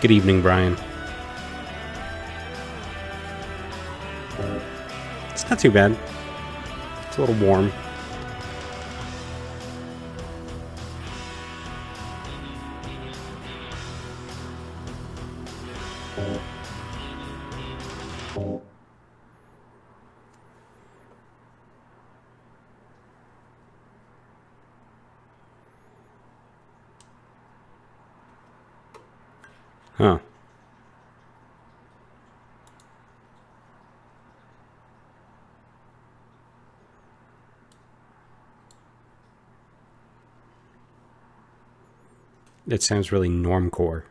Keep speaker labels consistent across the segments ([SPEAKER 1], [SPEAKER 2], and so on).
[SPEAKER 1] Good evening, Brian. It's not too bad. It's a little warm. Huh. That sounds really normcore.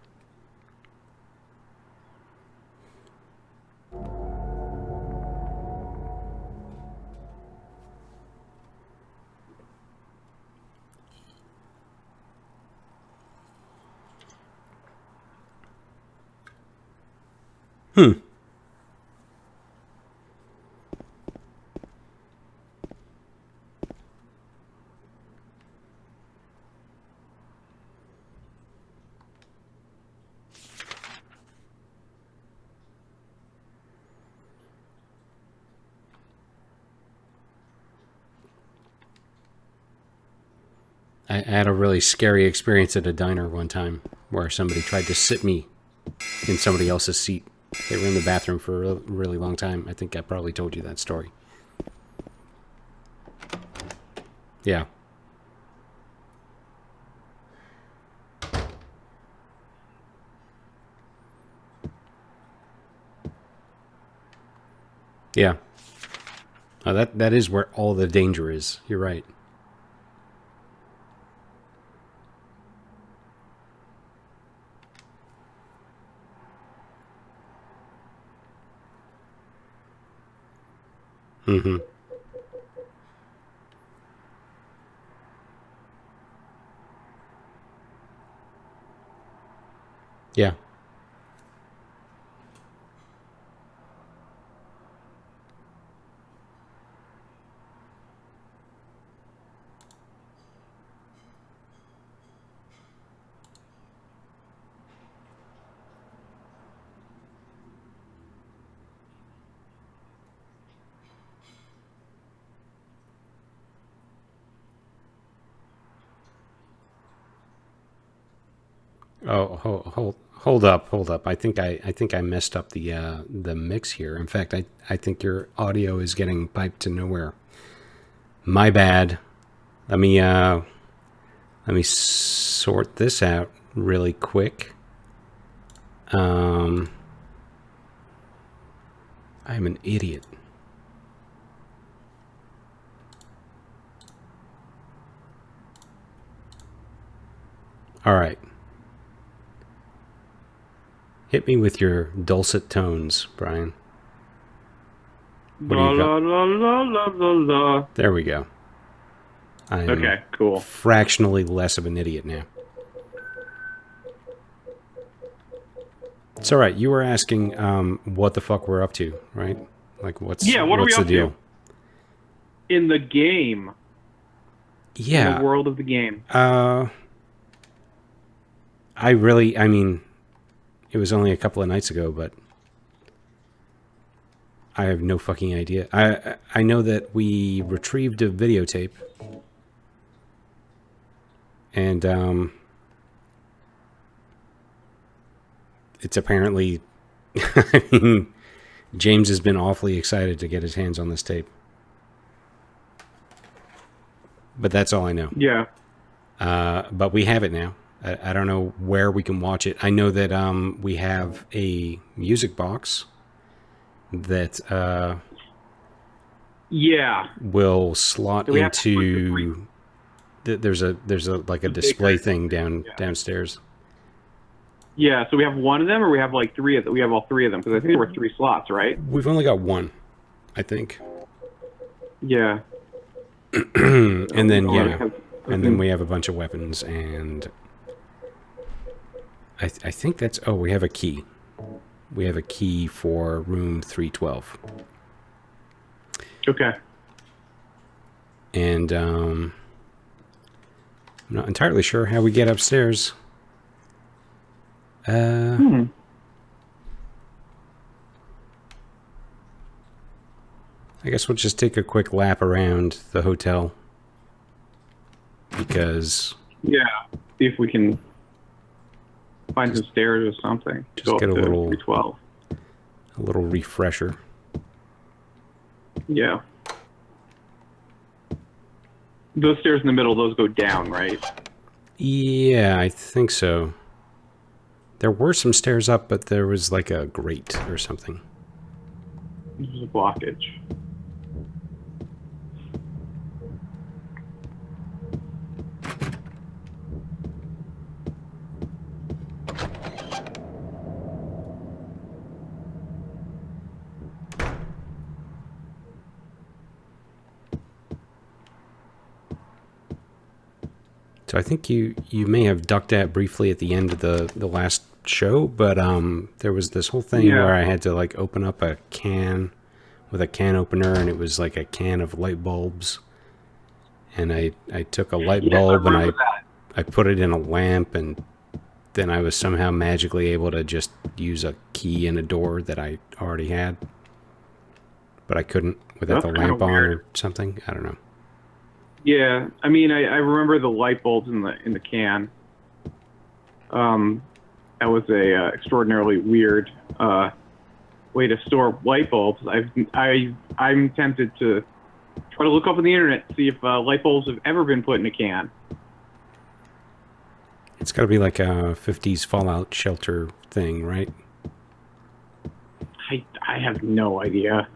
[SPEAKER 1] I had a really scary experience at a diner one time where somebody tried to sit me in somebody else's seat. They were in the bathroom for a really long time. I think I probably told you that story. Yeah. Yeah. Oh, that is where all the danger is. You're right. Mm-hmm. Yeah. Oh, hold up. I think I messed up the mix here. In fact, I think your audio is getting piped to nowhere. My bad. Let me sort this out really quick. I'm an idiot. All right. Hit me with your dulcet tones, Brian. What do you got?
[SPEAKER 2] La la la la la.
[SPEAKER 1] There we go. I'm
[SPEAKER 2] Okay, cool.
[SPEAKER 1] fractionally less of an idiot now. It's all right. You were asking what the fuck we're up to, right? Like, what's
[SPEAKER 2] What are we
[SPEAKER 1] the
[SPEAKER 2] up
[SPEAKER 1] deal?
[SPEAKER 2] to in the game? In the
[SPEAKER 1] Yeah.
[SPEAKER 2] world of the game.
[SPEAKER 1] I mean, it was only a couple of nights ago, but I have no fucking idea. I know that we retrieved a videotape, and it's apparently. I mean, James has been awfully excited to get his hands on this tape, but that's all I know.
[SPEAKER 2] Yeah.
[SPEAKER 1] But we have it now. I don't know where we can watch it. I know that we have a music box that
[SPEAKER 2] Yeah.
[SPEAKER 1] will slot
[SPEAKER 2] So we have to put the three
[SPEAKER 1] into. There's a like a
[SPEAKER 2] the
[SPEAKER 1] display
[SPEAKER 2] bigger.
[SPEAKER 1] thing
[SPEAKER 2] Yeah.
[SPEAKER 1] downstairs.
[SPEAKER 2] Yeah. So we have one of them, or we have like three of them. We have all three of them because I think there were three slots, right?
[SPEAKER 1] We've only got one, I think.
[SPEAKER 2] Yeah.
[SPEAKER 1] And then
[SPEAKER 2] Okay.
[SPEAKER 1] we have a bunch of weapons, and I think that's. Oh, we have a key. We have a key for room 312.
[SPEAKER 2] Okay.
[SPEAKER 1] And I'm not entirely sure how we get upstairs.
[SPEAKER 2] Hmm.
[SPEAKER 1] I guess we'll just take a quick lap around the hotel because
[SPEAKER 2] Yeah. See if we can find some stairs or something.
[SPEAKER 1] just
[SPEAKER 2] Go
[SPEAKER 1] get
[SPEAKER 2] up
[SPEAKER 1] a
[SPEAKER 2] to
[SPEAKER 1] little-
[SPEAKER 2] 312.
[SPEAKER 1] a little refresher.
[SPEAKER 2] Yeah. Those stairs in the middle, those go down, right?
[SPEAKER 1] Yeah, I think so. There were some stairs up, but there was like a grate or something.
[SPEAKER 2] There's a blockage.
[SPEAKER 1] So I think you may have ducked out briefly at the end of the last show, but there was this whole thing
[SPEAKER 2] Yeah.
[SPEAKER 1] where I had to like open up a can with a can opener, and it was like a can of light bulbs. And I took a light bulb and I put it in a lamp, and then I was somehow magically able to just use a key in a door that I already had. But I couldn't without
[SPEAKER 2] That's
[SPEAKER 1] the
[SPEAKER 2] kinda
[SPEAKER 1] lamp on
[SPEAKER 2] weird.
[SPEAKER 1] or something. I don't know.
[SPEAKER 2] Yeah, I mean, I remember the light bulbs in the can. That was a extraordinarily weird way to store light bulbs. I'm tempted to try to look up on the internet to see if light bulbs have ever been put in a can.
[SPEAKER 1] It's got to be like a 50s Fallout shelter thing, right?
[SPEAKER 2] I have no idea.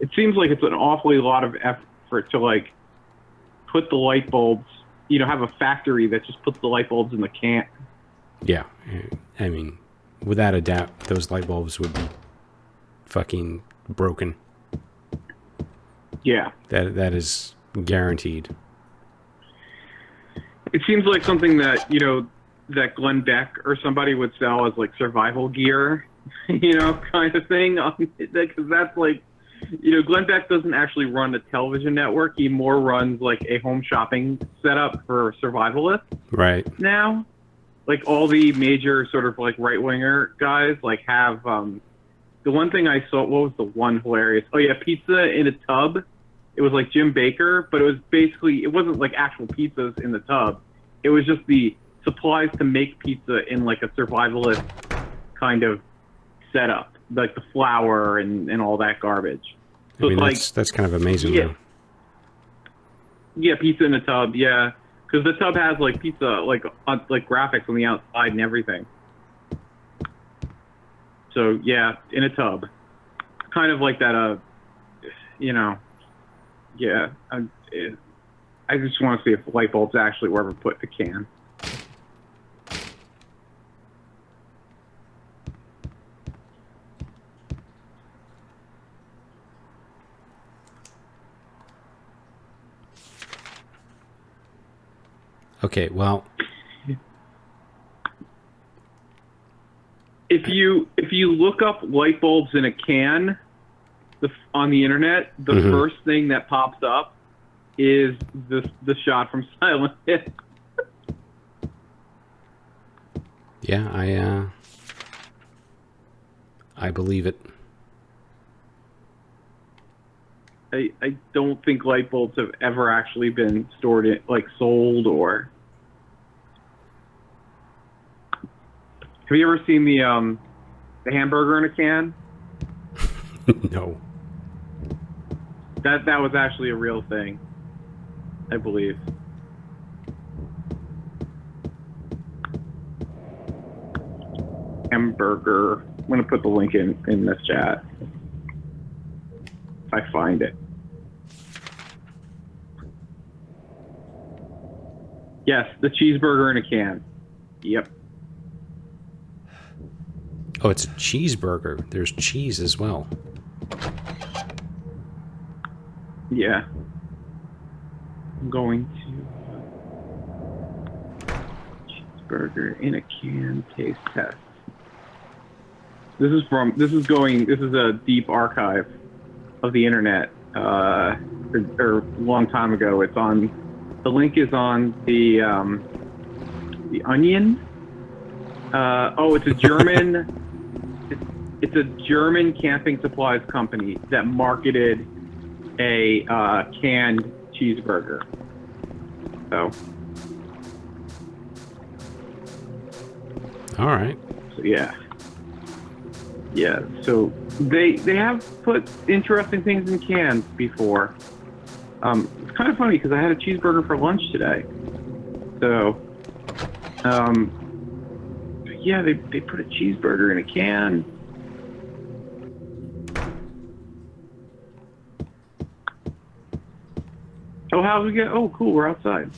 [SPEAKER 2] It seems like it's an awfully lot of effort to like put the light bulbs. You know, have a factory that just puts the light bulbs in the can.
[SPEAKER 1] Yeah. I mean, without a doubt, those light bulbs would be fucking broken.
[SPEAKER 2] Yeah.
[SPEAKER 1] That is guaranteed.
[SPEAKER 2] It seems like something that, you know, that Glenn Beck or somebody would sell as like survival gear, you know, kind of thing. Because that's like, you know, Glenn Beck doesn't actually run a television network. He more runs like a home shopping setup for survivalists
[SPEAKER 1] Right.
[SPEAKER 2] now. Like all the major sort of like right winger guys like have the one thing I saw. What was the one hilarious? Oh yeah, pizza in a tub. It was like Jim Baker, but it was basically, it wasn't like actual pizzas in the tub. It was just the supplies to make pizza in like a survivalist kind of setup, like the flour and all that garbage. So
[SPEAKER 1] I mean,
[SPEAKER 2] it's like,
[SPEAKER 1] that's kind of amazing,
[SPEAKER 2] yeah.
[SPEAKER 1] though.
[SPEAKER 2] Yeah, pizza in a tub, yeah. Because the tub has like pizza, like graphics on the outside and everything. So yeah, in a tub, kind of like that. You know, yeah. I just want to see if light bulbs actually were ever put in a can.
[SPEAKER 1] Okay, well,
[SPEAKER 2] If you look up light bulbs in a can, on the internet, the
[SPEAKER 1] Mhm.
[SPEAKER 2] first thing that pops up is the shot from Silent Hill.
[SPEAKER 1] yeah, I believe it.
[SPEAKER 2] I don't think light bulbs have ever actually been stored in, like sold or. Have you ever seen the hamburger in a can?
[SPEAKER 1] No.
[SPEAKER 2] That was actually a real thing, I believe. Hamburger. I'm gonna put the link in this chat if I find it. Yes, the cheeseburger in a can. Yep.
[SPEAKER 1] Oh, it's a cheeseburger. There's cheese as well.
[SPEAKER 2] Yeah. I'm going to cheeseburger in a can taste test. This is a deep archive of the internet, or a long time ago. The link is on the Onion. It's a German. It's a German camping supplies company that marketed a canned cheeseburger. So
[SPEAKER 1] All right.
[SPEAKER 2] yeah. So they have put interesting things in cans before. It's kind of funny because I had a cheeseburger for lunch today. So, yeah, they put a cheeseburger in a can. Oh, how's we get? Oh, cool, we're outside.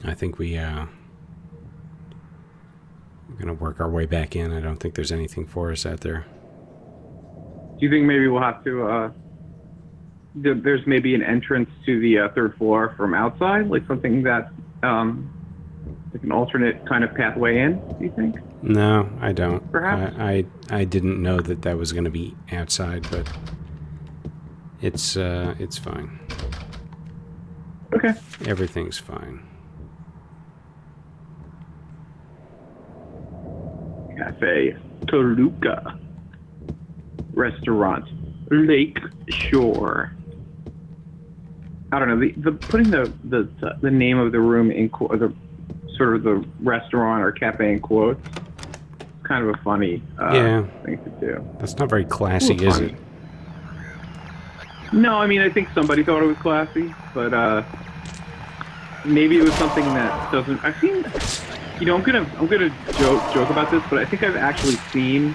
[SPEAKER 1] I think we're gonna work our way back in. I don't think there's anything for us out there.
[SPEAKER 2] Do you think maybe we'll have to? There's maybe an entrance to the third floor from outside, like something that, like an alternate kind of pathway in. Do you think?
[SPEAKER 1] No, I don't.
[SPEAKER 2] Perhaps?
[SPEAKER 1] I didn't know that that was gonna be outside, but it's fine.
[SPEAKER 2] Okay.
[SPEAKER 1] Everything's fine.
[SPEAKER 2] Cafe Toluca Restaurant Lake Shore. I don't know, the putting the name of the room in the sort of the restaurant or cafe in quotes, kind of a funny thing to do.
[SPEAKER 1] That's not very classy, is it?
[SPEAKER 2] No, I mean, I think somebody thought it was classy, but maybe it was something that doesn't. I've seen, you know, I'm gonna joke about this, but I think I've actually seen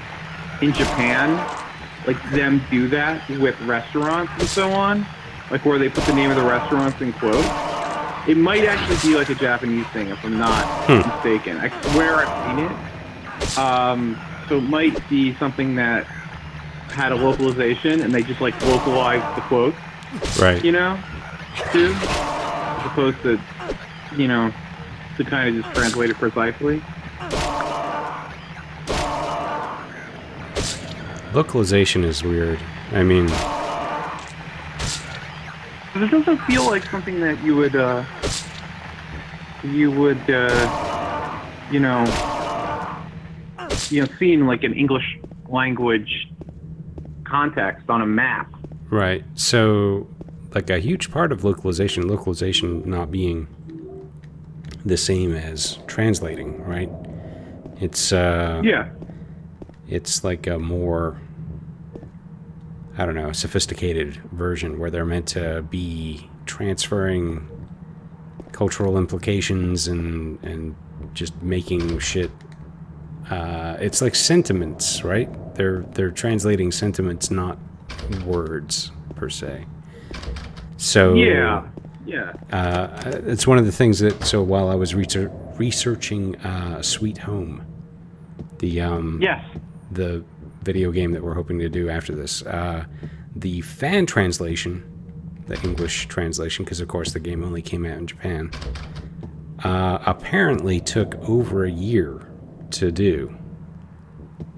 [SPEAKER 2] in Japan, like them do that with restaurants and so on, like where they put the name of the restaurants in quotes. It might actually be like a Japanese thing, if I'm not mistaken. I swear I've seen it. So it might be something that had a localization, and they just like localized the quotes,
[SPEAKER 1] Right.
[SPEAKER 2] you know, too, as opposed to, you know, to kind of just translate it precisely.
[SPEAKER 1] Localization is weird. I mean,
[SPEAKER 2] But it doesn't feel like something that you would, see in like an English language context on a map.
[SPEAKER 1] right. So, like a huge part of localization not being the same as translating, right? It's
[SPEAKER 2] Yeah.
[SPEAKER 1] it's like a more, I don't know, sophisticated version where they're meant to be transferring cultural implications and just making shit. It's like sentiments, right? They're translating sentiments, not words per se. So
[SPEAKER 2] Yeah.
[SPEAKER 1] it's one of the things that. So while I was researching Sweet Home, the
[SPEAKER 2] Yes.
[SPEAKER 1] the video game that we're hoping to do after this, the fan translation, the English translation, because of course the game only came out in Japan, apparently took over a year to do.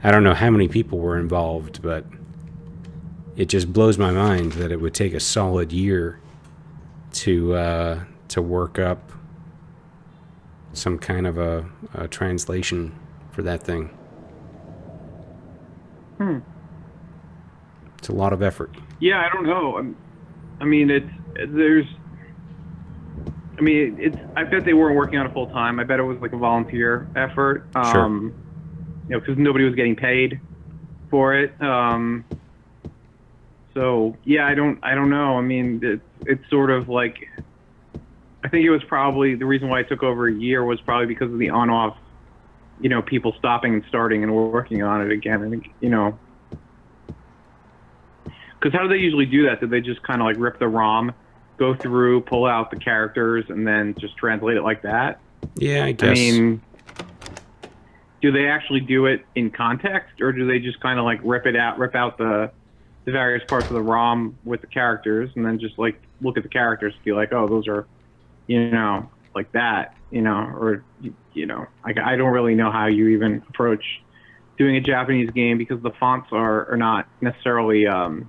[SPEAKER 1] I don't know how many people were involved, but it just blows my mind that it would take a solid year to work up some kind of a translation for that thing. It's a lot of effort.
[SPEAKER 2] Yeah, I don't know. I bet they weren't working on it full time. I bet it was like a volunteer effort.
[SPEAKER 1] Sure.
[SPEAKER 2] Because nobody was getting paid for it. So yeah, I don't know. I mean, it's sort of like, I think it was probably the reason why it took over a year was probably because of the on-off, people stopping and starting and working on it again. I think, because how do they usually do that? Did they just kind of like rip the ROM, go through, pull out the characters, and then just translate it like that?
[SPEAKER 1] Yeah, I guess.
[SPEAKER 2] I mean, do they actually do it in context, or do they just kind of like rip out the various parts of the ROM with the characters, and then just like look at the characters and be like, oh, those are, like that, or, I don't really know how you even approach doing a Japanese game, because the fonts are not necessarily, the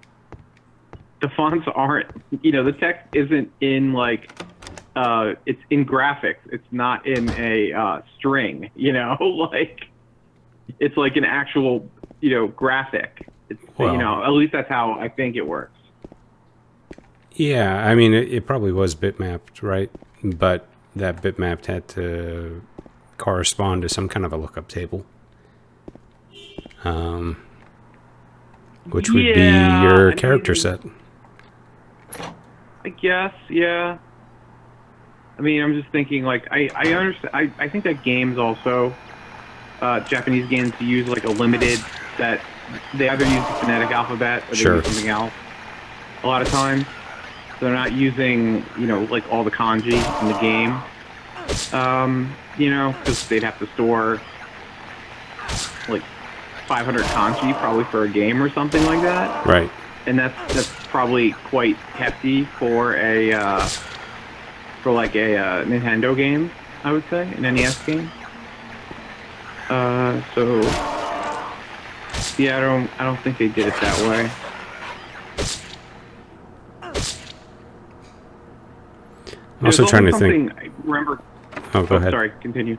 [SPEAKER 2] fonts aren't, the text isn't in like it's in graphics. It's not in a string. You know, like it's like an actual graphic. It's
[SPEAKER 1] Well,
[SPEAKER 2] at least that's how I think it works.
[SPEAKER 1] yeah, I mean, it probably was bitmapped, right? But that bitmapped had to correspond to some kind of a lookup table, um, which would be
[SPEAKER 2] Yeah,
[SPEAKER 1] your
[SPEAKER 2] I
[SPEAKER 1] character
[SPEAKER 2] mean,
[SPEAKER 1] set.
[SPEAKER 2] I guess, yeah. I mean, I'm just thinking, like, I understand. I think that games also, Japanese games use like a limited set. They either use the phonetic alphabet or they
[SPEAKER 1] Sure.
[SPEAKER 2] use something else. A lot of times, they're not using, like all the kanji in the game. Because they'd have to store like 500 kanji probably for a game or something like that,
[SPEAKER 1] Right.
[SPEAKER 2] and that's probably quite hefty for like a Nintendo game, I would say, an NES game. So yeah, I don't think they did it that way.
[SPEAKER 1] I'm
[SPEAKER 2] There's
[SPEAKER 1] also trying
[SPEAKER 2] also
[SPEAKER 1] to think.
[SPEAKER 2] something I remember.
[SPEAKER 1] Oh, go
[SPEAKER 2] Oh,
[SPEAKER 1] ahead.
[SPEAKER 2] sorry, continue.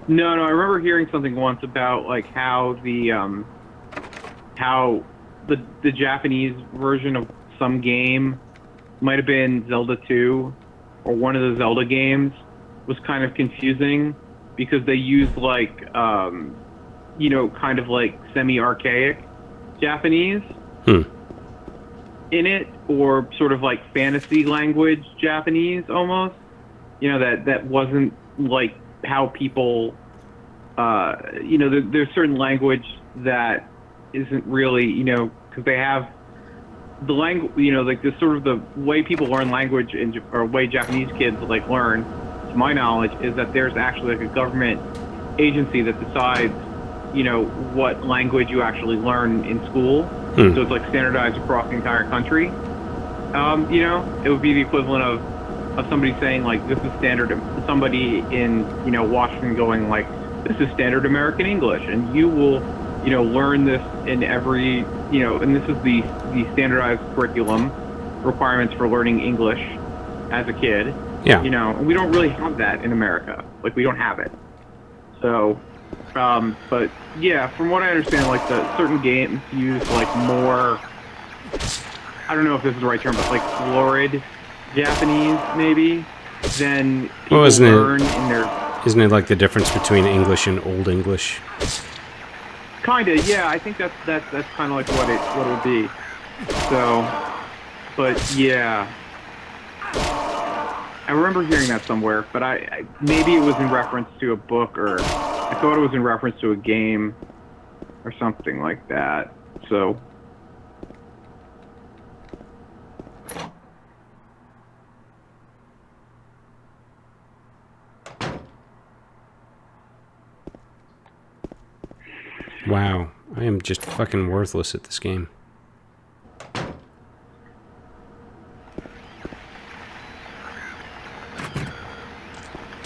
[SPEAKER 2] No, I remember hearing something once about like how the Japanese version of some game might have been Zelda 2 or one of the Zelda games was kind of confusing because they used like kind of like semi-archaic Japanese
[SPEAKER 1] Hmm.
[SPEAKER 2] in it, or sort of like fantasy language Japanese almost. That wasn't like how people there's certain language that isn't really, because they have the language, like the sort of the way people learn language or way Japanese kids like learn, to my knowledge, is that there's actually like a government agency that decides, what language you actually learn in school.
[SPEAKER 1] Hmm.
[SPEAKER 2] So it's like standardized across the entire country. It would be the equivalent of somebody saying like this is standard. Somebody in Washington going like this is standard American English, and you will learn this in every and this is the standardized curriculum requirements for learning English as a kid.
[SPEAKER 1] Yeah.
[SPEAKER 2] And we don't really have that in America. Like we don't have it. So, but yeah, from what I understand, like the certain games use like more. I don't know if this is the right term, but like florid Japanese maybe than
[SPEAKER 1] Well,
[SPEAKER 2] people learn in their.
[SPEAKER 1] isn't it like the difference between English and Old English?
[SPEAKER 2] Kinda, yeah. I think that's kind of like what it would be. So, but yeah, I remember hearing that somewhere. But maybe it was in reference to a book, or I thought it was in reference to a game or something like that. So.
[SPEAKER 1] Wow. I am just fucking worthless at this game.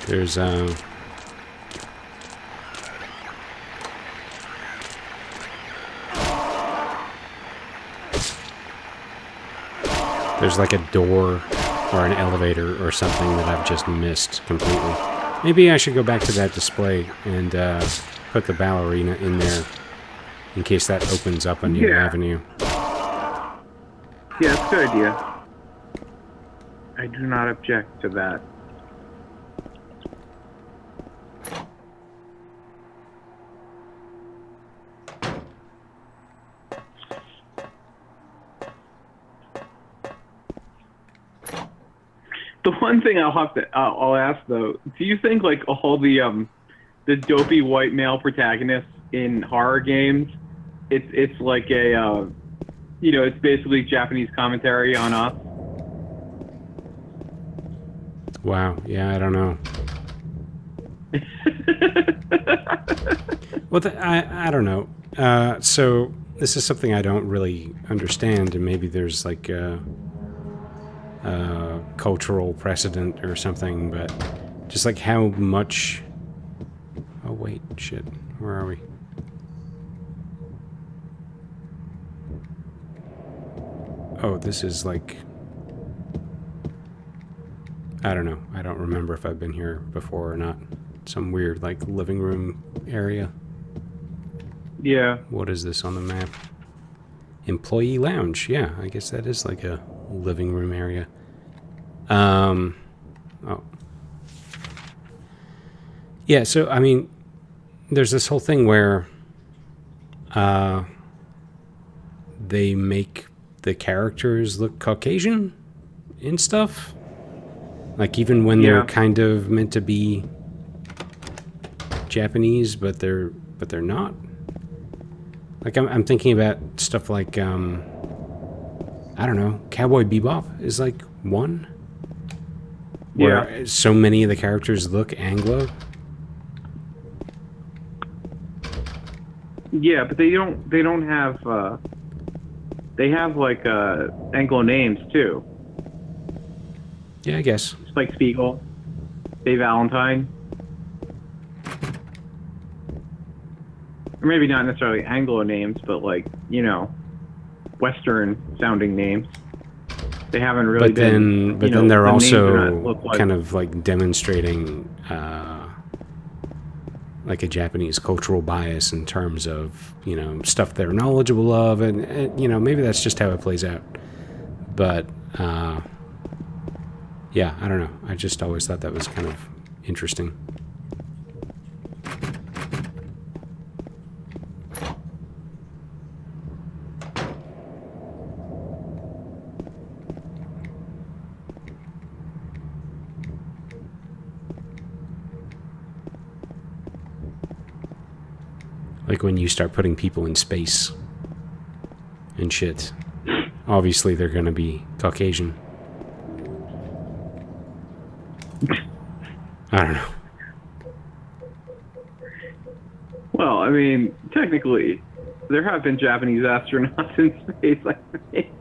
[SPEAKER 1] There's there's like a door or an elevator or something that I've just missed completely. Maybe I should go back to that display and put the ballerina in there in case that opens up a new
[SPEAKER 2] Yeah.
[SPEAKER 1] avenue.
[SPEAKER 2] Yeah, it's a good idea. I do not object to that. The one thing I'll ask though, do you think like all the dopey white male protagonists in horror games, it's like it's basically Japanese commentary on us?
[SPEAKER 1] Wow. Yeah, I don't know. Well, I don't know. So this is something I don't really understand, and maybe there's like a cultural precedent or something, but just like how much. Oh wait, shit. Where are we? Oh, this is like I don't know. I don't remember if I've been here before or not. Some weird, like, living room area.
[SPEAKER 2] Yeah.
[SPEAKER 1] What is this on the map? Employee lounge. Yeah, I guess that is like a living room area. Oh. Yeah, so, I mean, there's this whole thing where they make the characters look Caucasian and stuff. Like, even when they're
[SPEAKER 2] Yeah.
[SPEAKER 1] kind of meant to be Japanese, but they're not. Like, I'm thinking about stuff like, I don't know, Cowboy Bebop is like one. Where
[SPEAKER 2] Yeah.
[SPEAKER 1] so many of the characters look Anglo.
[SPEAKER 2] Yeah, but they don't have they have like Anglo names too.
[SPEAKER 1] Yeah, I guess.
[SPEAKER 2] Spike Spiegel, Dave Valentine. Or maybe not necessarily Anglo names, but like, Western sounding names. They haven't really
[SPEAKER 1] But
[SPEAKER 2] been
[SPEAKER 1] then they're
[SPEAKER 2] the names do
[SPEAKER 1] also
[SPEAKER 2] not look like,
[SPEAKER 1] kind of like demonstrating like a Japanese cultural bias in terms of, stuff they're knowledgeable of, and maybe that's just how it plays out. But yeah, I don't know. I just always thought that was kind of interesting. Like when you start putting people in space and shit, obviously they're going to be Caucasian. I don't know.
[SPEAKER 2] well, I mean, technically, there have been Japanese astronauts in space, I think,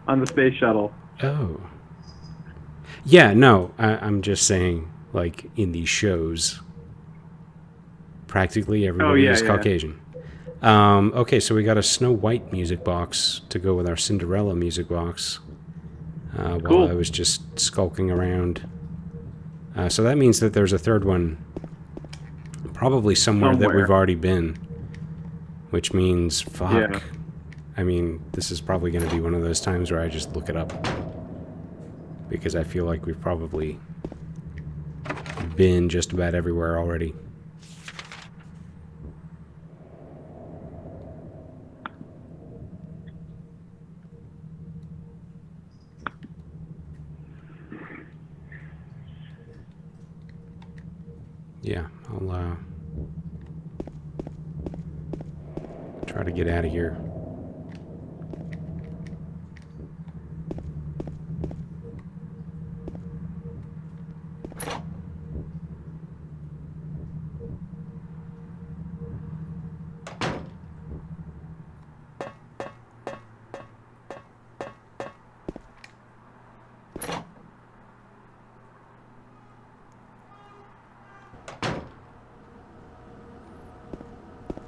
[SPEAKER 2] on the space shuttle.
[SPEAKER 1] Oh. Yeah, no, I'm just saying, like, in these shows, practically everybody is
[SPEAKER 2] yeah.
[SPEAKER 1] Caucasian. Okay, so we got a Snow White music box to go with our Cinderella music box. While
[SPEAKER 2] Cool.
[SPEAKER 1] I was just skulking around. So that means that there's a third one, probably somewhere that we've already been, which means, fuck.
[SPEAKER 2] Yeah.
[SPEAKER 1] I mean, this is probably going to be one of those times where I just look it up. Because I feel like we've probably been just about everywhere already. Yeah, I'll try to get out of here.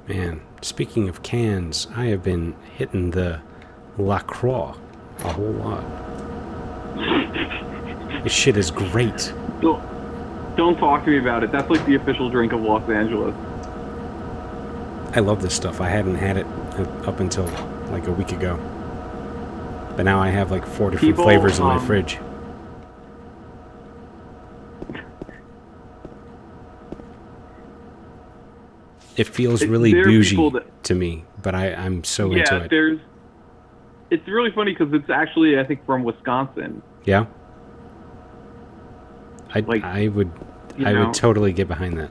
[SPEAKER 1] Man, speaking of cans, I have been hitting the La Croix a whole lot. This shit is great.
[SPEAKER 2] Don't talk to me about it. That's like the official drink of Los Angeles.
[SPEAKER 1] I love this stuff. I hadn't had it up until like a week ago. But now I have like 4 different flavors in my fridge. It feels really bougie to me, but I'm so into it.
[SPEAKER 2] Yeah, it's really funny because it's actually, I think, from Wisconsin.
[SPEAKER 1] Yeah?
[SPEAKER 2] Like,
[SPEAKER 1] I would totally get behind that.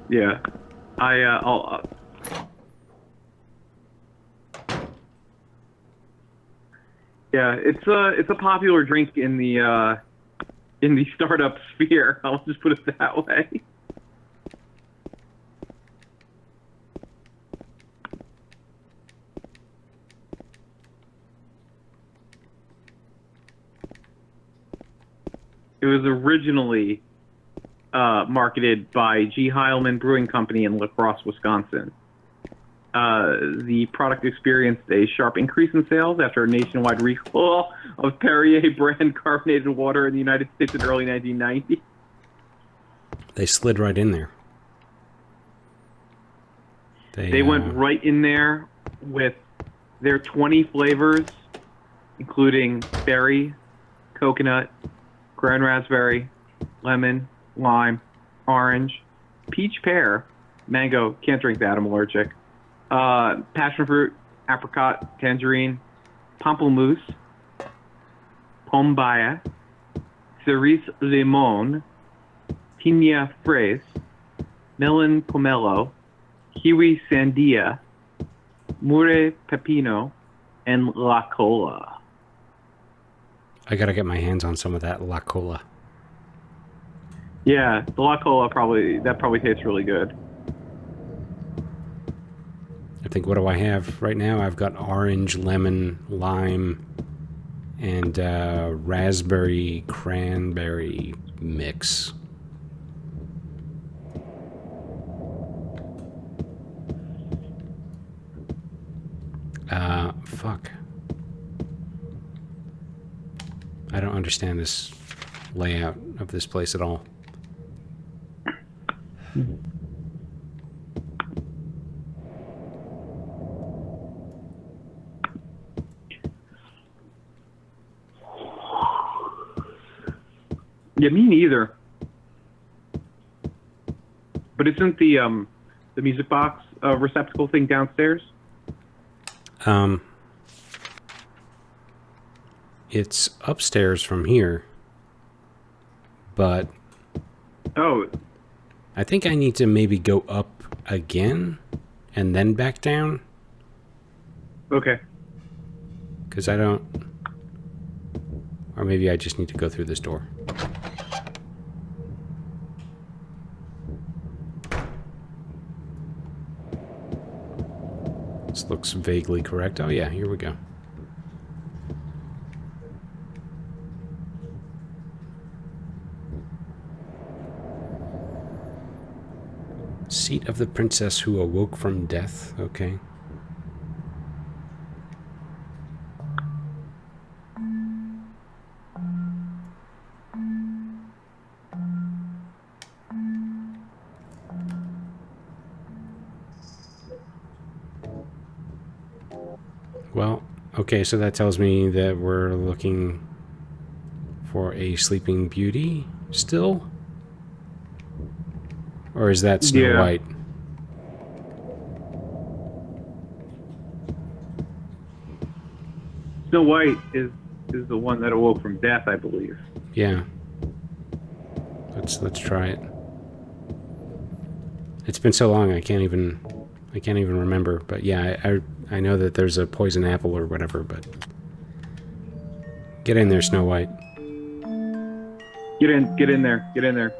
[SPEAKER 2] Yeah. Yeah, it's a popular drink in the startup sphere. I'll just put it that way. It was originally marketed by G. Heilman Brewing Company in La Crosse, Wisconsin. The product experienced a sharp increase in sales after a nationwide recall of Perrier brand carbonated water in the United States in early 1990.
[SPEAKER 1] They slid right in there.
[SPEAKER 2] They went right in there with their 20 flavors, including berry, coconut, ground raspberry, lemon, lime, orange, peach pear, mango, can't drink that, I'm allergic, passion fruit, apricot, tangerine, pamplemousse, pombaya, cerise limon, piña fraise, melon pomelo, kiwi sandia, mure pepino, and la cola.
[SPEAKER 1] I gotta get my hands on some of that La Cola.
[SPEAKER 2] Yeah, the la cola probably tastes really good.
[SPEAKER 1] I think, what do I have right now? I've got orange, lemon, lime, and raspberry cranberry mix. Fuck. I don't understand this layout of this place at all.
[SPEAKER 2] Yeah, me neither. But isn't the music box receptacle thing downstairs?
[SPEAKER 1] It's upstairs from here, but
[SPEAKER 2] Oh,
[SPEAKER 1] I think I need to maybe go up again and then back down,
[SPEAKER 2] okay.
[SPEAKER 1] because I don't, or maybe I just need to go through this door. This looks vaguely correct. Oh yeah, here we go. Seat of the princess who awoke from death. Okay. Well, okay, so that tells me that we're looking for a Sleeping Beauty still? Or is that Snow
[SPEAKER 2] Yeah.
[SPEAKER 1] White?
[SPEAKER 2] Snow White is the one that awoke from death, I believe.
[SPEAKER 1] Yeah. Let's try it. It's been so long I can't even remember, but yeah, I know that there's a poison apple or whatever, but get in there, Snow White.
[SPEAKER 2] Get in there. Get in there.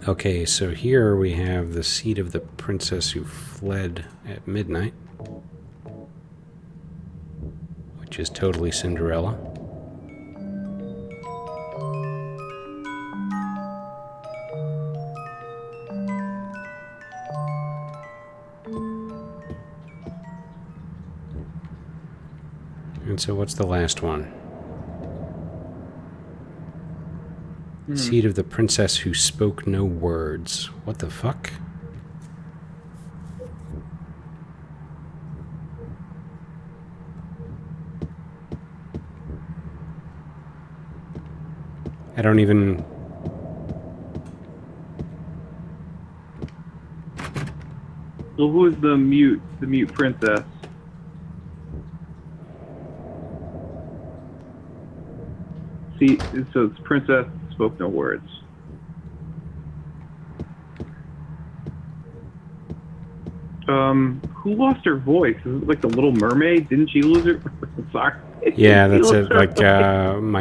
[SPEAKER 1] Okay, so here we have the seat of the princess who fled at midnight, which is totally Cinderella. And so what's the last one? Seat of the princess who spoke no words. What the fuck? I don't even...
[SPEAKER 2] So who is the mute princess? See, so it's princess spoke no words. Who lost her voice? Is it like the Little Mermaid? Didn't she lose her? Sorry.
[SPEAKER 1] Yeah,
[SPEAKER 2] She
[SPEAKER 1] that's
[SPEAKER 2] lost
[SPEAKER 1] it.
[SPEAKER 2] her
[SPEAKER 1] Like,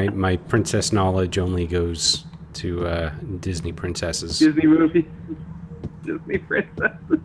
[SPEAKER 2] voice.
[SPEAKER 1] my princess knowledge only goes to Disney princesses.
[SPEAKER 2] Disney movies. Disney princesses.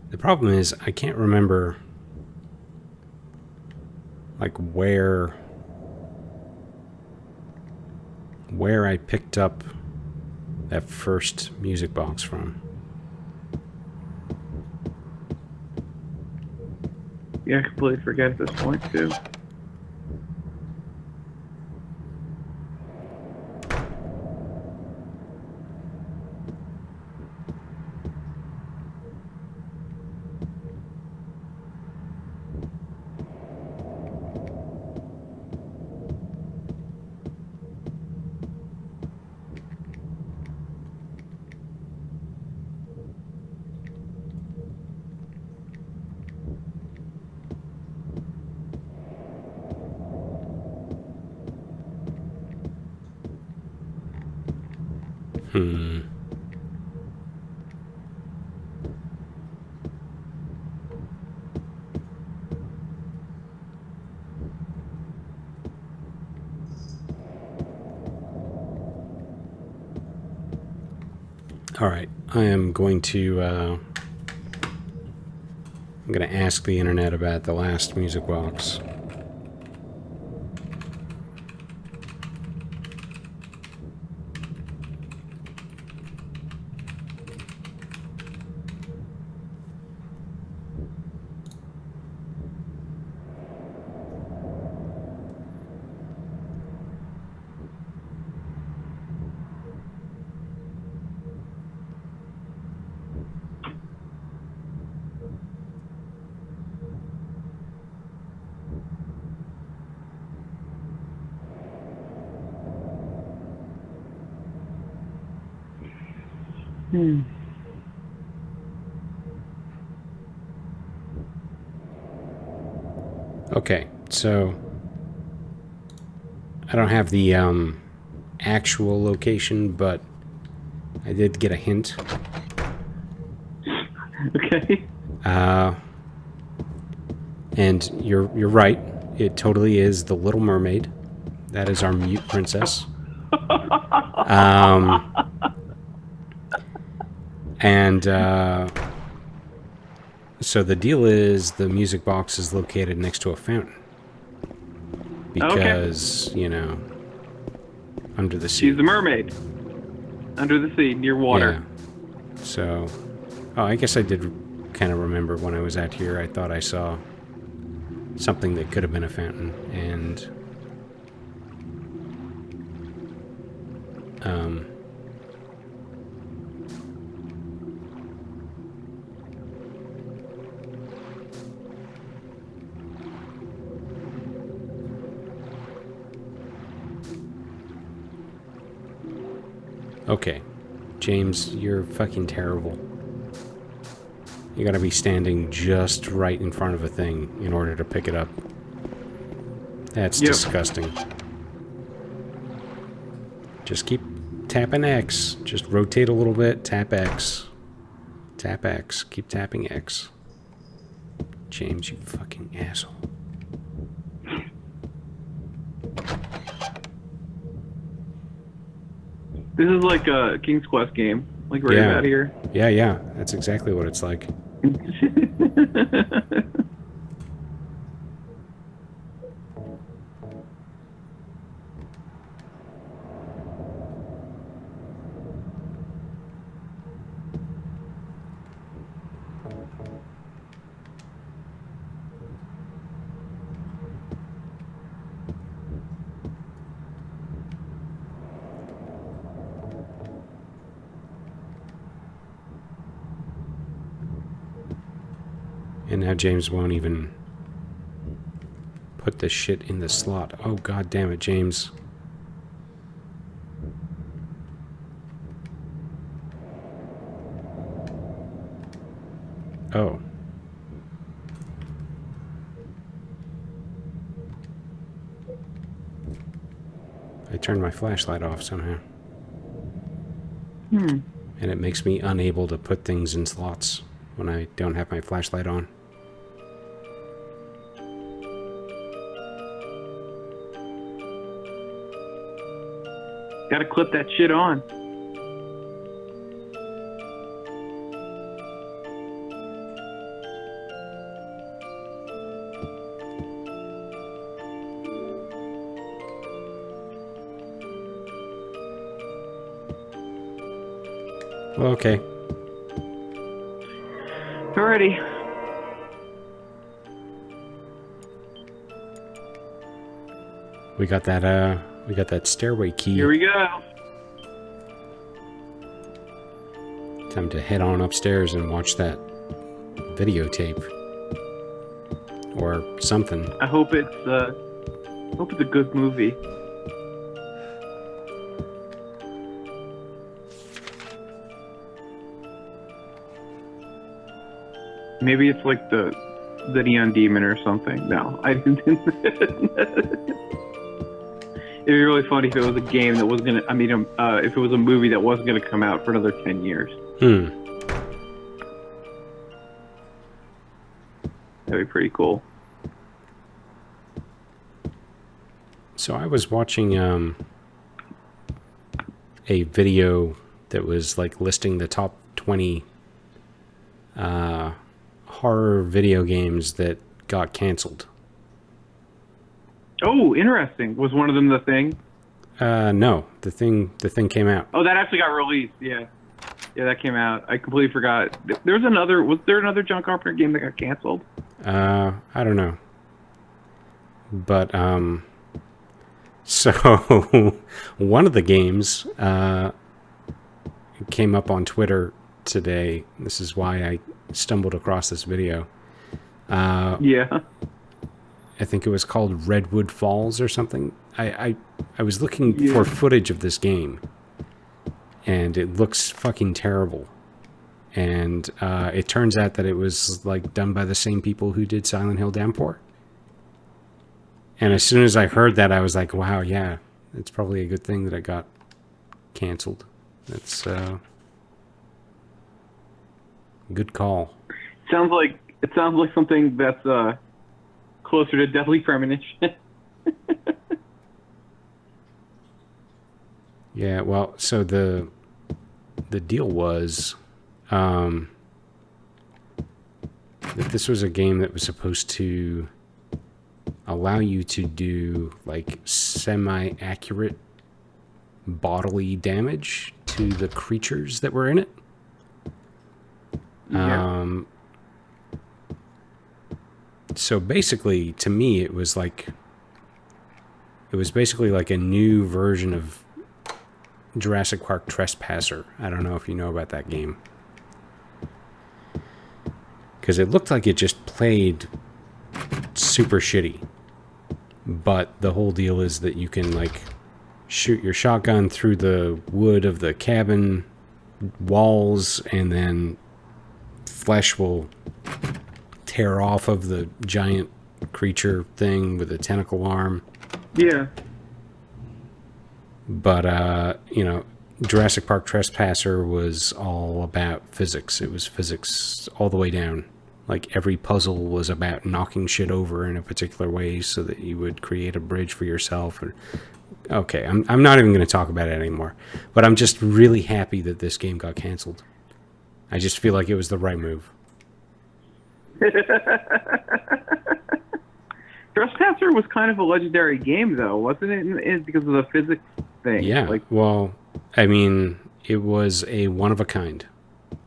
[SPEAKER 1] The problem is I can't remember like where I picked up that first music box from.
[SPEAKER 2] Yeah, I completely forget at this point too.
[SPEAKER 1] All right, I am going to ask the internet about the last music box. Okay, so I don't have the actual location, but I did get a hint.
[SPEAKER 2] Okay.
[SPEAKER 1] And you're right. It totally is the Little Mermaid. That is our mute princess. So the deal is the music box is located next to a fountain. Because, you know, under the sea.
[SPEAKER 2] She's the mermaid. Under the sea, near water.
[SPEAKER 1] Yeah. So, I guess I did kind of remember when I was out here, I thought I saw something that could have been a fountain. And, okay, James, you're fucking terrible. You gotta be standing just right in front of a thing in order to pick it up. That's disgusting. Just keep tapping X. Just rotate a little bit, tap X. Tap X. Keep tapping X. James, you fucking asshole.
[SPEAKER 2] This is like a King's Quest game. Like right out here.
[SPEAKER 1] Yeah. That's exactly what it's like. And now James won't even put this shit in the slot. Oh, god damn it, James. Oh. I turned my flashlight off somehow.
[SPEAKER 2] Hmm.
[SPEAKER 1] And it makes me unable to put things in slots when I don't have my flashlight on.
[SPEAKER 2] Gotta clip that shit on.
[SPEAKER 1] Well, okay.
[SPEAKER 2] Alrighty.
[SPEAKER 1] We got that stairway key.
[SPEAKER 2] Here we go.
[SPEAKER 1] Time to head on upstairs and watch that videotape. Or something.
[SPEAKER 2] I hope it's a good movie. Maybe it's like the Neon Demon or something. No, I didn't. It'd be really funny if it was a game that was gonna. I mean, if it was a movie that wasn't gonna come out for another 10 years.
[SPEAKER 1] Hmm.
[SPEAKER 2] That'd be pretty cool.
[SPEAKER 1] So I was watching a video that was like listing the top 20 horror video games that got canceled.
[SPEAKER 2] Oh, interesting. Was one of them The Thing?
[SPEAKER 1] No, the thing came out.
[SPEAKER 2] Oh, that actually got released. Yeah, that came out. I completely forgot. Was there another John Carpenter game that got canceled?
[SPEAKER 1] I don't know. But so one of the games came up on Twitter today. This is why I stumbled across this video.
[SPEAKER 2] Yeah.
[SPEAKER 1] I think it was called Redwood Falls or something. I was looking for footage of this game, and it looks fucking terrible. And it turns out that it was like done by the same people who did Silent Hill Downpour. And as soon as I heard that, I was like, wow, yeah, it's probably a good thing that it got canceled. That's good call.
[SPEAKER 2] It sounds like something that's closer to Deadly Premonition.
[SPEAKER 1] Yeah, well, so the deal was that this was a game that was supposed to allow you to do like semi-accurate bodily damage to the creatures that were in it.
[SPEAKER 2] Yeah.
[SPEAKER 1] So basically, to me, it was basically like a new version of Jurassic Park Trespasser. I don't know if you know about that game. Because it looked like it just played super shitty. But the whole deal is that you can like shoot your shotgun through the wood of the cabin walls, and then flesh will tear off of the giant creature thing with a tentacle arm.
[SPEAKER 2] Yeah.
[SPEAKER 1] But, Jurassic Park Trespasser was all about physics. It was physics all the way down. Like, every puzzle was about knocking shit over in a particular way so that you would create a bridge for yourself. Okay, I'm not even going to talk about it anymore. But I'm just really happy that this game got canceled. I just feel like it was the right move.
[SPEAKER 2] Trespasser was kind of a legendary game, though, wasn't it? Because of the physics thing.
[SPEAKER 1] Yeah.
[SPEAKER 2] Like,
[SPEAKER 1] well, I mean, it was a one of a kind.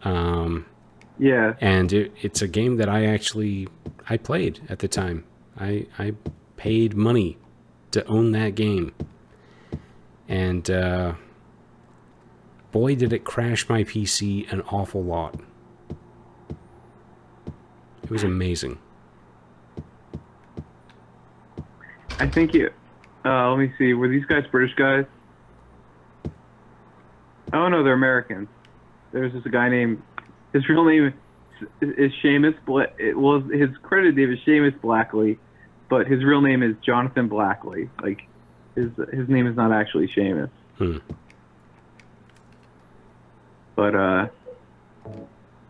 [SPEAKER 2] Yeah.
[SPEAKER 1] And it's a game that I played at the time. I paid money to own that game. And boy, did it crash my PC an awful lot. It was amazing.
[SPEAKER 2] I think let me see. Were these guys British guys? Oh no, they're Americans. There's this guy named, his real name is is Seamus it was his credit name is Seamus Blackley, but his real name is Jonathan Blackley. Like his name is not actually Seamus. But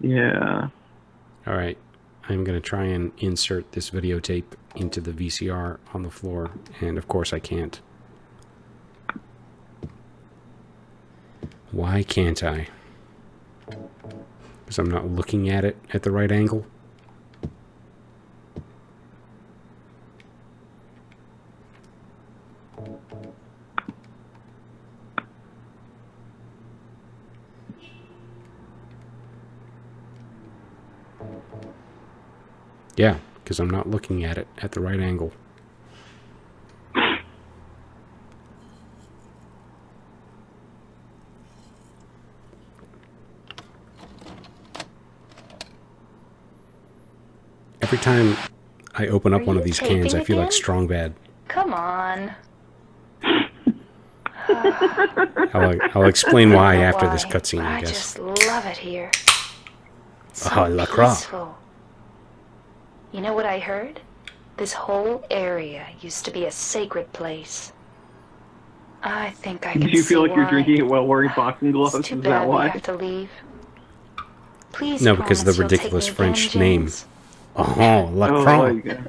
[SPEAKER 2] yeah.
[SPEAKER 1] All right. I'm going to try and insert this videotape into the VCR on the floor, and of course I can't. Why can't I? Because I'm not looking at it at the right angle? Yeah, because I'm not looking at it at the right angle. Every time I open up one of these cans, I feel like Strong Bad.
[SPEAKER 3] Come on.
[SPEAKER 1] I'll explain why after this cutscene, I guess.
[SPEAKER 3] I just love it here.
[SPEAKER 1] Oh, La Croix.
[SPEAKER 3] Peaceful. You know what I heard? This whole area used to be a sacred place. I think I can
[SPEAKER 2] Do you feel like
[SPEAKER 3] see
[SPEAKER 2] you're
[SPEAKER 3] why.
[SPEAKER 2] drinking it while wearing boxing gloves?
[SPEAKER 3] It's too
[SPEAKER 2] Is
[SPEAKER 3] bad
[SPEAKER 2] that
[SPEAKER 3] we
[SPEAKER 2] why?
[SPEAKER 3] have to leave. Please
[SPEAKER 1] No, because of the
[SPEAKER 3] promise you'll take
[SPEAKER 1] ridiculous
[SPEAKER 3] me
[SPEAKER 1] French
[SPEAKER 3] again,
[SPEAKER 1] name.
[SPEAKER 3] James.
[SPEAKER 1] Oh, La
[SPEAKER 2] Oh,
[SPEAKER 1] Croix.
[SPEAKER 2] like,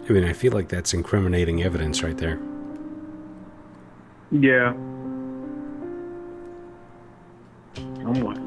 [SPEAKER 1] I mean, I feel like that's incriminating evidence right there.
[SPEAKER 2] yeah. Somewhat.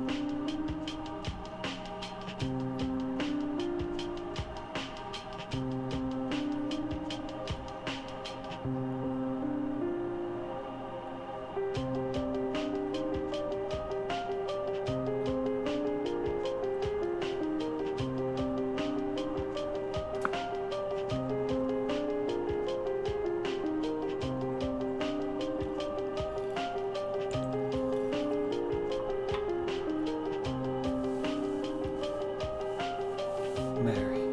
[SPEAKER 4] Mary.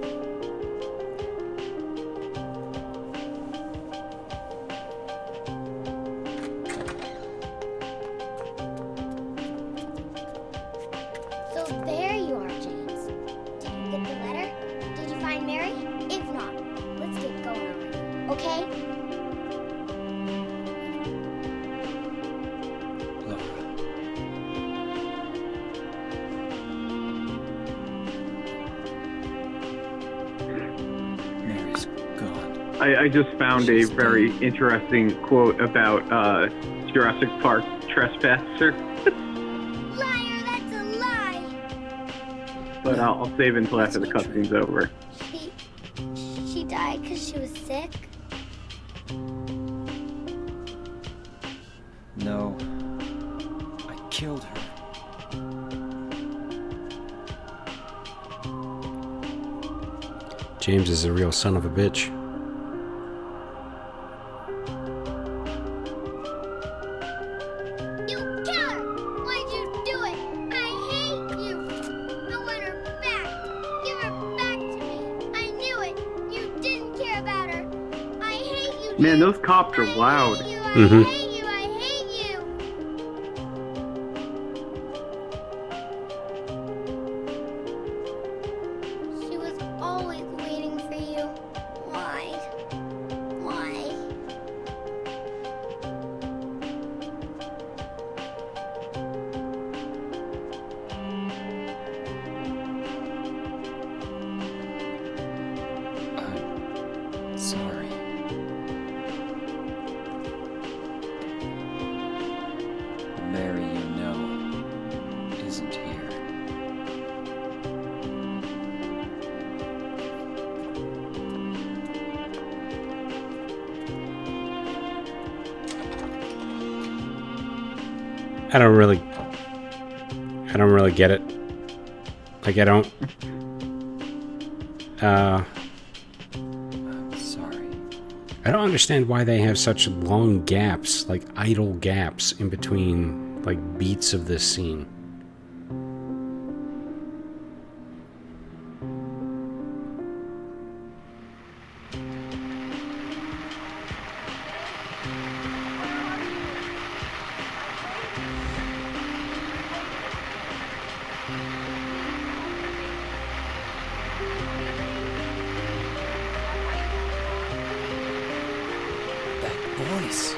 [SPEAKER 5] So there you are, James. Did you get the letter? Did you find Mary? If not, let's get going on it, okay?
[SPEAKER 4] Laura. Mary's gone.
[SPEAKER 2] I just found a very interesting quote about Jurassic Park Trespasser,
[SPEAKER 5] Liar, that's a lie.
[SPEAKER 2] but I'll save it until after the cutscene's over.
[SPEAKER 5] She died because she was sick?
[SPEAKER 4] No. I killed her.
[SPEAKER 1] James is a real son of a bitch.
[SPEAKER 5] You killer! Why'd you do it? I hate you! I want her back! Give her back to me! I knew it! You didn't care about her! I hate you,
[SPEAKER 2] Man,
[SPEAKER 5] James.
[SPEAKER 2] those cops are loud.
[SPEAKER 5] I hate you! I
[SPEAKER 1] Mhm.
[SPEAKER 5] hate you! I hate you! She was always waiting for you. Why? Why?
[SPEAKER 4] I'm
[SPEAKER 1] I don't really get it. Like,
[SPEAKER 4] I'm sorry.
[SPEAKER 1] I don't understand why they have such long gaps, like idle gaps in between, like, beats of this scene.
[SPEAKER 4] That voice.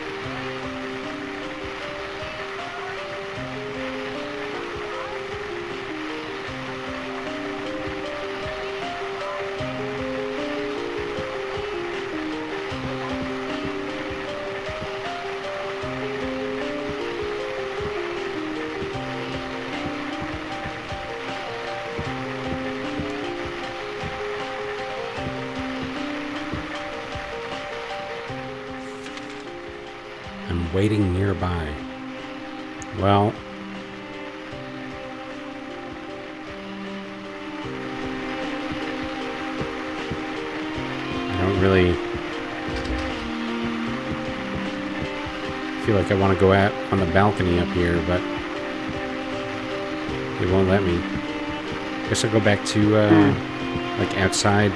[SPEAKER 1] I'm waiting nearby. Well, I don't really feel like I want to go out on the balcony up here, but it won't let me. Guess I'll go back to, like, outside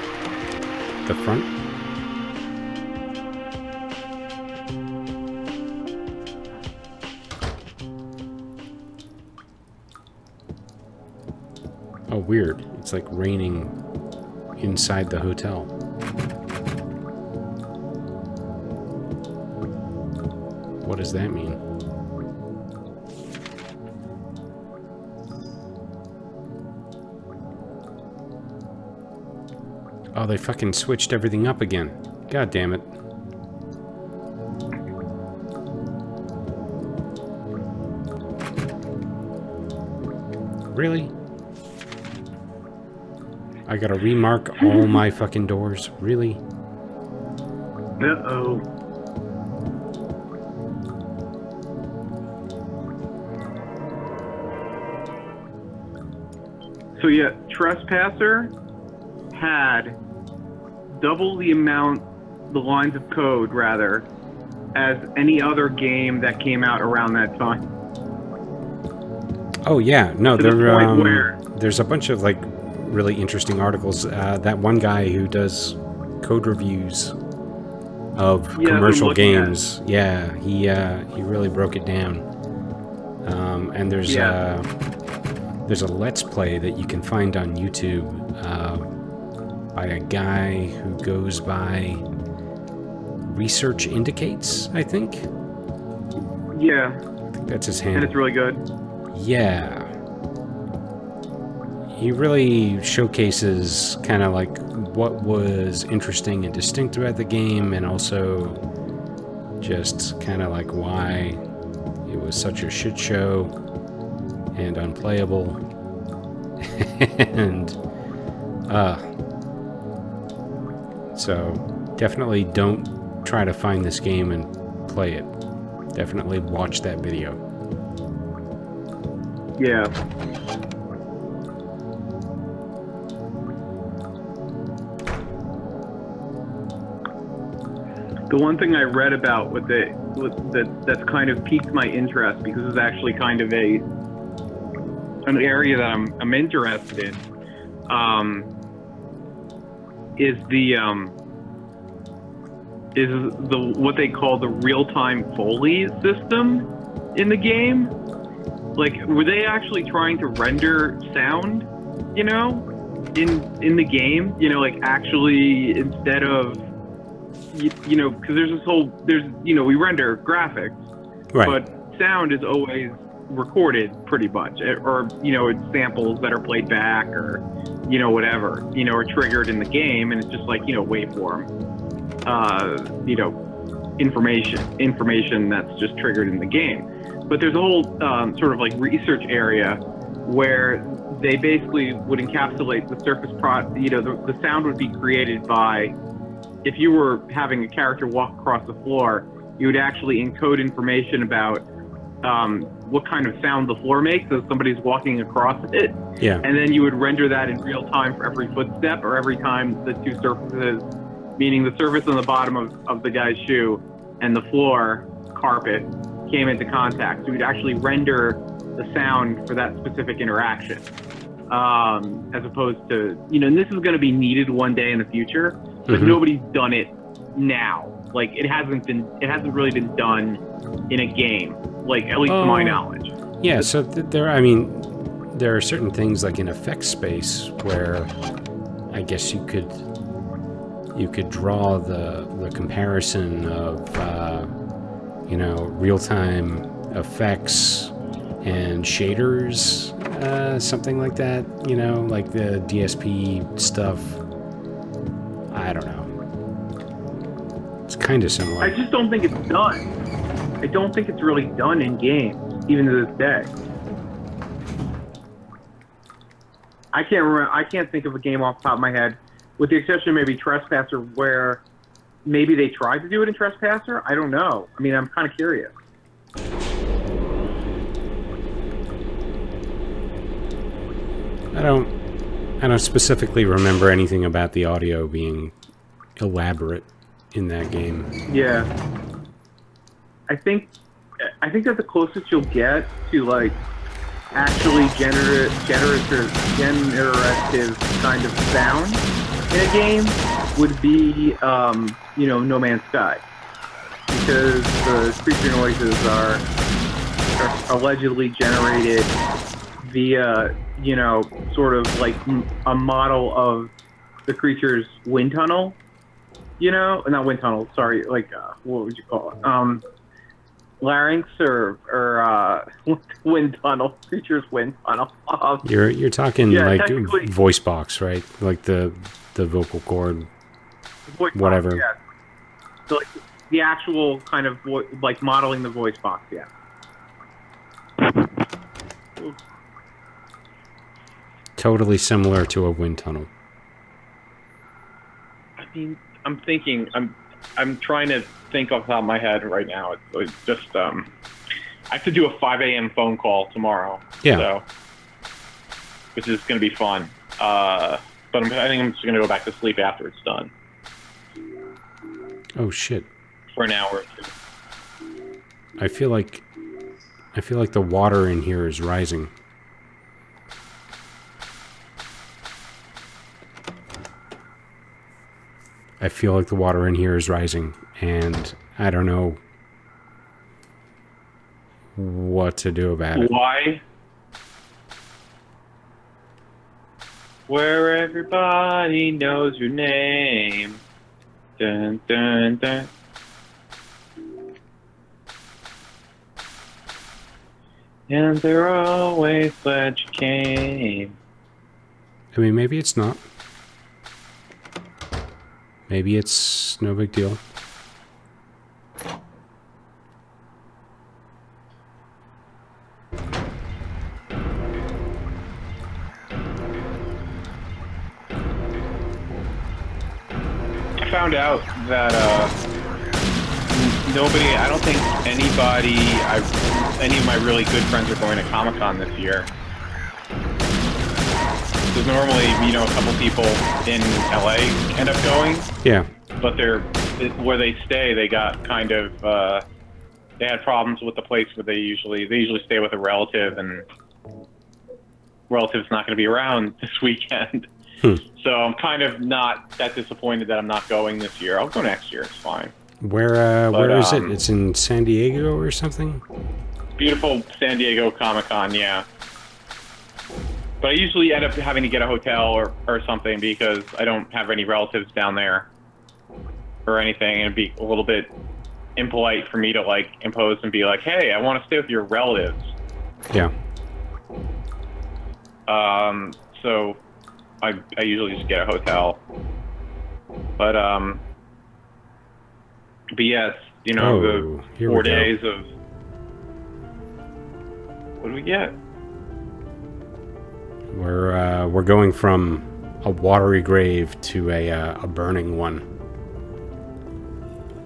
[SPEAKER 1] the front. Oh, weird. It's like raining inside the hotel. What does that mean? Oh, they fucking switched everything up again. God damn it. Really? I gotta remark all my fucking doors. Really?
[SPEAKER 2] Uh-oh. So yeah, Trespasser had double the lines of code, rather, as any other game that came out around that time.
[SPEAKER 1] Oh yeah, no,
[SPEAKER 2] To the point where-
[SPEAKER 1] there's a bunch of like really interesting articles. That one guy who does code reviews of
[SPEAKER 2] Yeah,
[SPEAKER 1] commercial
[SPEAKER 2] I'm looking at
[SPEAKER 1] games, yeah, he really broke it down. And there's
[SPEAKER 2] Yeah.
[SPEAKER 1] there's a Let's Play that you can find on YouTube by a guy who goes by Research Indicates, I think.
[SPEAKER 2] Yeah,
[SPEAKER 1] I think that's his
[SPEAKER 2] and
[SPEAKER 1] handle.
[SPEAKER 2] it's really good.
[SPEAKER 1] Yeah. He really showcases kind of like what was interesting and distinct about the game, and also just kind of like why it was such a shit show and unplayable. And so definitely don't try to find this game and play it. Definitely watch that video.
[SPEAKER 2] Yeah. The one thing I read about that's kind of piqued my interest, because it's actually kind of an area that I'm interested in, is the what they call the real-time Foley system in the game. Like, were they actually trying to render sound, you know, in the game? You know, like actually, instead of you know, because we render graphics,
[SPEAKER 1] Right.
[SPEAKER 2] but sound is always recorded pretty much, or you know, it's samples that are played back, or you know, whatever, you know, are triggered in the game, and it's just like, you know, waveform, you know, information that's just triggered in the game. But there's a whole sort of like research area where they basically would encapsulate the surface you know, the sound would be created by, if you were having a character walk across the floor, you would actually encode information about what kind of sound the floor makes as somebody's walking across it.
[SPEAKER 1] Yeah.
[SPEAKER 2] And then you would render that in real time for every footstep or every time the two surfaces, meaning the surface on the bottom of the guy's shoe and the floor carpet, came into contact. So you'd actually render the sound for that specific interaction. As opposed to, and this is going to be needed one day in the future, but
[SPEAKER 1] Mhm.
[SPEAKER 2] nobody's done it now. Like it hasn't really been done in a game, like at least to my knowledge.
[SPEAKER 1] Yeah, so there are certain things like in effect space where I guess you could draw the comparison of real-time effects and shaders, something like that, like the DSP stuff. I don't know. It's kind of similar.
[SPEAKER 2] I just don't think it's done. I don't think it's really done in games, even to this day. I can't remember. I can't think of a game off the top of my head, with the exception of maybe Trespasser, where maybe they tried to do it in Trespasser. I don't know. I mean, I'm kind of curious.
[SPEAKER 1] I don't specifically remember anything about the audio being elaborate in that game.
[SPEAKER 2] Yeah. I think that the closest you'll get to like actually generative kind of sound in a game would be No Man's Sky, because the creature noises are allegedly generated via sort of like a model of the creature's wind tunnel, not wind tunnel, sorry, like what would you call it, larynx or wind tunnel, creature's wind tunnel.
[SPEAKER 1] You're talking
[SPEAKER 2] Yeah,
[SPEAKER 1] like
[SPEAKER 2] technically-
[SPEAKER 1] voice box, right? Like the vocal cord.
[SPEAKER 2] Voice box,
[SPEAKER 1] Whatever.
[SPEAKER 2] yeah. So like the actual kind of like modeling the voice box, yeah.
[SPEAKER 1] Totally similar to a wind tunnel.
[SPEAKER 2] I mean, I'm trying to think off the top of my head right now. It's just I have to do a 5 a.m. phone call tomorrow.
[SPEAKER 1] Yeah.
[SPEAKER 2] So, which is going to be fun. But I think I'm just going to go back to sleep after it's done
[SPEAKER 1] Oh shit.
[SPEAKER 2] for an hour or two.
[SPEAKER 1] I feel like the water in here is rising. I feel like the water in here is rising, and I don't know what to do about it.
[SPEAKER 2] Why? Where everybody knows your name. Dun, dun, dun. And they're always glad you came.
[SPEAKER 1] I mean, maybe it's not. Maybe it's no big deal.
[SPEAKER 2] I found out that I don't think any of my really good friends are going to Comic-Con this year. Because normally, a couple people in LA end up going,
[SPEAKER 1] Yeah.
[SPEAKER 2] but where they stay, they got kind of they had problems with the place where they usually stay with a relative, and relative's not going to be around this weekend. So I'm kind of not that disappointed that I'm not going this year. I'll go next year. It's fine.
[SPEAKER 1] Where is it? It's in San Diego or something?
[SPEAKER 2] Beautiful San Diego Comic-Con, yeah. But I usually end up having to get a hotel or something because I don't have any relatives down there or anything, and it'd be a little bit impolite for me to like impose and be like, hey, I want to stay with your relatives.
[SPEAKER 1] Yeah.
[SPEAKER 2] So I usually just get a hotel. But yes,
[SPEAKER 1] Oh,
[SPEAKER 2] the
[SPEAKER 1] here
[SPEAKER 2] 4
[SPEAKER 1] we go.
[SPEAKER 2] days of what do we get?
[SPEAKER 1] We're going from a watery grave to a burning one.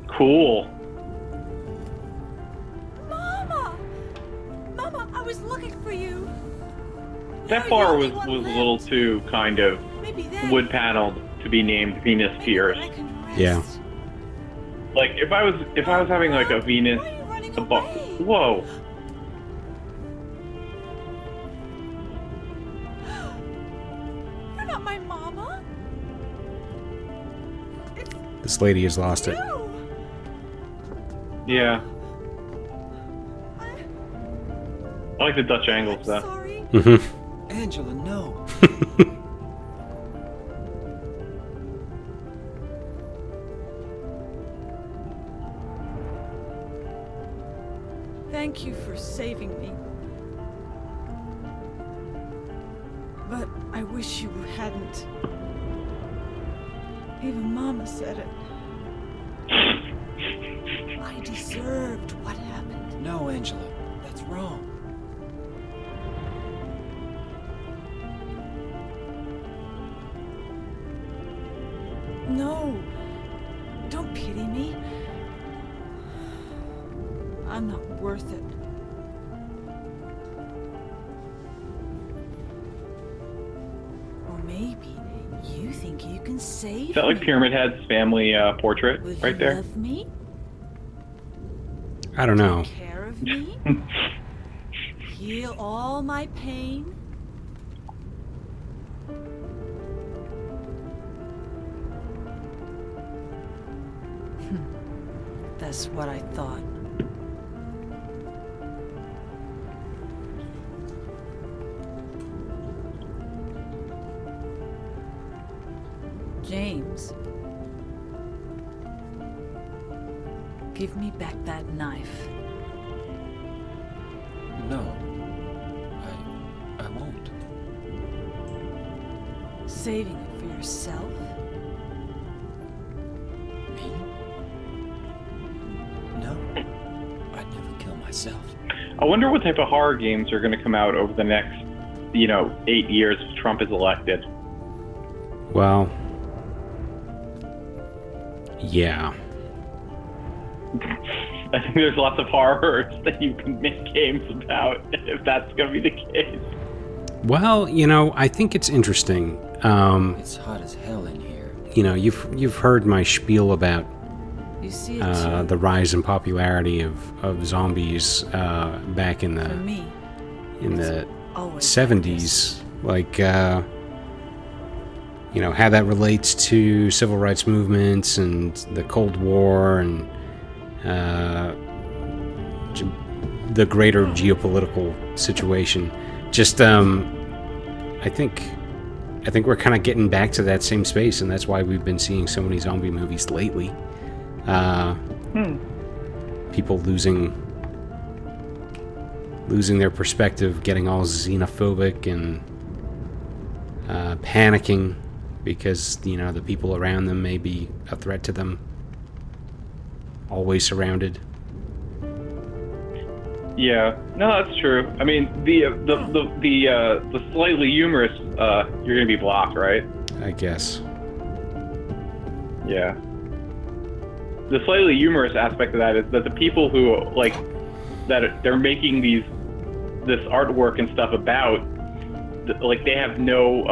[SPEAKER 2] Cool.
[SPEAKER 5] Mama!
[SPEAKER 6] was looking for you.
[SPEAKER 2] That
[SPEAKER 6] You're
[SPEAKER 2] bar
[SPEAKER 6] the
[SPEAKER 2] was
[SPEAKER 6] only one
[SPEAKER 2] a little
[SPEAKER 6] left.
[SPEAKER 2] too kind of
[SPEAKER 6] Maybe then,
[SPEAKER 2] wood paneled to be named Venus
[SPEAKER 6] maybe
[SPEAKER 2] Pierce.
[SPEAKER 6] then I can rest.
[SPEAKER 1] Yeah.
[SPEAKER 2] Like if I was having like a Venus,
[SPEAKER 6] Why are you running
[SPEAKER 2] a bar.
[SPEAKER 6] away?
[SPEAKER 2] Whoa.
[SPEAKER 6] You're not my mama.
[SPEAKER 1] This lady has lost it.
[SPEAKER 6] You.
[SPEAKER 2] Yeah.
[SPEAKER 6] I-
[SPEAKER 2] I like the Dutch angles
[SPEAKER 6] I'm
[SPEAKER 2] though.
[SPEAKER 6] sorry.
[SPEAKER 1] Hmm.
[SPEAKER 4] Angela, no.
[SPEAKER 6] Thank you for saving me. But I wish you hadn't. Even Mama said it. I deserved what happened.
[SPEAKER 4] No, Angela. That's wrong.
[SPEAKER 6] No. Don't pity me. I'm not worth it. Or maybe you think you can save
[SPEAKER 2] Is that like
[SPEAKER 6] me.
[SPEAKER 2] Pyramid Head's family portrait
[SPEAKER 6] Will
[SPEAKER 2] right
[SPEAKER 6] you
[SPEAKER 2] there?
[SPEAKER 6] love me?
[SPEAKER 1] I don't know.
[SPEAKER 6] Take care of me? Heal all my pain? That's what I thought. James. Give me back that knife.
[SPEAKER 4] No. I won't.
[SPEAKER 6] Saving it for yourself?
[SPEAKER 4] Me? No. I'd never kill myself.
[SPEAKER 2] I wonder what type of horror games are going to come out over the next, 8 years if Trump is elected.
[SPEAKER 1] Well, yeah.
[SPEAKER 2] I think there's lots of horrors that you can make games about if that's going to be the case.
[SPEAKER 1] Well, I think it's interesting.
[SPEAKER 4] It's hot as hell in here.
[SPEAKER 1] You've heard my spiel about
[SPEAKER 6] You see it too.
[SPEAKER 1] the rise in popularity of zombies back in
[SPEAKER 6] For
[SPEAKER 1] the
[SPEAKER 6] me,
[SPEAKER 1] in the
[SPEAKER 6] always
[SPEAKER 1] 70s, like how that relates to civil rights movements and the Cold War and the greater geopolitical situation. Just I think we're kind of getting back to that same space, and that's why we've been seeing so many zombie movies lately. People losing their perspective, getting all xenophobic and panicking because the people around them may be a threat to them. Always surrounded.
[SPEAKER 2] Yeah, no, that's true. I mean, the slightly humorous, you're going to be blocked, right?
[SPEAKER 1] I guess.
[SPEAKER 2] Yeah. The slightly humorous aspect of that is that the people who they're making this artwork and stuff about, they have no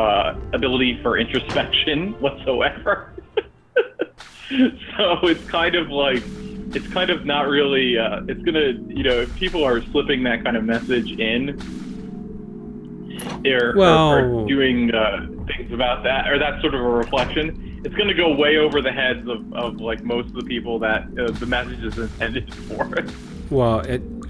[SPEAKER 2] ability for introspection whatsoever. So it's kind of not really. It's gonna, if people are slipping that kind of message in, or doing things about that, or that sort of a reflection, it's going to go way over the heads of most of the people that the message is intended for.
[SPEAKER 1] Well,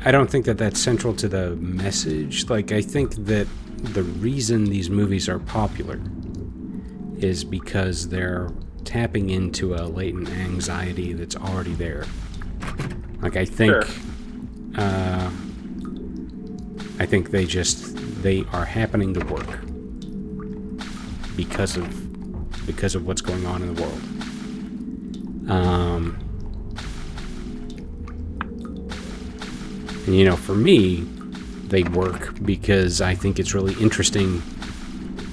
[SPEAKER 1] I don't think that that's central to the message. I think that the reason these movies are popular is because they're tapping into a latent anxiety that's already there. I think,
[SPEAKER 2] Sure.
[SPEAKER 1] I think they are happening to work because of what's going on in the world. And for me, they work because I think it's really interesting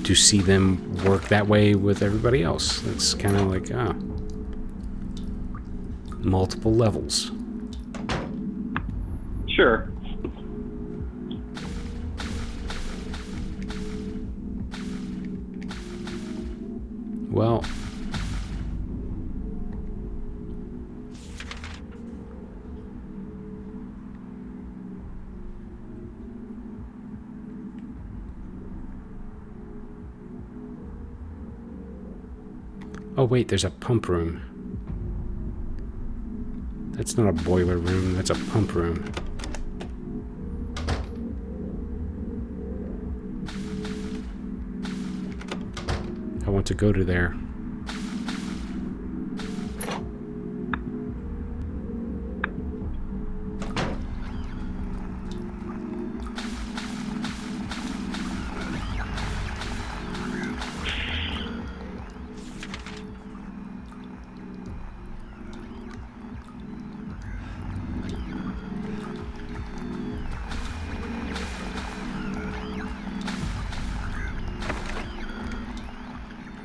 [SPEAKER 1] to see them work that way with everybody else. It's kind of like, multiple levels.
[SPEAKER 2] Sure.
[SPEAKER 1] Well, oh wait, there's a pump room. That's not a boiler room, that's a pump room. I want to go to there.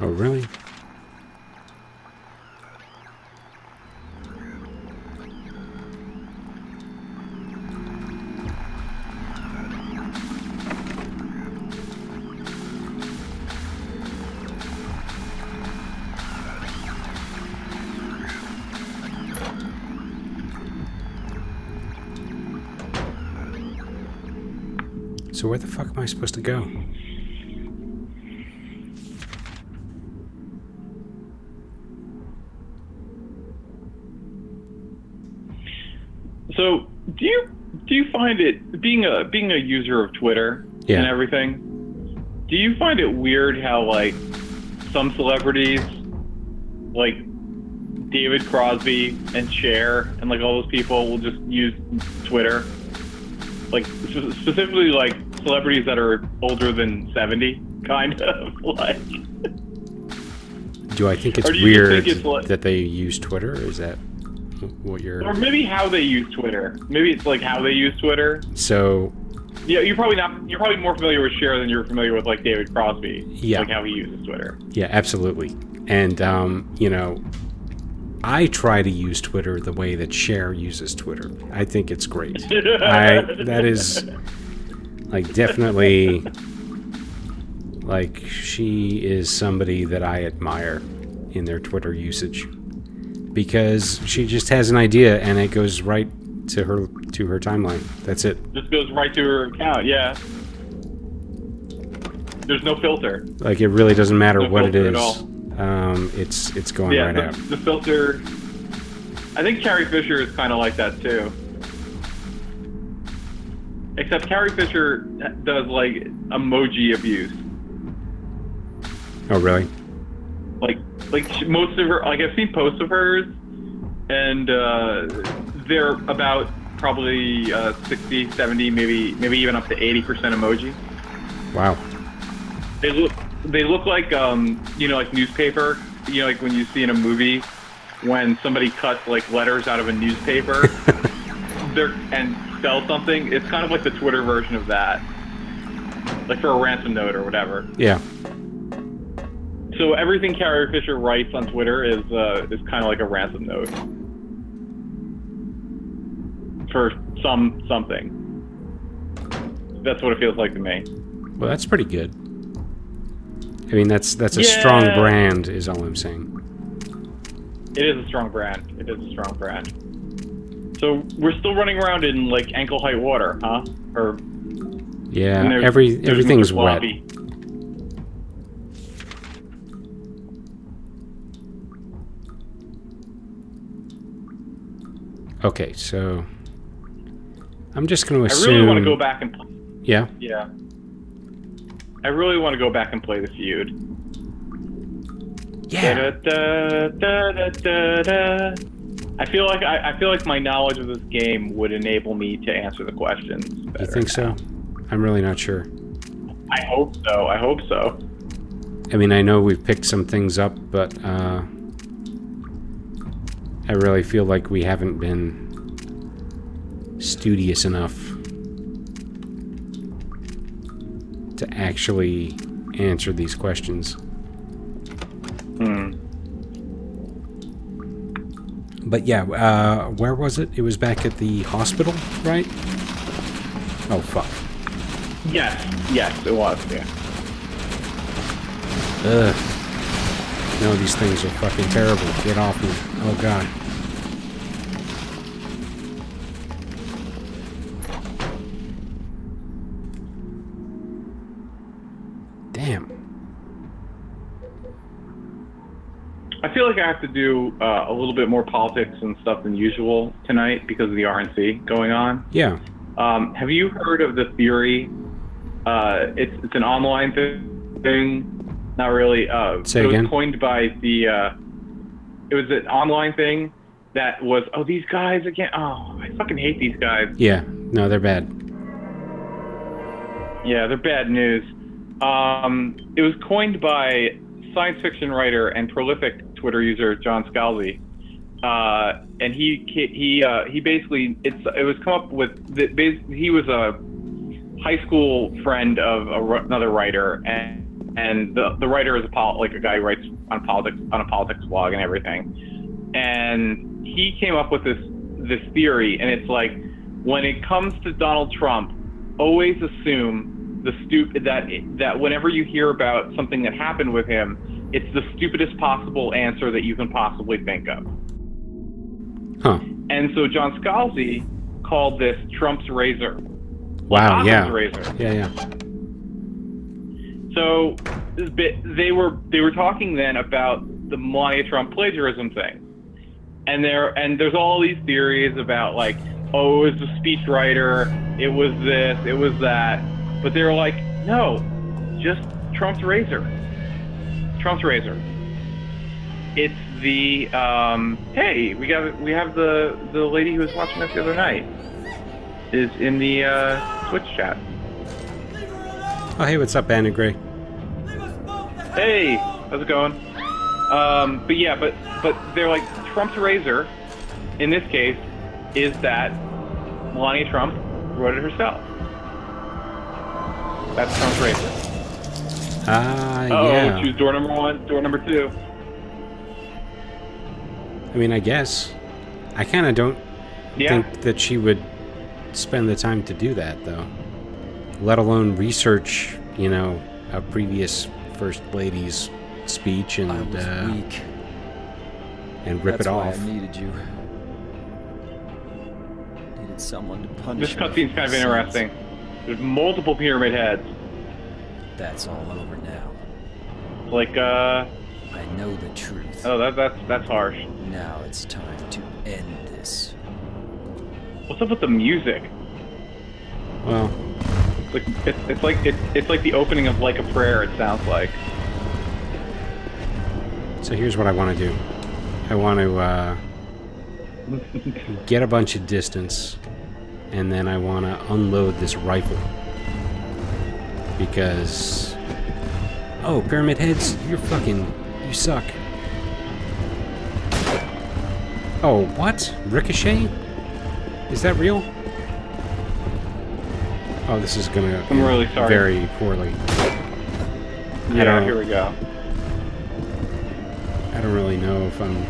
[SPEAKER 1] Oh, really? So where the fuck am I supposed to go?
[SPEAKER 2] So, do you find it being a user of Twitter
[SPEAKER 1] Yeah.
[SPEAKER 2] and everything? Do you find it weird how like some celebrities, like David Crosby and Cher and like all those people, will just use Twitter? Like specifically like celebrities that are older than 70, kind of like.
[SPEAKER 1] Do I think it's
[SPEAKER 2] Or do you just
[SPEAKER 1] weird
[SPEAKER 2] think it's like-
[SPEAKER 1] that they use Twitter? Or is that what you're...
[SPEAKER 2] Or maybe how they use Twitter. Maybe it's like how they use Twitter.
[SPEAKER 1] So,
[SPEAKER 2] Yeah, you're probably more familiar with Cher than you're familiar with like David Crosby.
[SPEAKER 1] Yeah.
[SPEAKER 2] Like how he uses Twitter.
[SPEAKER 1] yeah, absolutely. And, you know, I try to use Twitter the way that Cher uses Twitter. I think it's great. That is, like, definitely, like, she is somebody that I admire in their Twitter usage. Because she just has an idea and it goes right to her timeline. That's it.
[SPEAKER 2] Just goes right to her account, yeah. There's no filter.
[SPEAKER 1] Like, it really doesn't matter
[SPEAKER 2] No
[SPEAKER 1] what it
[SPEAKER 2] filter at
[SPEAKER 1] is.
[SPEAKER 2] all.
[SPEAKER 1] It's going
[SPEAKER 2] Yeah,
[SPEAKER 1] right out.
[SPEAKER 2] the filter. I think Carrie Fisher is kind of like that too. Except Carrie Fisher does like emoji abuse.
[SPEAKER 1] Oh, really?
[SPEAKER 2] Most of her, like I've seen posts of hers, and they're about probably 60, 70, maybe even up to 80% emoji.
[SPEAKER 1] Wow.
[SPEAKER 2] They look like like newspaper. You know, like when you see in a movie when somebody cuts like letters out of a newspaper, and spell something. It's kind of like the Twitter version of that, like for a ransom note or whatever.
[SPEAKER 1] Yeah.
[SPEAKER 2] So everything Carrie Fisher writes on Twitter is kind of like a ransom note for something. That's what it feels like to me.
[SPEAKER 1] Well, that's pretty good. I mean, that's a
[SPEAKER 2] Yeah.
[SPEAKER 1] strong brand, is all I'm saying.
[SPEAKER 2] It is a strong brand. It is a strong brand. So we're still running around in like ankle height water, huh? Or
[SPEAKER 1] Yeah,
[SPEAKER 2] and there's
[SPEAKER 1] everything's
[SPEAKER 2] Mr.
[SPEAKER 1] wet.
[SPEAKER 2] Floppy.
[SPEAKER 1] Okay, so I'm just going to
[SPEAKER 2] I
[SPEAKER 1] assume.
[SPEAKER 2] really want to go back and
[SPEAKER 1] Yeah.
[SPEAKER 2] yeah. I really want to go back and play the feud.
[SPEAKER 1] Yeah.
[SPEAKER 2] Da-da-da-da-da-da. I feel like my knowledge of this game would enable me to answer the questions better.
[SPEAKER 1] You think so? I'm really not sure.
[SPEAKER 2] I hope so. I hope so.
[SPEAKER 1] I mean, I know we've picked some things up, but I really feel like we haven't been studious enough to actually answer these questions. But yeah, where was it? It was back at the hospital, right? Oh, fuck.
[SPEAKER 2] Yes, it was. Yeah.
[SPEAKER 1] Ugh. No, these things are fucking terrible. Get off me. Oh god. Damn.
[SPEAKER 2] I feel like I have to do a little bit more politics and stuff than usual tonight because of the RNC going on.
[SPEAKER 1] Yeah.
[SPEAKER 2] Have you heard of the theory? It's an online thing. Not really.
[SPEAKER 1] Say
[SPEAKER 2] it
[SPEAKER 1] again?
[SPEAKER 2] was coined by the. It was an online thing that was. Oh, these guys again. Oh, I fucking hate these guys.
[SPEAKER 1] Yeah. No, they're bad.
[SPEAKER 2] Yeah, they're bad news. It was coined by science fiction writer and prolific Twitter user John Scalzi, and he basically it was come up with he was a high school friend of another writer, and the writer is a guy who writes on a politics blog and everything, and he came up with this theory, and it's like when it comes to Donald Trump, always assume that whenever you hear about something that happened with him, it's the stupidest possible answer that you can possibly think of.
[SPEAKER 1] Huh.
[SPEAKER 2] And so John Scalzi called this Trump's razor.
[SPEAKER 1] Wow,
[SPEAKER 2] Occam's
[SPEAKER 1] yeah.
[SPEAKER 2] razor.
[SPEAKER 1] Yeah.
[SPEAKER 2] So they were talking then about the Melania Trump plagiarism thing, and there's all these theories about like, oh, it was the speechwriter, it was this, it was that. But they were like, no, just Trump's razor. Trump's razor. It's the hey, we have the lady who was watching us the other night is in the Twitch chat.
[SPEAKER 1] Oh, hey, what's up, Bandit Gray?
[SPEAKER 2] Hey, how's it going? But they're like Trump's razor. In this case, is that Melania Trump wrote it herself. That's Trump's razor.
[SPEAKER 1] Yeah.
[SPEAKER 2] Choose door number 1, door number 2.
[SPEAKER 1] I mean, I guess. I kind of don't
[SPEAKER 2] Yeah.
[SPEAKER 1] think that she would spend the time to do that, though. Let alone research, a previous First Lady's speech and
[SPEAKER 4] I was weak.
[SPEAKER 1] rip
[SPEAKER 4] That's
[SPEAKER 1] it
[SPEAKER 4] why
[SPEAKER 1] off.
[SPEAKER 4] I needed you. Needed someone to punish
[SPEAKER 2] This
[SPEAKER 4] me
[SPEAKER 2] cutscene's
[SPEAKER 4] for
[SPEAKER 2] kind of
[SPEAKER 4] my
[SPEAKER 2] interesting.
[SPEAKER 4] sins.
[SPEAKER 2] There's multiple pyramid heads.
[SPEAKER 4] That's all over now.
[SPEAKER 2] Like,
[SPEAKER 4] I know the truth.
[SPEAKER 2] oh, that's harsh.
[SPEAKER 4] Now it's time to end this.
[SPEAKER 2] What's up with the music?
[SPEAKER 1] Well,
[SPEAKER 2] It's like the opening of Like a Prayer. It sounds like.
[SPEAKER 1] so here's what I want to do. I want to get a bunch of distance, and then I want to unload this rifle. Because... Oh, Pyramid Heads, you suck. Oh, what? Ricochet? Is that real? Oh, this is gonna
[SPEAKER 2] I'm
[SPEAKER 1] end
[SPEAKER 2] really sorry.
[SPEAKER 1] very poorly.
[SPEAKER 2] Yeah,
[SPEAKER 1] don't-
[SPEAKER 2] here we go.
[SPEAKER 1] I don't really know if I'm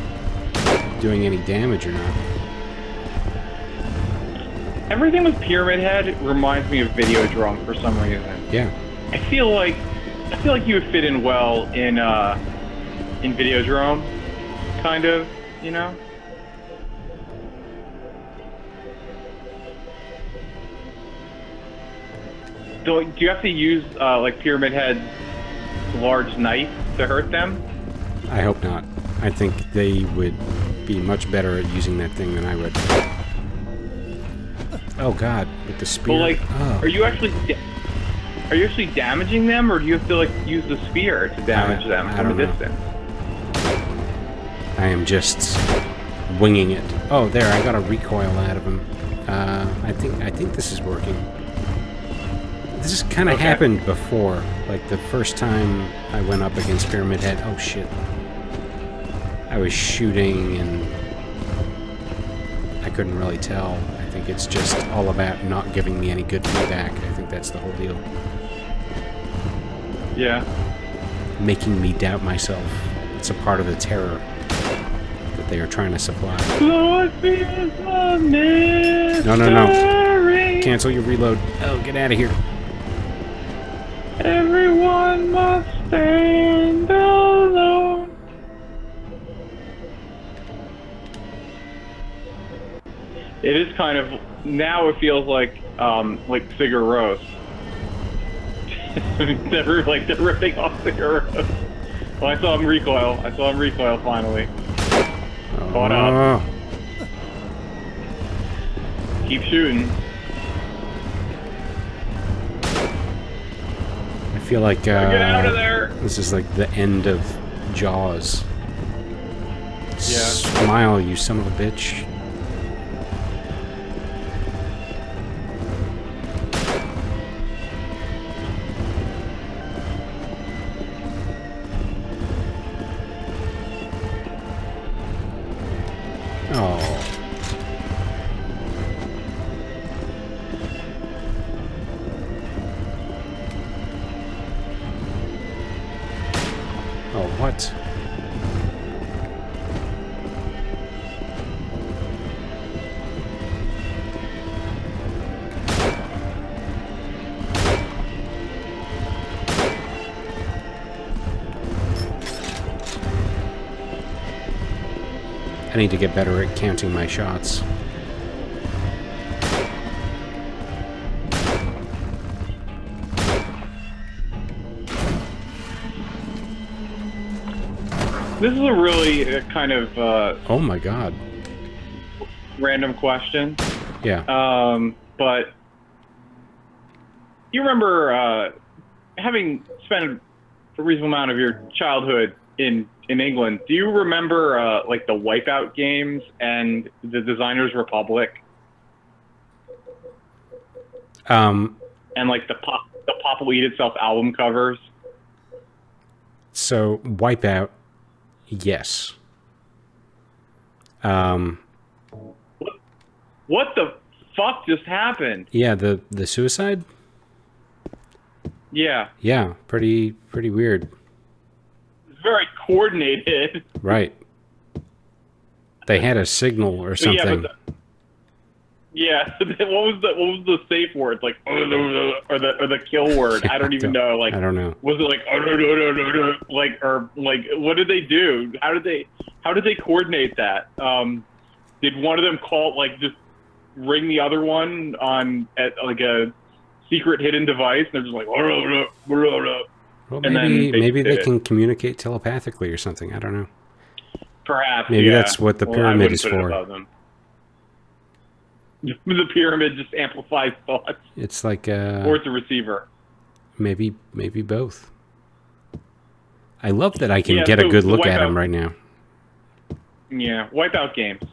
[SPEAKER 1] doing any damage or not.
[SPEAKER 2] Everything with Pyramid Head reminds me of Videodrome for some reason.
[SPEAKER 1] Yeah.
[SPEAKER 2] I feel like you would fit in well in Videodrome, kind of, Do you have to use like Pyramid Head's large knife to hurt them?
[SPEAKER 1] I hope not. I think they would be much better at using that thing than I would. Oh god, with the spear.
[SPEAKER 2] Well, like,
[SPEAKER 1] oh.
[SPEAKER 2] are you actually damaging them, or do you have to like use the spear to damage them
[SPEAKER 1] I
[SPEAKER 2] from a
[SPEAKER 1] don't know.
[SPEAKER 2] distance?
[SPEAKER 1] I am just winging it. Oh, there, I got a recoil out of him. I think this is working. This has kind of
[SPEAKER 2] Okay.
[SPEAKER 1] happened before. Like the first time I went up against Pyramid Head. Oh shit. I was shooting and I couldn't really tell. I think it's just all about not giving me any good feedback. I think that's the whole deal.
[SPEAKER 2] Yeah.
[SPEAKER 1] Making me doubt myself. It's a part of the terror that they are trying to supply.
[SPEAKER 2] Lord, be a mystery.
[SPEAKER 1] No. Cancel your reload. Oh, get out of here.
[SPEAKER 2] Everyone must stand alone. It is kind of now. It feels like Sigur Rós. They're ripping off Sigur Rós. Oh, I saw him recoil. Finally. Caught up. Keep shooting.
[SPEAKER 1] I feel like
[SPEAKER 2] Get out of there!
[SPEAKER 1] this is like the end of Jaws.
[SPEAKER 2] Yeah.
[SPEAKER 1] Smile, you son of a bitch. Oh. Oh, what? I need to get better at counting my shots.
[SPEAKER 2] This is a really kind of
[SPEAKER 1] Oh my god.
[SPEAKER 2] random question.
[SPEAKER 1] Yeah.
[SPEAKER 2] But you remember having spent a reasonable amount of your childhood in England. Do you remember like the Wipeout games and the Designers Republic and like the Pop Will Eat Itself album covers?
[SPEAKER 1] So Wipeout, yes.
[SPEAKER 2] What the fuck just happened?
[SPEAKER 1] Yeah, the suicide?
[SPEAKER 2] Yeah,
[SPEAKER 1] Yeah, pretty weird.
[SPEAKER 2] it's very coordinated.
[SPEAKER 1] Right. They had a signal or
[SPEAKER 2] So,
[SPEAKER 1] something.
[SPEAKER 2] Yeah, what was the safe word? Like or the kill word? I don't even know. Like
[SPEAKER 1] I don't know.
[SPEAKER 2] was it like like or like what did they do? How did they coordinate that? Did one of them call like just ring the other one on at like a secret hidden device? And they're just like
[SPEAKER 1] Well,
[SPEAKER 2] and
[SPEAKER 1] maybe
[SPEAKER 2] then
[SPEAKER 1] maybe they
[SPEAKER 2] did it.
[SPEAKER 1] can communicate telepathically or something. I don't know.
[SPEAKER 2] perhaps
[SPEAKER 1] Maybe
[SPEAKER 2] yeah.
[SPEAKER 1] that's what the
[SPEAKER 2] Well, I
[SPEAKER 1] pyramid
[SPEAKER 2] wouldn't
[SPEAKER 1] is
[SPEAKER 2] put it
[SPEAKER 1] for.
[SPEAKER 2] above them. The pyramid just amplifies thoughts,
[SPEAKER 1] It's like
[SPEAKER 2] or it's a receiver.
[SPEAKER 1] maybe both. I love that I can
[SPEAKER 2] Yeah,
[SPEAKER 1] get a
[SPEAKER 2] so
[SPEAKER 1] good
[SPEAKER 2] the
[SPEAKER 1] look at
[SPEAKER 2] Wipeout-
[SPEAKER 1] him right now.
[SPEAKER 2] Yeah, Wipeout games.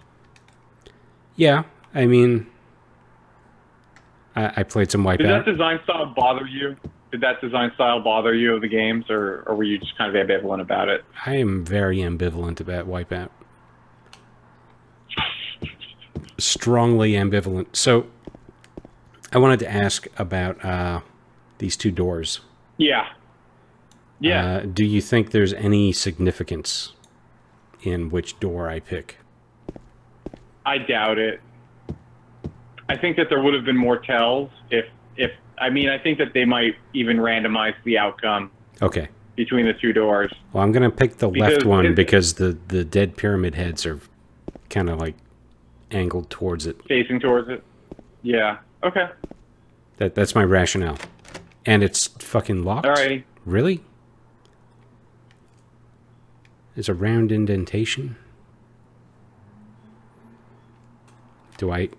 [SPEAKER 1] Yeah, I mean, I played some
[SPEAKER 2] Did that
[SPEAKER 1] Wipeout.
[SPEAKER 2] design style bother you? Did that design style bother you of the games, or were you just kind of ambivalent about it?
[SPEAKER 1] I am very ambivalent about Wipeout. Strongly ambivalent. So, I wanted to ask about these two doors.
[SPEAKER 2] Yeah. Yeah.
[SPEAKER 1] Do you think there's any significance in which door I pick?
[SPEAKER 2] I doubt it. I think that there would have been more tells if I mean, I think that they might even randomize the outcome
[SPEAKER 1] Okay.
[SPEAKER 2] between the two doors.
[SPEAKER 1] Well, I'm going to pick the left
[SPEAKER 2] Because
[SPEAKER 1] one
[SPEAKER 2] it-
[SPEAKER 1] because the dead pyramid heads are kind of like angled towards it.
[SPEAKER 2] Facing towards it. Yeah. Okay.
[SPEAKER 1] That's my rationale. And it's fucking locked?
[SPEAKER 2] Alrighty.
[SPEAKER 1] Really? There's a round indentation? Do I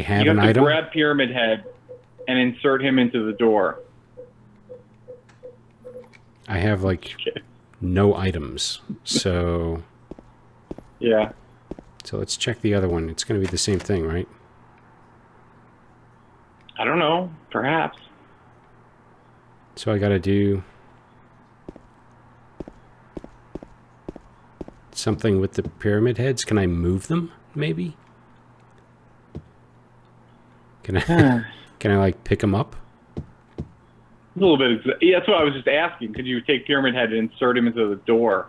[SPEAKER 1] have
[SPEAKER 2] You
[SPEAKER 1] an
[SPEAKER 2] have to
[SPEAKER 1] item?
[SPEAKER 2] grab Pyramid Head and insert him into the door.
[SPEAKER 1] I have like no items. So
[SPEAKER 2] Yeah.
[SPEAKER 1] let's check the other one. It's going to be the same thing, right?
[SPEAKER 2] I don't know. Perhaps.
[SPEAKER 1] So I got to do something with the pyramid heads. Can I move them? Maybe. Can I like pick them up?
[SPEAKER 2] A little bit. Yeah, that's what I was just asking. Could you take Pyramid Head and insert him into the door?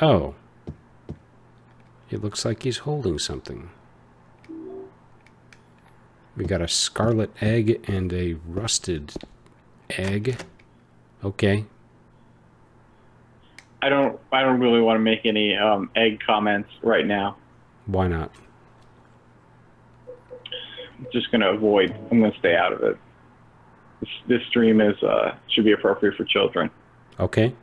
[SPEAKER 1] Oh. It looks like he's holding something. We got a scarlet egg and a rusted egg. Okay.
[SPEAKER 2] I don't I don't really want to make any egg comments right now.
[SPEAKER 1] Why not?
[SPEAKER 2] I'm just gonna avoid. I'm gonna stay out of it. This stream is should be appropriate for children.
[SPEAKER 1] Okay.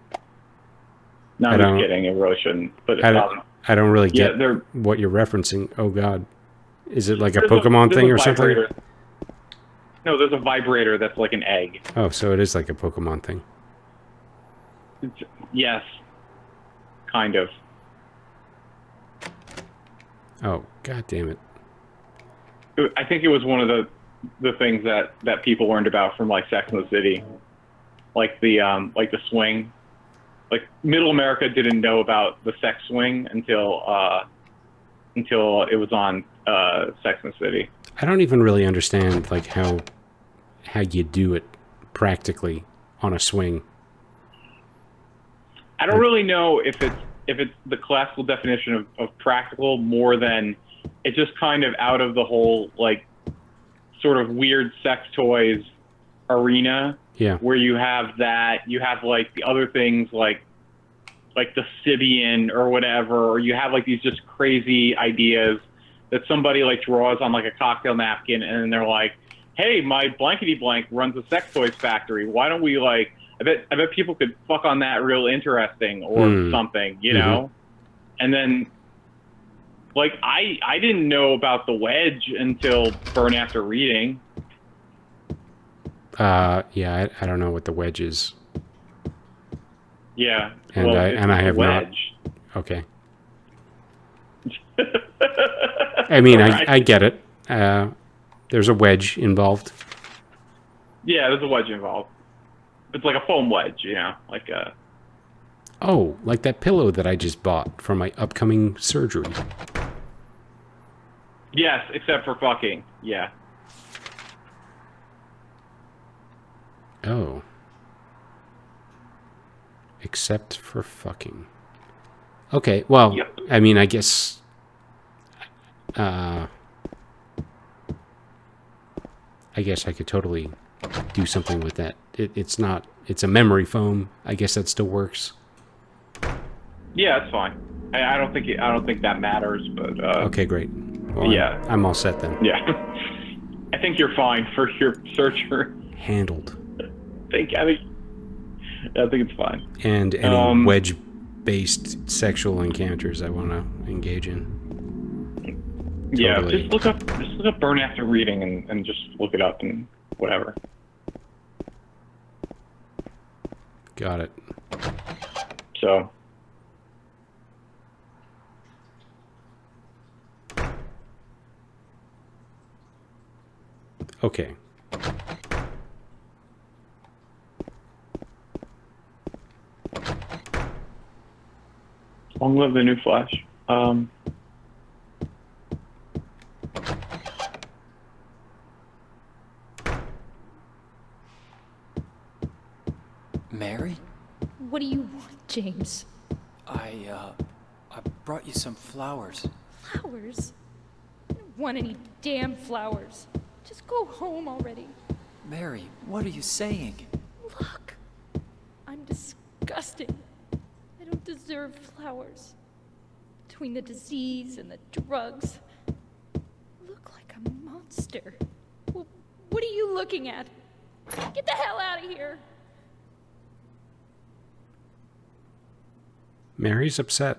[SPEAKER 2] No,
[SPEAKER 1] I
[SPEAKER 2] I'm
[SPEAKER 1] don't-
[SPEAKER 2] just kidding. It really shouldn't. But
[SPEAKER 1] I don't really
[SPEAKER 2] yeah,
[SPEAKER 1] get
[SPEAKER 2] they're
[SPEAKER 1] what you're referencing. Oh God, is it like a
[SPEAKER 2] there's
[SPEAKER 1] Pokemon
[SPEAKER 2] there's
[SPEAKER 1] thing
[SPEAKER 2] a
[SPEAKER 1] or something?
[SPEAKER 2] vibrator. No, there's a vibrator that's like an egg.
[SPEAKER 1] Oh, so it is like a Pokemon thing.
[SPEAKER 2] Yes, kind of.
[SPEAKER 1] Oh, God damn it.
[SPEAKER 2] I think it was one of the things that people learned about from like Sex and the City, like the swing. Like Middle America didn't know about the sex swing until it was on Sex and the City.
[SPEAKER 1] I don't even really understand like how you do it practically on a swing.
[SPEAKER 2] I don't really know if it's the classical definition of practical more than it's just kind of out of the whole like sort of weird sex toys arena
[SPEAKER 1] Yeah.
[SPEAKER 2] where you have like the other things like the Sibian or whatever, or you have like these just crazy ideas that somebody like draws on like a cocktail napkin and then they're like, hey, my blankety blank runs a sex toys factory. Why don't we like, I bet people could fuck on that real interesting or something, you know? And then like I didn't know about the wedge until Burn After Reading.
[SPEAKER 1] Yeah, I don't know what the wedge is.
[SPEAKER 2] Yeah.
[SPEAKER 1] And
[SPEAKER 2] well,
[SPEAKER 1] I have not.
[SPEAKER 2] wedge.
[SPEAKER 1] Okay. I mean,
[SPEAKER 2] Alright.
[SPEAKER 1] I get it. There's a wedge involved.
[SPEAKER 2] Yeah, there's a wedge involved. It's like a foam wedge, you know, like a.
[SPEAKER 1] Oh, like that pillow that I just bought for my upcoming surgery.
[SPEAKER 2] Yes, except for fucking. Yeah.
[SPEAKER 1] Oh. Except for fucking. Okay, well,
[SPEAKER 2] Yep.
[SPEAKER 1] I mean, I guess. I guess I could totally do something with that. It's not. It's a memory foam. I guess that still works.
[SPEAKER 2] Yeah, it's fine. I don't think that matters, but.
[SPEAKER 1] Okay, great. Well,
[SPEAKER 2] Yeah.
[SPEAKER 1] I'm all set then.
[SPEAKER 2] Yeah. I think you're fine for your surgery.
[SPEAKER 1] Handled.
[SPEAKER 2] I think it's fine.
[SPEAKER 1] And any wedge-based sexual encounters I want to engage in.
[SPEAKER 2] Yeah,
[SPEAKER 1] Totally.
[SPEAKER 2] just look up Burn After Reading and just look it up and whatever.
[SPEAKER 1] Got it.
[SPEAKER 2] So.
[SPEAKER 1] Okay.
[SPEAKER 2] Long live the new Flash.
[SPEAKER 4] Mary?
[SPEAKER 7] What do you want, James?
[SPEAKER 4] I brought you some flowers.
[SPEAKER 7] Flowers? I don't want any damn flowers. Just go home already.
[SPEAKER 4] Mary, what are you saying?
[SPEAKER 7] Look, I'm disgusting. I don't deserve flowers. Between the disease and the drugs, I look like a monster. Well, what are you looking at? Get the hell out of here.
[SPEAKER 1] Mary's upset.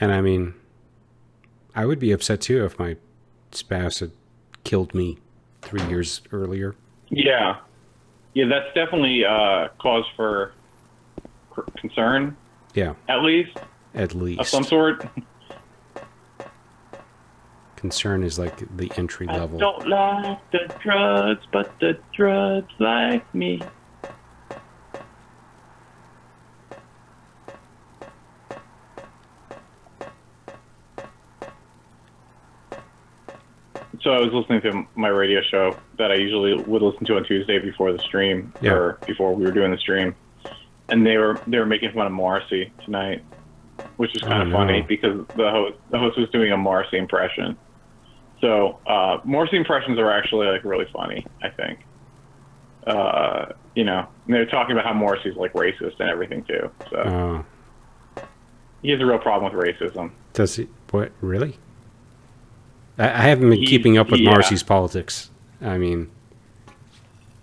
[SPEAKER 1] And I mean, I would be upset too if my spouse had killed me 3 years earlier.
[SPEAKER 2] Yeah, that's definitely cause for concern,
[SPEAKER 1] Yeah,
[SPEAKER 2] at least
[SPEAKER 1] at
[SPEAKER 2] of
[SPEAKER 1] least.
[SPEAKER 2] some sort.
[SPEAKER 1] Concern is like the entry
[SPEAKER 2] I
[SPEAKER 1] level.
[SPEAKER 2] don't like the drugs, but the drugs like me. So I was listening to my radio show that I usually would listen to on Tuesday before the stream,
[SPEAKER 1] Yeah.
[SPEAKER 2] or before we were doing the stream, and they were making fun of Morrissey tonight, which is kind of
[SPEAKER 1] no.
[SPEAKER 2] funny because the host was doing a Morrissey impression. So Morrissey impressions are actually like really funny, I think. you know, and they're talking about how Morrissey's like racist and everything too. So he has a real problem with racism.
[SPEAKER 1] Does he? What? Really? I haven't been keeping up with
[SPEAKER 2] yeah.
[SPEAKER 1] Morrissey's politics. I mean,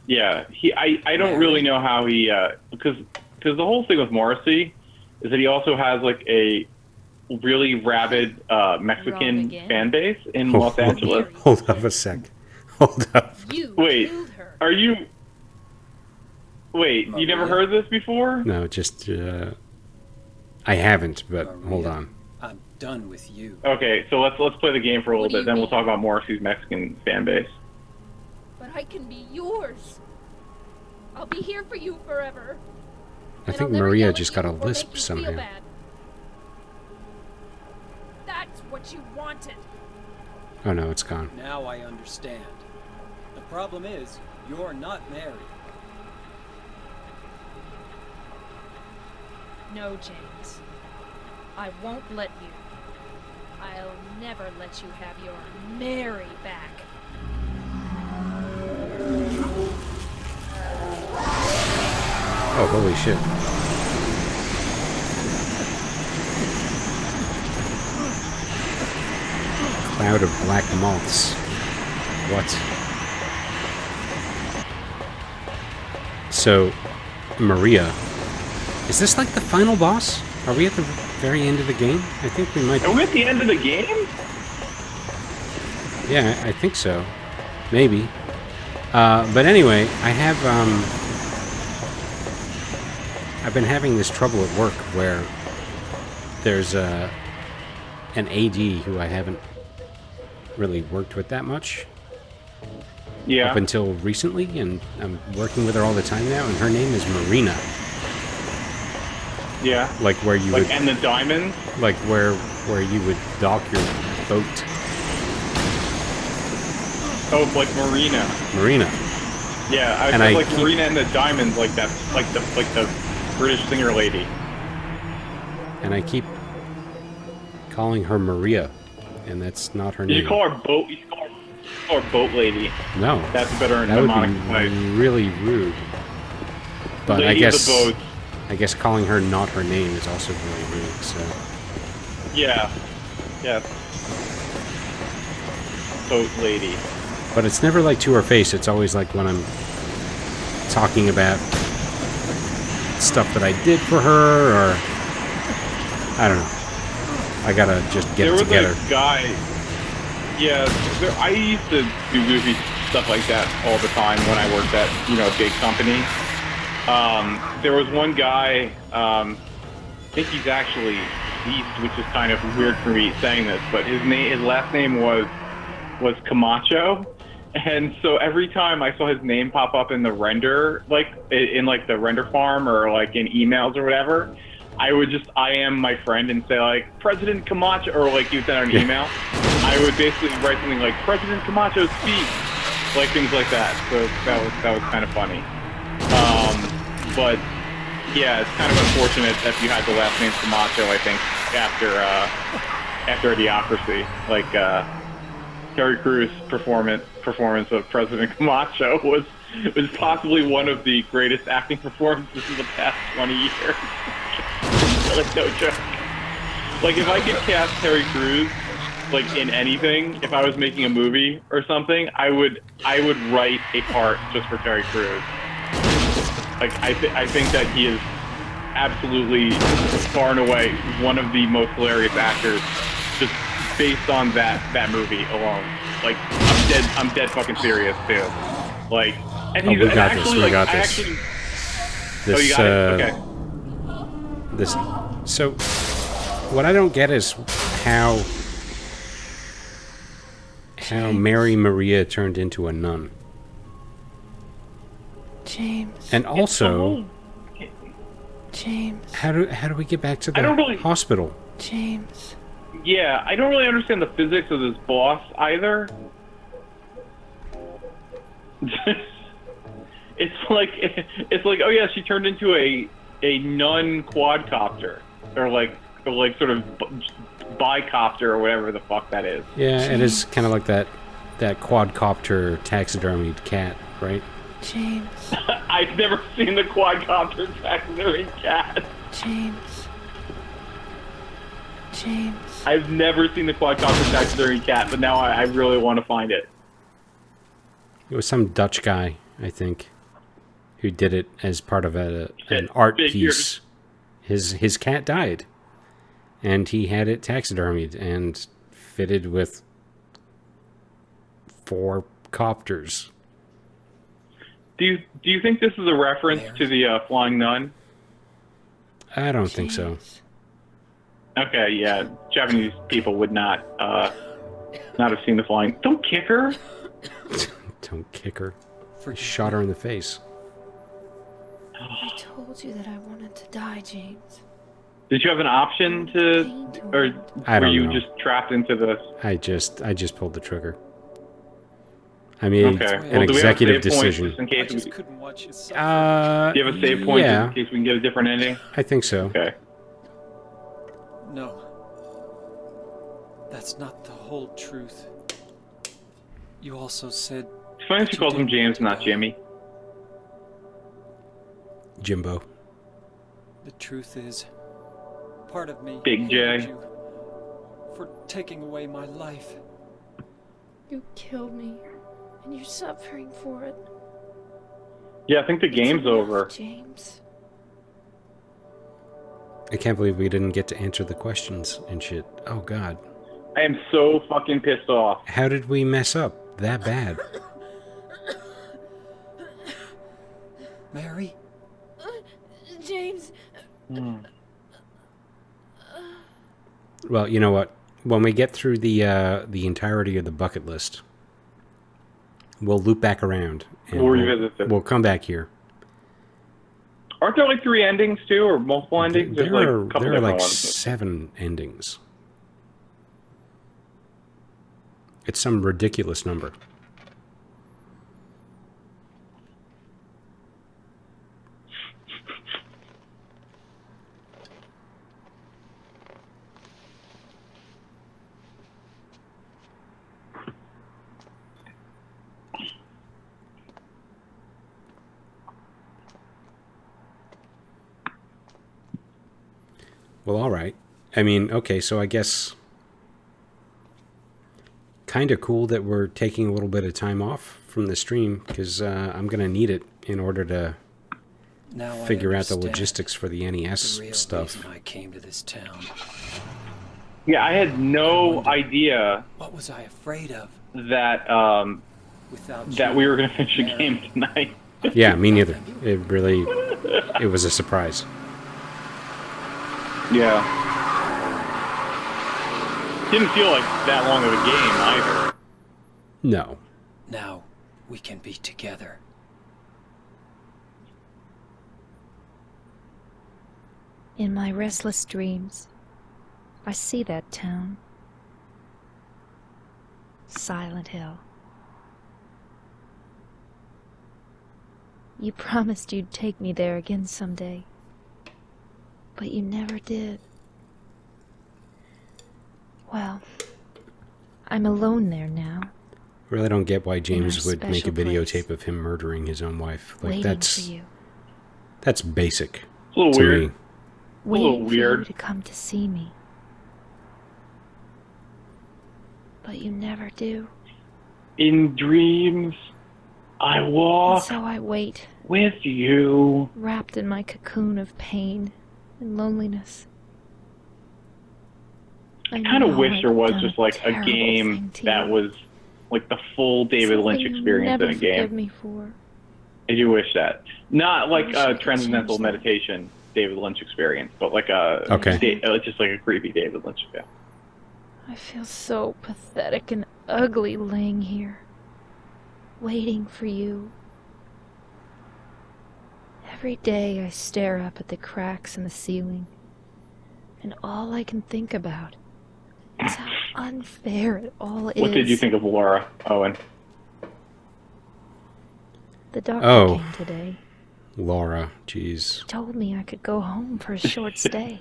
[SPEAKER 2] Yeah, I don't really know how he because the whole thing with Morrissey is that he also has like a really rabid Mexican
[SPEAKER 7] again?
[SPEAKER 2] fan base in Los Angeles.
[SPEAKER 1] hold up a sec. Hold up.
[SPEAKER 7] You
[SPEAKER 2] Wait,
[SPEAKER 7] killed her.
[SPEAKER 2] are you? Wait, you never heard this before?
[SPEAKER 1] No, just I haven't. But hold
[SPEAKER 4] Maria,
[SPEAKER 1] on.
[SPEAKER 4] I'm done with you.
[SPEAKER 2] Okay, so let's play the game for a
[SPEAKER 7] What
[SPEAKER 2] little
[SPEAKER 7] do
[SPEAKER 2] bit,
[SPEAKER 7] you
[SPEAKER 2] then we'll
[SPEAKER 7] mean?
[SPEAKER 2] talk about Morrissey's Mexican fan base.
[SPEAKER 7] But I can be yours. I'll be here for you forever.
[SPEAKER 1] I
[SPEAKER 7] And
[SPEAKER 1] think
[SPEAKER 7] I'll never
[SPEAKER 1] Maria
[SPEAKER 7] yell at
[SPEAKER 1] just
[SPEAKER 7] you
[SPEAKER 1] got a
[SPEAKER 7] or make
[SPEAKER 1] lisp
[SPEAKER 7] you feel
[SPEAKER 1] somehow.
[SPEAKER 7] bad. That's what you wanted.
[SPEAKER 1] Oh no, it's gone.
[SPEAKER 4] Now I understand. The problem is, you're not Mary.
[SPEAKER 7] No, James. I won't let you. I'll never let you have your Mary back.
[SPEAKER 1] Oh, holy shit. Cloud of black moths. What? So, Maria. Is this like the final boss? Are we at the very end of the game? I think we might
[SPEAKER 2] Are we at the end of the game?
[SPEAKER 1] Yeah, I think so. Maybe. But anyway, I have, I've been having this trouble at work where there's an AD who I haven't really worked with that much
[SPEAKER 2] Yeah.
[SPEAKER 1] up until recently, and I'm working with her all the time now, and her name is Marina.
[SPEAKER 2] Yeah.
[SPEAKER 1] Like where you
[SPEAKER 2] Like,
[SPEAKER 1] would,
[SPEAKER 2] and the diamonds?
[SPEAKER 1] like where you would dock your boat.
[SPEAKER 2] Oh, like Marina.
[SPEAKER 1] Marina.
[SPEAKER 2] Yeah, I
[SPEAKER 1] And
[SPEAKER 2] said
[SPEAKER 1] I
[SPEAKER 2] like
[SPEAKER 1] keep-
[SPEAKER 2] Marina and the diamonds, like that, like the British singer lady.
[SPEAKER 1] And I keep calling her Maria, and that's not her name.
[SPEAKER 2] You call her boat. You call her boat lady.
[SPEAKER 1] No,
[SPEAKER 2] That's a better
[SPEAKER 1] that would
[SPEAKER 2] mnemonic
[SPEAKER 1] be
[SPEAKER 2] device.
[SPEAKER 1] really rude. But
[SPEAKER 2] Lady
[SPEAKER 1] I
[SPEAKER 2] of
[SPEAKER 1] guess
[SPEAKER 2] the boat.
[SPEAKER 1] I guess calling her not her name is also really rude. So
[SPEAKER 2] Yeah. Yes. Boat lady.
[SPEAKER 1] but it's never like to her face. It's always like when I'm talking about stuff that I did for her, or I don't know. I gotta just get
[SPEAKER 2] There
[SPEAKER 1] it
[SPEAKER 2] was
[SPEAKER 1] together.
[SPEAKER 2] a guy. Yeah, I used to do goofy stuff like that all the time when I worked at a big company. There was one guy. I think he's actually deceased, which is kind of weird for me saying this, but his last name was Camacho. And so every time I saw his name pop up in the render, like in like the render farm or like in emails or whatever, I would just am my friend and say like President Camacho, or like you send out an email. I would basically write something like President Camacho speaks, like things like that. So that was kind of funny. But yeah, it's kind of unfortunate that you had the last name Camacho. I think after Idiocracy, like. Terry Crews' performance of President Camacho was possibly one of the greatest acting performances in the past 20 years. Like, no joke. Like, if I could cast Terry Crews, like, in anything, if I was making a movie or something, I would write a part just for Terry Crews. Like, I think that he is absolutely, far and away, one of the most hilarious actors, just based on that movie alone. Like, I'm dead fucking serious too. Like, and he's
[SPEAKER 1] we got this,
[SPEAKER 2] actually
[SPEAKER 1] we
[SPEAKER 2] like,
[SPEAKER 1] got
[SPEAKER 2] I
[SPEAKER 1] this.
[SPEAKER 2] actually.
[SPEAKER 1] This,
[SPEAKER 2] Oh, you got it. Okay.
[SPEAKER 1] This. So, what I don't get is how Mary Maria turned into a nun,
[SPEAKER 6] James.
[SPEAKER 1] and also
[SPEAKER 6] James.
[SPEAKER 1] how do we get back to
[SPEAKER 2] I don't
[SPEAKER 1] the
[SPEAKER 2] really-
[SPEAKER 1] hospital?
[SPEAKER 6] James.
[SPEAKER 2] Yeah, I don't really understand the physics of this boss either. It's like oh yeah, she turned into a nun quadcopter or like sort of bicopter or whatever the fuck that is.
[SPEAKER 1] Yeah, it is kind of like that quadcopter taxidermied cat, right?
[SPEAKER 6] James.
[SPEAKER 2] I've never seen the quadcopter taxidermy cat.
[SPEAKER 6] James. James.
[SPEAKER 2] I've never seen the quadcopter taxidermy cat, but now I really want to find it.
[SPEAKER 1] It was some Dutch guy, I think, who did it as part of an art piece. His cat died, and he had it taxidermied and fitted with 4 copters.
[SPEAKER 2] Do you think this is a reference to the Flying Nun?
[SPEAKER 1] I don't think so.
[SPEAKER 6] James.
[SPEAKER 2] Okay, yeah. Japanese people would not have seen the Flying. Don't kick her.
[SPEAKER 1] Don't kick her. I shot her in the face.
[SPEAKER 6] I told you that I wanted to die, James.
[SPEAKER 2] Did you have an option to, or
[SPEAKER 1] I
[SPEAKER 2] were
[SPEAKER 1] don't
[SPEAKER 2] you
[SPEAKER 1] know.
[SPEAKER 2] just trapped into this?
[SPEAKER 1] I just pulled the trigger. I mean,
[SPEAKER 2] Okay.
[SPEAKER 1] an
[SPEAKER 2] Well, do we have a
[SPEAKER 1] executive
[SPEAKER 2] save point
[SPEAKER 1] decision.
[SPEAKER 2] just in
[SPEAKER 4] I
[SPEAKER 2] case
[SPEAKER 4] just
[SPEAKER 2] we,
[SPEAKER 4] couldn't watch you suffer.
[SPEAKER 2] do you have a save point
[SPEAKER 1] yeah,
[SPEAKER 2] just in case we can get a different ending?
[SPEAKER 1] I think so.
[SPEAKER 2] Okay.
[SPEAKER 4] No. That's not the whole truth. You also said
[SPEAKER 2] It's funny that she calls him James, not Jimmy.
[SPEAKER 1] Jimbo.
[SPEAKER 4] the truth is, part of me
[SPEAKER 2] Big
[SPEAKER 4] hated
[SPEAKER 2] J.
[SPEAKER 4] you for taking away my life.
[SPEAKER 7] You killed me, and you're suffering for it.
[SPEAKER 2] Yeah, I think the game's
[SPEAKER 7] It's enough,
[SPEAKER 2] over.
[SPEAKER 7] James.
[SPEAKER 1] I can't believe we didn't get to answer the questions and shit. Oh god.
[SPEAKER 2] I am so fucking pissed off.
[SPEAKER 1] How did we mess up that bad?
[SPEAKER 4] Mary?
[SPEAKER 7] James.
[SPEAKER 1] Well, you know what? When we get through the entirety of the bucket list, we'll loop back around. And
[SPEAKER 2] We'll revisit this.
[SPEAKER 1] We'll come back here.
[SPEAKER 2] Aren't there like 3 endings too, or multiple endings? There's like a couple
[SPEAKER 1] there are
[SPEAKER 2] different
[SPEAKER 1] like
[SPEAKER 2] ones.
[SPEAKER 1] 7 endings. It's some ridiculous number. Well, all right. I mean, okay, so I guess kind of cool that we're taking a little bit of time off from the stream because I'm going to need it in order to
[SPEAKER 4] Now I
[SPEAKER 1] figure out the
[SPEAKER 4] understand
[SPEAKER 1] logistics for the NES
[SPEAKER 4] the real
[SPEAKER 1] stuff.
[SPEAKER 4] reason I came to this town.
[SPEAKER 2] Yeah, I had no idea
[SPEAKER 4] What was I afraid of?
[SPEAKER 2] that
[SPEAKER 4] Without
[SPEAKER 2] that
[SPEAKER 4] you,
[SPEAKER 2] we were gonna finish a
[SPEAKER 4] Mary,
[SPEAKER 2] game tonight.
[SPEAKER 1] Yeah, me neither. It was a surprise.
[SPEAKER 2] Yeah. Didn't feel like that long of a game either.
[SPEAKER 1] No.
[SPEAKER 4] Now we can be together.
[SPEAKER 3] In my restless dreams, I see that town. Silent Hill. You promised you'd take me there again someday, but you never did. Well, I'm alone there now,
[SPEAKER 1] Really don't get why James
[SPEAKER 3] our
[SPEAKER 1] would make a
[SPEAKER 3] special
[SPEAKER 1] videotape
[SPEAKER 3] place.
[SPEAKER 1] of him murdering his own wife. Like
[SPEAKER 3] waiting
[SPEAKER 1] that's
[SPEAKER 3] for you.
[SPEAKER 1] that's basic
[SPEAKER 2] It's a little
[SPEAKER 1] to
[SPEAKER 2] weird.
[SPEAKER 1] me.
[SPEAKER 2] A little
[SPEAKER 3] Waiting for you
[SPEAKER 2] weird.
[SPEAKER 3] to come to see me. But you never do.
[SPEAKER 2] In dreams, I
[SPEAKER 3] And
[SPEAKER 2] walk
[SPEAKER 3] so I wait,
[SPEAKER 2] with you.
[SPEAKER 3] wrapped in my cocoon of pain and loneliness.
[SPEAKER 2] I kind of
[SPEAKER 3] know
[SPEAKER 2] wish
[SPEAKER 3] I've
[SPEAKER 2] there was
[SPEAKER 3] done
[SPEAKER 2] just like a
[SPEAKER 3] terrible
[SPEAKER 2] game
[SPEAKER 3] thing to
[SPEAKER 2] that
[SPEAKER 3] you.
[SPEAKER 2] was like the full David Lynch
[SPEAKER 3] Something you'll
[SPEAKER 2] experience
[SPEAKER 3] never
[SPEAKER 2] in a
[SPEAKER 3] forgive
[SPEAKER 2] game.
[SPEAKER 3] me for.
[SPEAKER 2] I do wish that. Not like
[SPEAKER 3] wish I
[SPEAKER 2] a
[SPEAKER 3] could
[SPEAKER 2] transcendental
[SPEAKER 3] change that.
[SPEAKER 2] meditation David Lynch experience, but like a
[SPEAKER 1] Okay.
[SPEAKER 2] just like a creepy David Lynch film.
[SPEAKER 3] I feel so pathetic and ugly laying here, waiting for you. Every day I stare up at the cracks in the ceiling, and all I can think about is how unfair it all is.
[SPEAKER 2] What did you think of Laura, Owen?
[SPEAKER 3] The doctor
[SPEAKER 1] Oh.
[SPEAKER 3] came today.
[SPEAKER 1] Laura, jeez.
[SPEAKER 3] Told me I could go home for a short stay.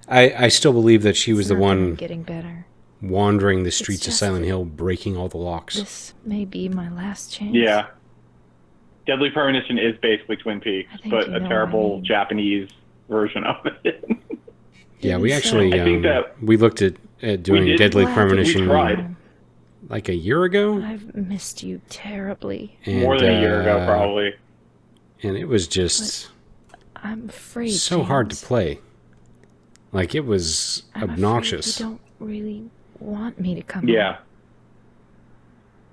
[SPEAKER 1] I still believe that she was
[SPEAKER 3] It's
[SPEAKER 1] the
[SPEAKER 3] not that I'm
[SPEAKER 1] one
[SPEAKER 3] getting better.
[SPEAKER 1] wandering the streets of
[SPEAKER 3] just
[SPEAKER 1] Silent
[SPEAKER 3] that-
[SPEAKER 1] Hill, breaking all the locks.
[SPEAKER 3] This may be my last chance.
[SPEAKER 2] Yeah. Deadly Premonition is basically Twin Peaks,
[SPEAKER 3] I think
[SPEAKER 2] but
[SPEAKER 3] you
[SPEAKER 2] a
[SPEAKER 3] know
[SPEAKER 2] terrible
[SPEAKER 3] what I mean.
[SPEAKER 2] Japanese version of it.
[SPEAKER 1] Yeah, we
[SPEAKER 3] Even
[SPEAKER 1] actually
[SPEAKER 3] so-
[SPEAKER 2] I think that-
[SPEAKER 1] we looked at doing
[SPEAKER 2] did?
[SPEAKER 1] Deadly
[SPEAKER 3] Glad to
[SPEAKER 1] Premonition
[SPEAKER 2] We tried.
[SPEAKER 1] like a year ago.
[SPEAKER 3] I've missed you terribly.
[SPEAKER 1] And,
[SPEAKER 2] More than a year ago, probably.
[SPEAKER 1] And it was just
[SPEAKER 3] I'm afraid.
[SPEAKER 1] so hard to
[SPEAKER 3] James.
[SPEAKER 1] play. Like, it was
[SPEAKER 3] I'm
[SPEAKER 1] obnoxious.
[SPEAKER 3] afraid you don't really want me to come.
[SPEAKER 2] Yeah.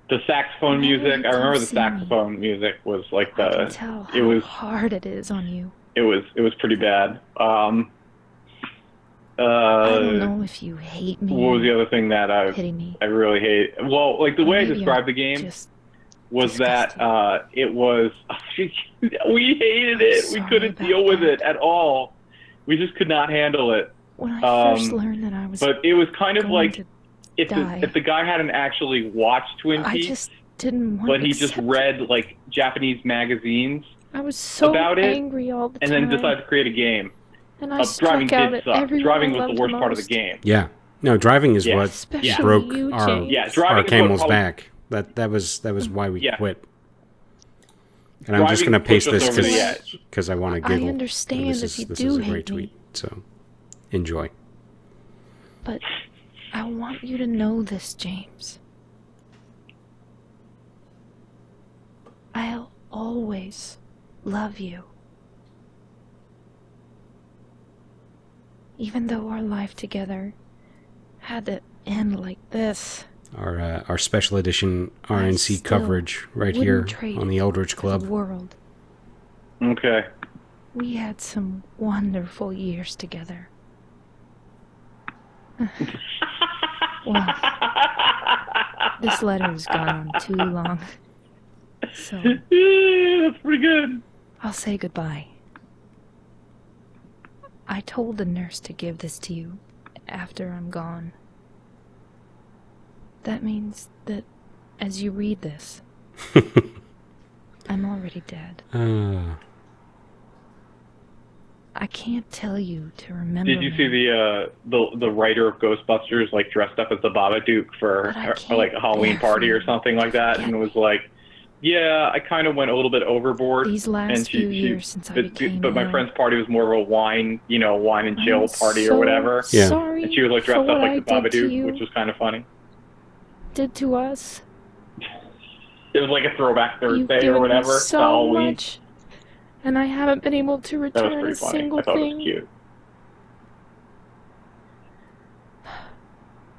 [SPEAKER 2] The saxophone
[SPEAKER 3] Whenever you
[SPEAKER 2] music, I
[SPEAKER 3] come
[SPEAKER 2] remember the
[SPEAKER 3] see me,
[SPEAKER 2] saxophone music was like
[SPEAKER 3] I can tell
[SPEAKER 2] it
[SPEAKER 3] how
[SPEAKER 2] was
[SPEAKER 3] hard it is on you.
[SPEAKER 2] it was pretty bad.
[SPEAKER 3] I don't know if you hate me.
[SPEAKER 2] What was the other thing that
[SPEAKER 3] Pity me.
[SPEAKER 2] I really hate? Well, like the way I
[SPEAKER 3] Maybe I'm
[SPEAKER 2] described the game
[SPEAKER 3] Just
[SPEAKER 2] was that
[SPEAKER 3] disgusted.
[SPEAKER 2] it was we hated it. We
[SPEAKER 3] Sorry
[SPEAKER 2] couldn't
[SPEAKER 3] about
[SPEAKER 2] deal with
[SPEAKER 3] that.
[SPEAKER 2] it at all. We just could not handle it.
[SPEAKER 3] when I first
[SPEAKER 2] um,
[SPEAKER 3] learned that I was
[SPEAKER 2] But it was kind of
[SPEAKER 3] going
[SPEAKER 2] like
[SPEAKER 3] to
[SPEAKER 2] if
[SPEAKER 3] die.
[SPEAKER 2] the guy hadn't actually watched Twin
[SPEAKER 3] I
[SPEAKER 2] Peaks,
[SPEAKER 3] just didn't want
[SPEAKER 2] but
[SPEAKER 3] to
[SPEAKER 2] he just
[SPEAKER 3] accept
[SPEAKER 2] read like Japanese magazines
[SPEAKER 3] I was so
[SPEAKER 2] about it,
[SPEAKER 3] angry all the
[SPEAKER 2] and
[SPEAKER 3] time.
[SPEAKER 2] then decided to create a game.
[SPEAKER 3] and I
[SPEAKER 2] Driving
[SPEAKER 3] struck out
[SPEAKER 2] did
[SPEAKER 3] at
[SPEAKER 2] suck.
[SPEAKER 3] everyone
[SPEAKER 2] Driving
[SPEAKER 3] I
[SPEAKER 2] was the
[SPEAKER 3] loved
[SPEAKER 2] worst part of the
[SPEAKER 3] most.
[SPEAKER 2] game.
[SPEAKER 1] Yeah. No, driving is
[SPEAKER 2] Yeah.
[SPEAKER 1] what
[SPEAKER 3] Especially
[SPEAKER 1] broke
[SPEAKER 3] you,
[SPEAKER 1] our
[SPEAKER 3] James.
[SPEAKER 2] Yeah, driving
[SPEAKER 1] our
[SPEAKER 2] is what
[SPEAKER 1] camel's
[SPEAKER 2] probably-
[SPEAKER 1] back. That was why we
[SPEAKER 2] Yeah.
[SPEAKER 1] quit. And I'm just
[SPEAKER 2] Driving
[SPEAKER 1] going to paste
[SPEAKER 2] pushed us
[SPEAKER 1] this
[SPEAKER 2] over the edge.
[SPEAKER 1] because I want to
[SPEAKER 3] I
[SPEAKER 1] giggle.
[SPEAKER 3] understand
[SPEAKER 1] And
[SPEAKER 3] if you
[SPEAKER 1] this
[SPEAKER 3] do
[SPEAKER 1] is a
[SPEAKER 3] hate
[SPEAKER 1] great tweet.
[SPEAKER 3] me.
[SPEAKER 1] So enjoy.
[SPEAKER 3] But I want you to know this, James. I'll always love you. Even though our life together had to end like this.
[SPEAKER 1] Our special edition RNC
[SPEAKER 3] still
[SPEAKER 1] coverage right
[SPEAKER 3] wouldn't
[SPEAKER 1] here
[SPEAKER 3] trade
[SPEAKER 1] on the Eldridge
[SPEAKER 3] for
[SPEAKER 1] Club.
[SPEAKER 3] the world.
[SPEAKER 2] Okay.
[SPEAKER 3] We had some wonderful years together. Well, this letter has gone on too long. So
[SPEAKER 2] That's pretty good.
[SPEAKER 3] I'll say goodbye. I told the nurse to give this to you after I'm gone. That means that as you read this, I'm already dead. I can't tell you to remember
[SPEAKER 2] Did you
[SPEAKER 3] me,
[SPEAKER 2] see the writer of Ghostbusters like dressed up as the Babadook for
[SPEAKER 3] But I can't
[SPEAKER 2] like a Halloween
[SPEAKER 3] bear
[SPEAKER 2] party
[SPEAKER 3] for
[SPEAKER 2] or
[SPEAKER 3] you
[SPEAKER 2] something like
[SPEAKER 3] to
[SPEAKER 2] that,
[SPEAKER 3] forget
[SPEAKER 2] and was
[SPEAKER 3] me.
[SPEAKER 2] like, "Yeah, I kind of went a little bit overboard."
[SPEAKER 3] These last
[SPEAKER 2] and
[SPEAKER 3] few years since I became
[SPEAKER 2] but my
[SPEAKER 3] ill,
[SPEAKER 2] friend's party was more of a wine and chill
[SPEAKER 3] I'm
[SPEAKER 2] party
[SPEAKER 3] so
[SPEAKER 2] or whatever.
[SPEAKER 1] Yeah.
[SPEAKER 3] Sorry
[SPEAKER 2] And she was like
[SPEAKER 3] for
[SPEAKER 2] dressed
[SPEAKER 3] what
[SPEAKER 2] up like the
[SPEAKER 3] I did to
[SPEAKER 2] Babadook,
[SPEAKER 3] you,
[SPEAKER 2] which was kind of funny.
[SPEAKER 3] did to us.
[SPEAKER 2] It was like a throwback
[SPEAKER 3] You've
[SPEAKER 2] Thursday
[SPEAKER 3] given
[SPEAKER 2] or whatever.
[SPEAKER 3] me
[SPEAKER 2] to
[SPEAKER 3] so
[SPEAKER 2] Halloween.
[SPEAKER 3] much, and I haven't been able to
[SPEAKER 2] That was
[SPEAKER 3] return a
[SPEAKER 2] pretty funny.
[SPEAKER 3] single
[SPEAKER 2] I thought it
[SPEAKER 3] thing.
[SPEAKER 2] was cute.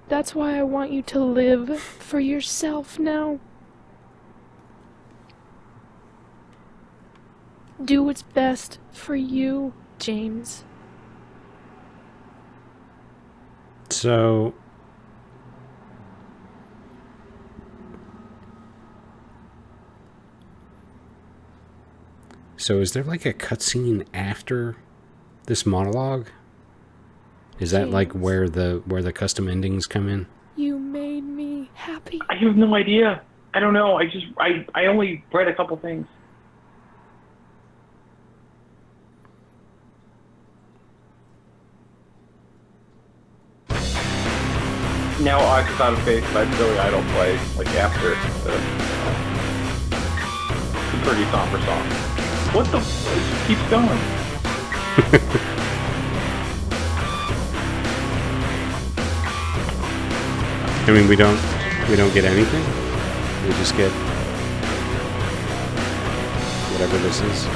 [SPEAKER 3] That's why I want you to live for yourself now. Do what's best for you, James.
[SPEAKER 1] So is there like a cutscene after this monologue? Is that like
[SPEAKER 3] James.
[SPEAKER 1] where the custom endings come in?
[SPEAKER 3] You made me happy.
[SPEAKER 2] I have no idea. I don't know. I only read a couple things. Now Eyes Without a Face by Billy Idol plays like after the pretty somber song. What the? It just keeps going.
[SPEAKER 1] I mean, we don't get anything. We just get whatever this is.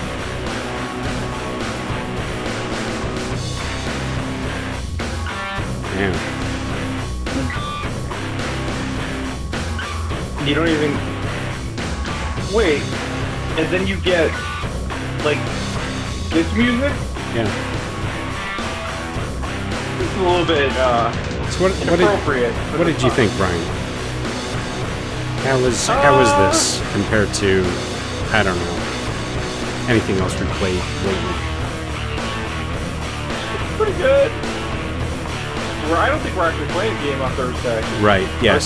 [SPEAKER 1] Yeah.
[SPEAKER 2] You don't even wait, and then you get like this music.
[SPEAKER 1] Yeah.
[SPEAKER 2] This is a little bit
[SPEAKER 1] So what
[SPEAKER 2] inappropriate.
[SPEAKER 1] what did you think, Brian? How was this compared to, I don't know, anything else we played lately?
[SPEAKER 2] Pretty good. I don't think we're actually playing a game on Thursday.
[SPEAKER 1] Right. Yeah.
[SPEAKER 2] Or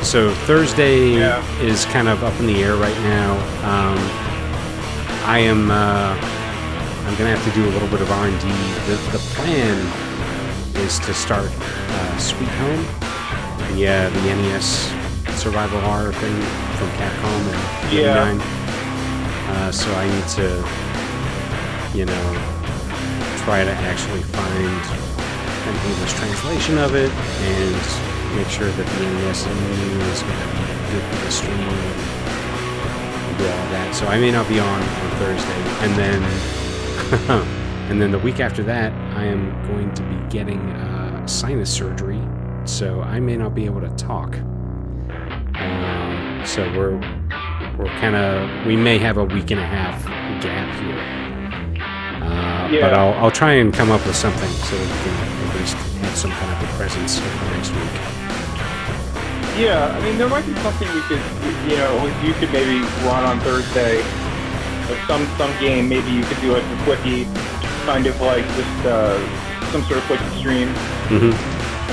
[SPEAKER 1] So Thursday
[SPEAKER 2] Yeah.
[SPEAKER 1] is kind of up in the air right now. I'm gonna have to do a little bit of R&D. The plan is to start Sweet Home, the NES survival horror thing from Capcom and
[SPEAKER 2] Yeah.
[SPEAKER 1] 99. So I need to, you know, try to actually find an English translation of it and make sure that the NES menu is going to be good for the stream and do all that. So I may not be on Thursday, and then and then the week after that, I am going to be getting sinus surgery, so I may not be able to talk. So we may have a week and a half gap here. But I'll try and come up with something so that we can at least have some kind of a presence over the next week.
[SPEAKER 8] Yeah, I mean, there might be something we could, you know, you could maybe run on Thursday, like some game. Maybe you could do like a quickie, kind of like just some sort of quick stream,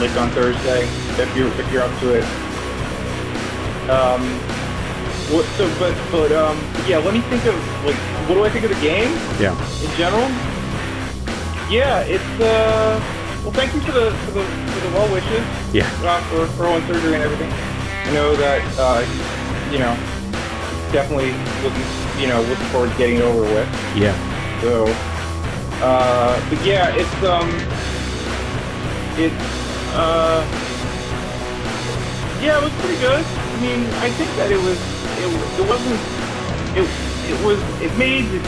[SPEAKER 8] like on Thursday, if you're up to it. Yeah, let me think of, like, what do I think of the game?
[SPEAKER 1] Yeah.
[SPEAKER 8] In general? Yeah, it's, well, thank you for the well wishes.
[SPEAKER 1] Yeah.
[SPEAKER 8] For Owen surgery and everything. I know that, you know, definitely looking forward to getting it over with.
[SPEAKER 1] Yeah.
[SPEAKER 8] So, but yeah, yeah, it was pretty good. I mean, I think that it made,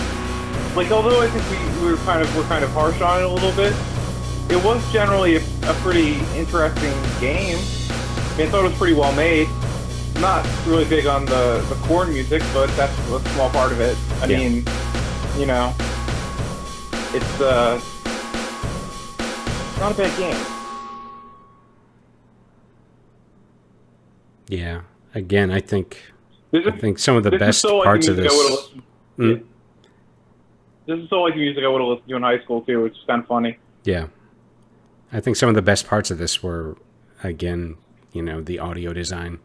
[SPEAKER 8] like, although I think we're kind of harsh on it a little bit, it was generally a pretty interesting game. I mean, I thought it was pretty well made. Not really big on the chord music, but that's a small part of it. I mean, you know, it's not a bad game.
[SPEAKER 1] Yeah. Again, I think some of the best
[SPEAKER 8] so
[SPEAKER 1] parts of this.
[SPEAKER 8] This is so like the music I would have listened to in high school too, which is kind of funny.
[SPEAKER 1] Yeah. I think some of the best parts of this were, again, you know, the audio design.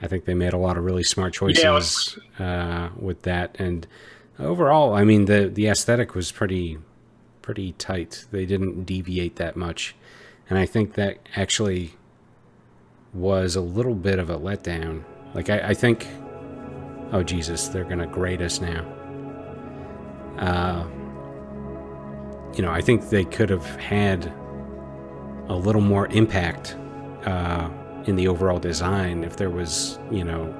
[SPEAKER 1] I think they made a lot of really smart choices with that, and overall, I mean, the aesthetic was pretty tight. They didn't deviate that much, and I think that actually was a little bit of a letdown. Like, I think, oh Jesus, they're gonna grade us now. You know, I think they could have had a little more impact in the overall design if there was, you know,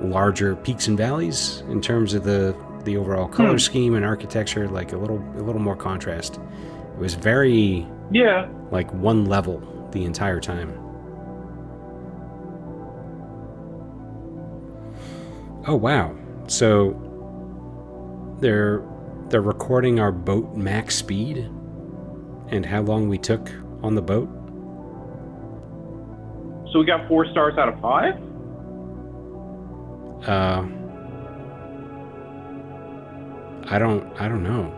[SPEAKER 1] larger peaks and valleys in terms of the overall color scheme and architecture, like a little more contrast. It was very like one level the entire time. Oh wow. So they're recording our boat max speed and how long we took on the boat.
[SPEAKER 8] So we got 4 stars out of 5?
[SPEAKER 1] I don't know.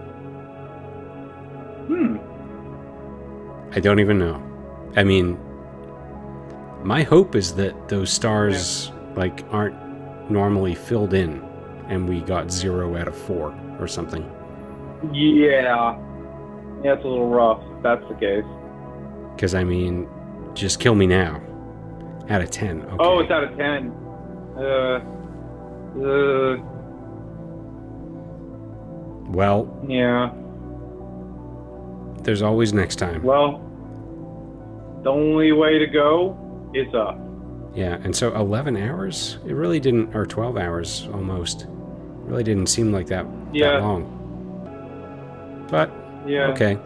[SPEAKER 1] I don't even know. I mean, my hope is that those stars like aren't normally filled in and we got 0 out of 4 or something.
[SPEAKER 8] Yeah, it's a little rough if that's the case.
[SPEAKER 1] Because, I mean, just kill me now. Out of 10. Okay.
[SPEAKER 8] Oh, it's out of 10.
[SPEAKER 1] Well,
[SPEAKER 8] yeah.
[SPEAKER 1] There's always next time.
[SPEAKER 8] Well, the only way to go is up.
[SPEAKER 1] Yeah, and so 11 hours? It really didn't, or 12 hours almost. Really didn't seem like that long. But, okay.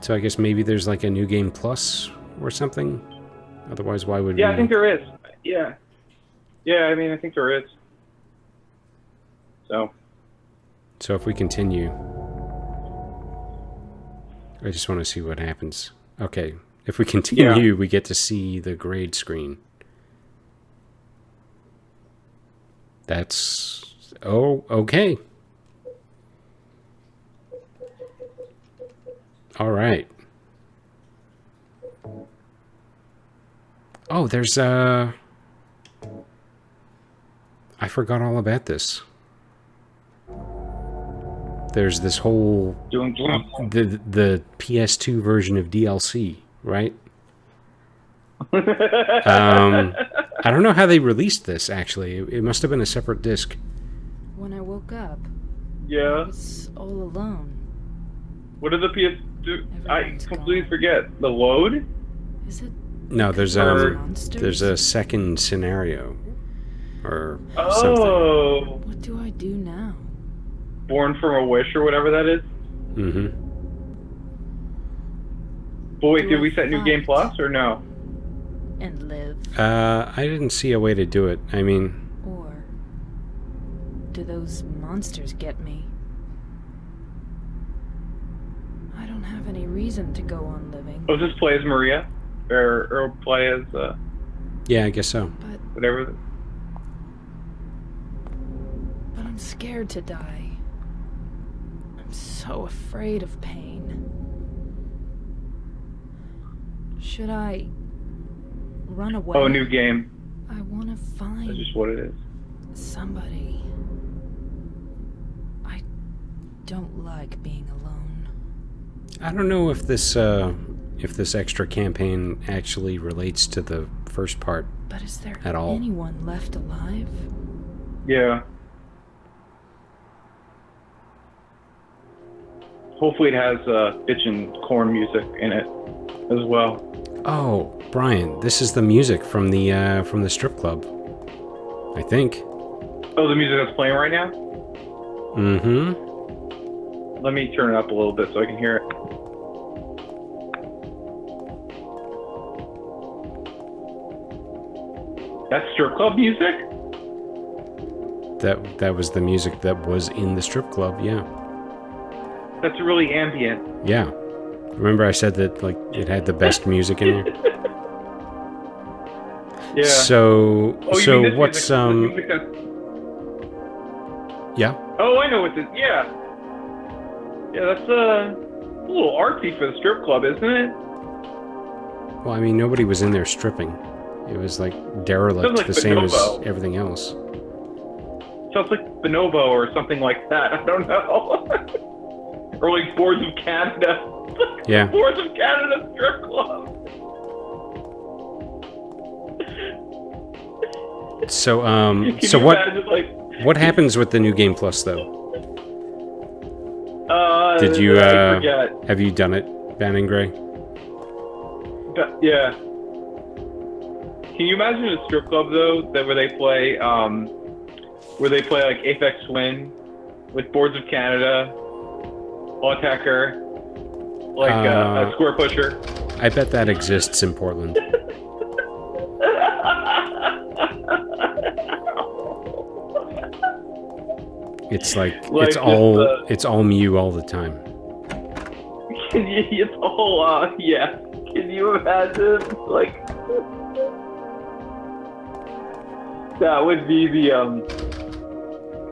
[SPEAKER 1] So I guess maybe there's like a New Game Plus or something? Otherwise, why would we...
[SPEAKER 8] I think there is. Yeah, I mean, I think there is. So
[SPEAKER 1] if we continue... I just want to see what happens. Okay, if we continue, we get to see the grade screen. That's... Oh, okay. All right. Oh, there's I forgot all about this. There's this whole the PS2 version of DLC, right? I don't know how they released this, actually. It must have been a separate disc.
[SPEAKER 6] When I woke up, I
[SPEAKER 8] Yeah.
[SPEAKER 6] was all alone.
[SPEAKER 8] What did the PS do? I
[SPEAKER 6] Everyone's
[SPEAKER 8] completely
[SPEAKER 6] gone.
[SPEAKER 8] forget. The load?
[SPEAKER 6] Is it
[SPEAKER 1] No, there's
[SPEAKER 6] monsters?
[SPEAKER 1] a second scenario. Or something.
[SPEAKER 8] Oh.
[SPEAKER 6] What do I do now?
[SPEAKER 8] Born from a Wish or whatever that is.
[SPEAKER 1] Mm-hmm.
[SPEAKER 8] But wait,
[SPEAKER 6] Do
[SPEAKER 8] did
[SPEAKER 6] I
[SPEAKER 8] we set New Game
[SPEAKER 6] fight?
[SPEAKER 8] Plus or no?
[SPEAKER 6] And live?
[SPEAKER 1] I didn't see a way to do it. I mean,
[SPEAKER 6] Or do those monsters get me? I don't have any reason to go on living,
[SPEAKER 8] Oh, just play as Maria? Or play as
[SPEAKER 1] yeah, I guess so.
[SPEAKER 6] but
[SPEAKER 8] whatever.
[SPEAKER 6] I'm scared to die. I'm so afraid of pain. Should I run away?
[SPEAKER 8] Oh, new game.
[SPEAKER 6] I want to
[SPEAKER 8] That's
[SPEAKER 6] find
[SPEAKER 8] just what it is.
[SPEAKER 6] somebody. I don't like being alone.
[SPEAKER 1] I don't know if this extra campaign actually relates to the first part.
[SPEAKER 6] But is there
[SPEAKER 1] At all.
[SPEAKER 6] anyone left alive?
[SPEAKER 8] Yeah. Hopefully it has bitch and corn music in it as well.
[SPEAKER 1] Oh, Brian, this is the music from the strip club. I think.
[SPEAKER 8] Oh, the music that's playing right now?
[SPEAKER 1] Mm-hmm.
[SPEAKER 8] Let me turn it up a little bit so I can hear it. That's strip club music?
[SPEAKER 1] That was the music that was in the strip club. Yeah.
[SPEAKER 8] That's really ambient.
[SPEAKER 1] Yeah. Remember I said that like it had the best music in there?
[SPEAKER 8] Yeah.
[SPEAKER 1] So
[SPEAKER 8] Oh, you
[SPEAKER 1] so
[SPEAKER 8] mean this
[SPEAKER 1] what's
[SPEAKER 8] music, the music that's...
[SPEAKER 1] yeah.
[SPEAKER 8] Oh, I know what this. Yeah. Yeah, that's a little artsy for the strip club, isn't it?
[SPEAKER 1] Well, I mean nobody was in there stripping. It was like derelict,
[SPEAKER 8] Sounds like
[SPEAKER 1] the same as
[SPEAKER 8] Bonobo.
[SPEAKER 1] everything else.
[SPEAKER 8] Sounds like Bonobo or something like that. I don't know. Or like Boards of Canada.
[SPEAKER 1] Yeah.
[SPEAKER 8] Boards of Canada strip club.
[SPEAKER 1] So
[SPEAKER 8] Can
[SPEAKER 1] so
[SPEAKER 8] you
[SPEAKER 1] what
[SPEAKER 8] imagine, like,
[SPEAKER 1] what happens with the new game plus though? Did you
[SPEAKER 8] I forget.
[SPEAKER 1] have you done it, Bannon Gray?
[SPEAKER 8] But, yeah. Can you imagine a strip club though that where they play like Apex Twin with Boards of Canada, Attacker, like a Square Pusher.
[SPEAKER 1] I bet that exists in Portland. It's like
[SPEAKER 8] Like
[SPEAKER 1] it's all Mew all the time.
[SPEAKER 8] Can you? It's all yeah. Can you imagine like that would be the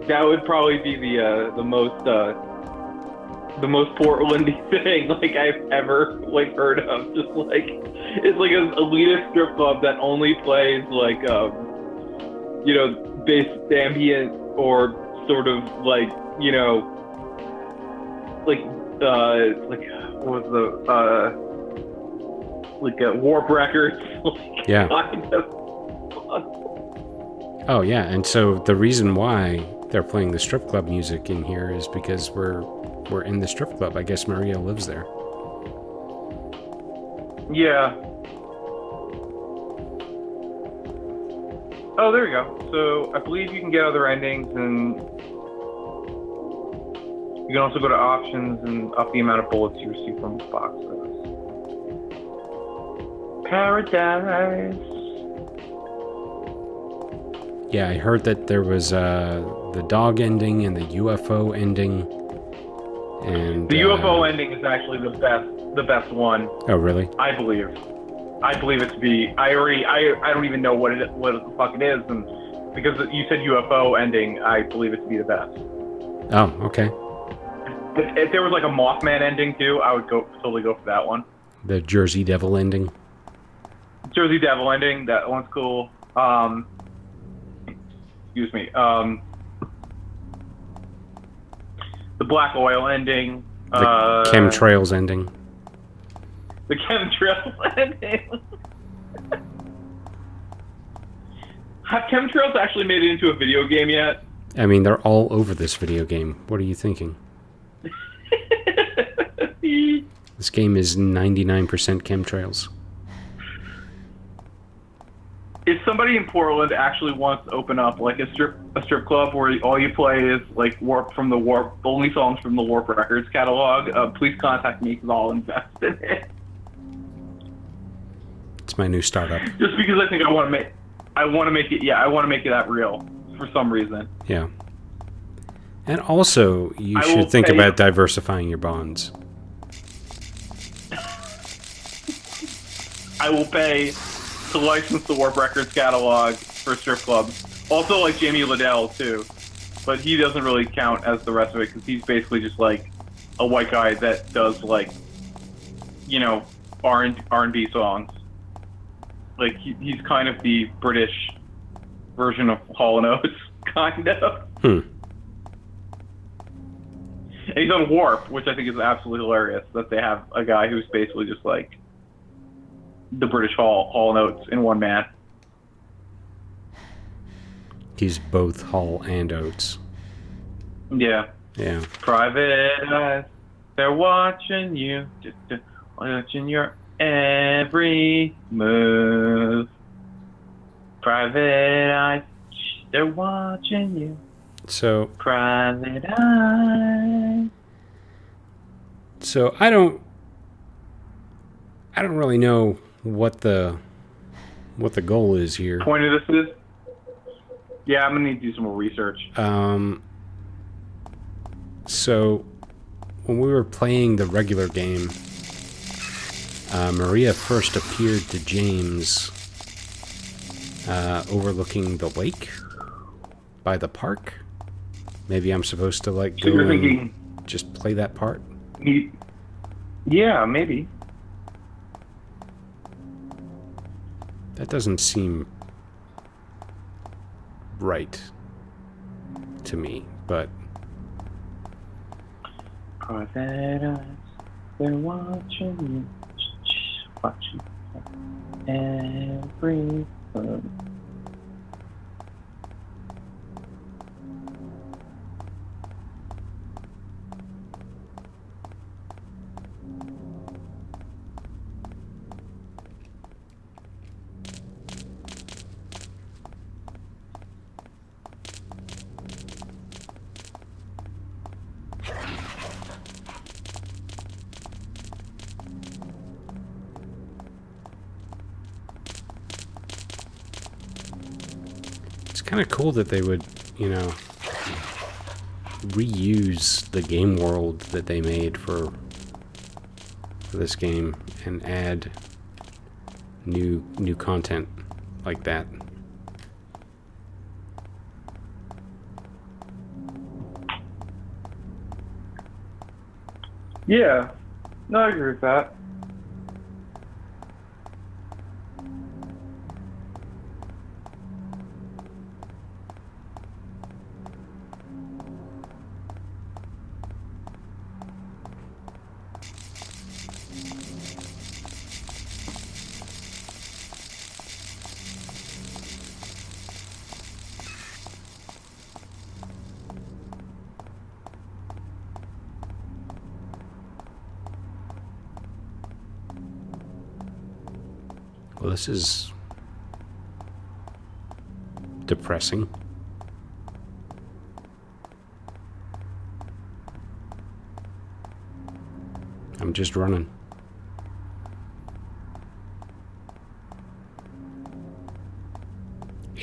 [SPEAKER 8] that would probably be the most Portlandy thing like I've ever like heard of. Just like it's like an elitist strip club that only plays like you know bass ambient or sort of like you know like what was the like Warp Records like
[SPEAKER 1] Yeah.
[SPEAKER 8] kind of.
[SPEAKER 1] Oh yeah, and so the reason why they're playing the strip club music in here is because we're in the strip club. I guess Maria lives there.
[SPEAKER 8] Yeah. Oh, there we go. So I believe you can get other endings, and you can also go to options and up the amount of bullets you receive from boxes. Paradise.
[SPEAKER 1] Yeah, I heard that there was the dog ending and the UFO ending. And
[SPEAKER 8] The UFO ending is actually the best one,
[SPEAKER 1] Oh really?
[SPEAKER 8] I believe. I believe it to be. I don't even know what the fuck it is, and because you said UFO ending, I believe it to be the best.
[SPEAKER 1] Oh, okay.
[SPEAKER 8] If there was like a Mothman ending too, I would totally go for that one.
[SPEAKER 1] The Jersey Devil ending.
[SPEAKER 8] Jersey Devil ending, that one's cool. Excuse me. The Black Oil ending.
[SPEAKER 1] The chemtrails ending.
[SPEAKER 8] The chemtrails ending. Have chemtrails actually made it into a video game yet?
[SPEAKER 1] I mean, they're all over this video game. What are you thinking? This game is 99% chemtrails.
[SPEAKER 8] If somebody in Portland actually wants to open up like a strip club where all you play is like only songs from the Warp Records catalog, please contact me because I'll invest in it.
[SPEAKER 1] It's my new startup.
[SPEAKER 8] Just because I think I want to make it that real for some reason.
[SPEAKER 1] Yeah. And also, you
[SPEAKER 8] I will
[SPEAKER 1] should think
[SPEAKER 8] pay-
[SPEAKER 1] about diversifying your bonds.
[SPEAKER 8] I will pay to license the Warp Records catalog for strip clubs. Also, like Jamie Liddell too, but he doesn't really count as the rest of it because he's basically just like a white guy that does like, you know, R&B songs. Like he's kind of the British version of Hall & Oates, kind of.
[SPEAKER 1] Hmm.
[SPEAKER 8] And he's on Warp, which I think is absolutely hilarious that they have a guy who's basically just like the British Hall & Oates in one man.
[SPEAKER 1] He's both Hall and Oates.
[SPEAKER 8] Yeah.
[SPEAKER 1] Yeah.
[SPEAKER 8] Private eyes, they're watching you, watching your every move. Private eyes, they're watching you.
[SPEAKER 1] So,
[SPEAKER 8] Private eyes.
[SPEAKER 1] so I don't really know what the goal is here.
[SPEAKER 8] Point of this is? Yeah, I'm gonna need to do some more research.
[SPEAKER 1] So when we were playing the regular game, Maria first appeared to James overlooking the lake by the park. Maybe I'm supposed to like
[SPEAKER 8] So
[SPEAKER 1] go
[SPEAKER 8] you're
[SPEAKER 1] and
[SPEAKER 8] thinking,
[SPEAKER 1] just play that part.
[SPEAKER 8] yeah, maybe.
[SPEAKER 1] That doesn't seem right to me, but
[SPEAKER 8] Private eyes, they're watching you, watching every move.
[SPEAKER 1] it's kind of cool that they would, you know, reuse the game world that they made for this game and add new content like that.
[SPEAKER 8] Yeah, no, I agree with that.
[SPEAKER 1] Well, this is depressing. I'm just running.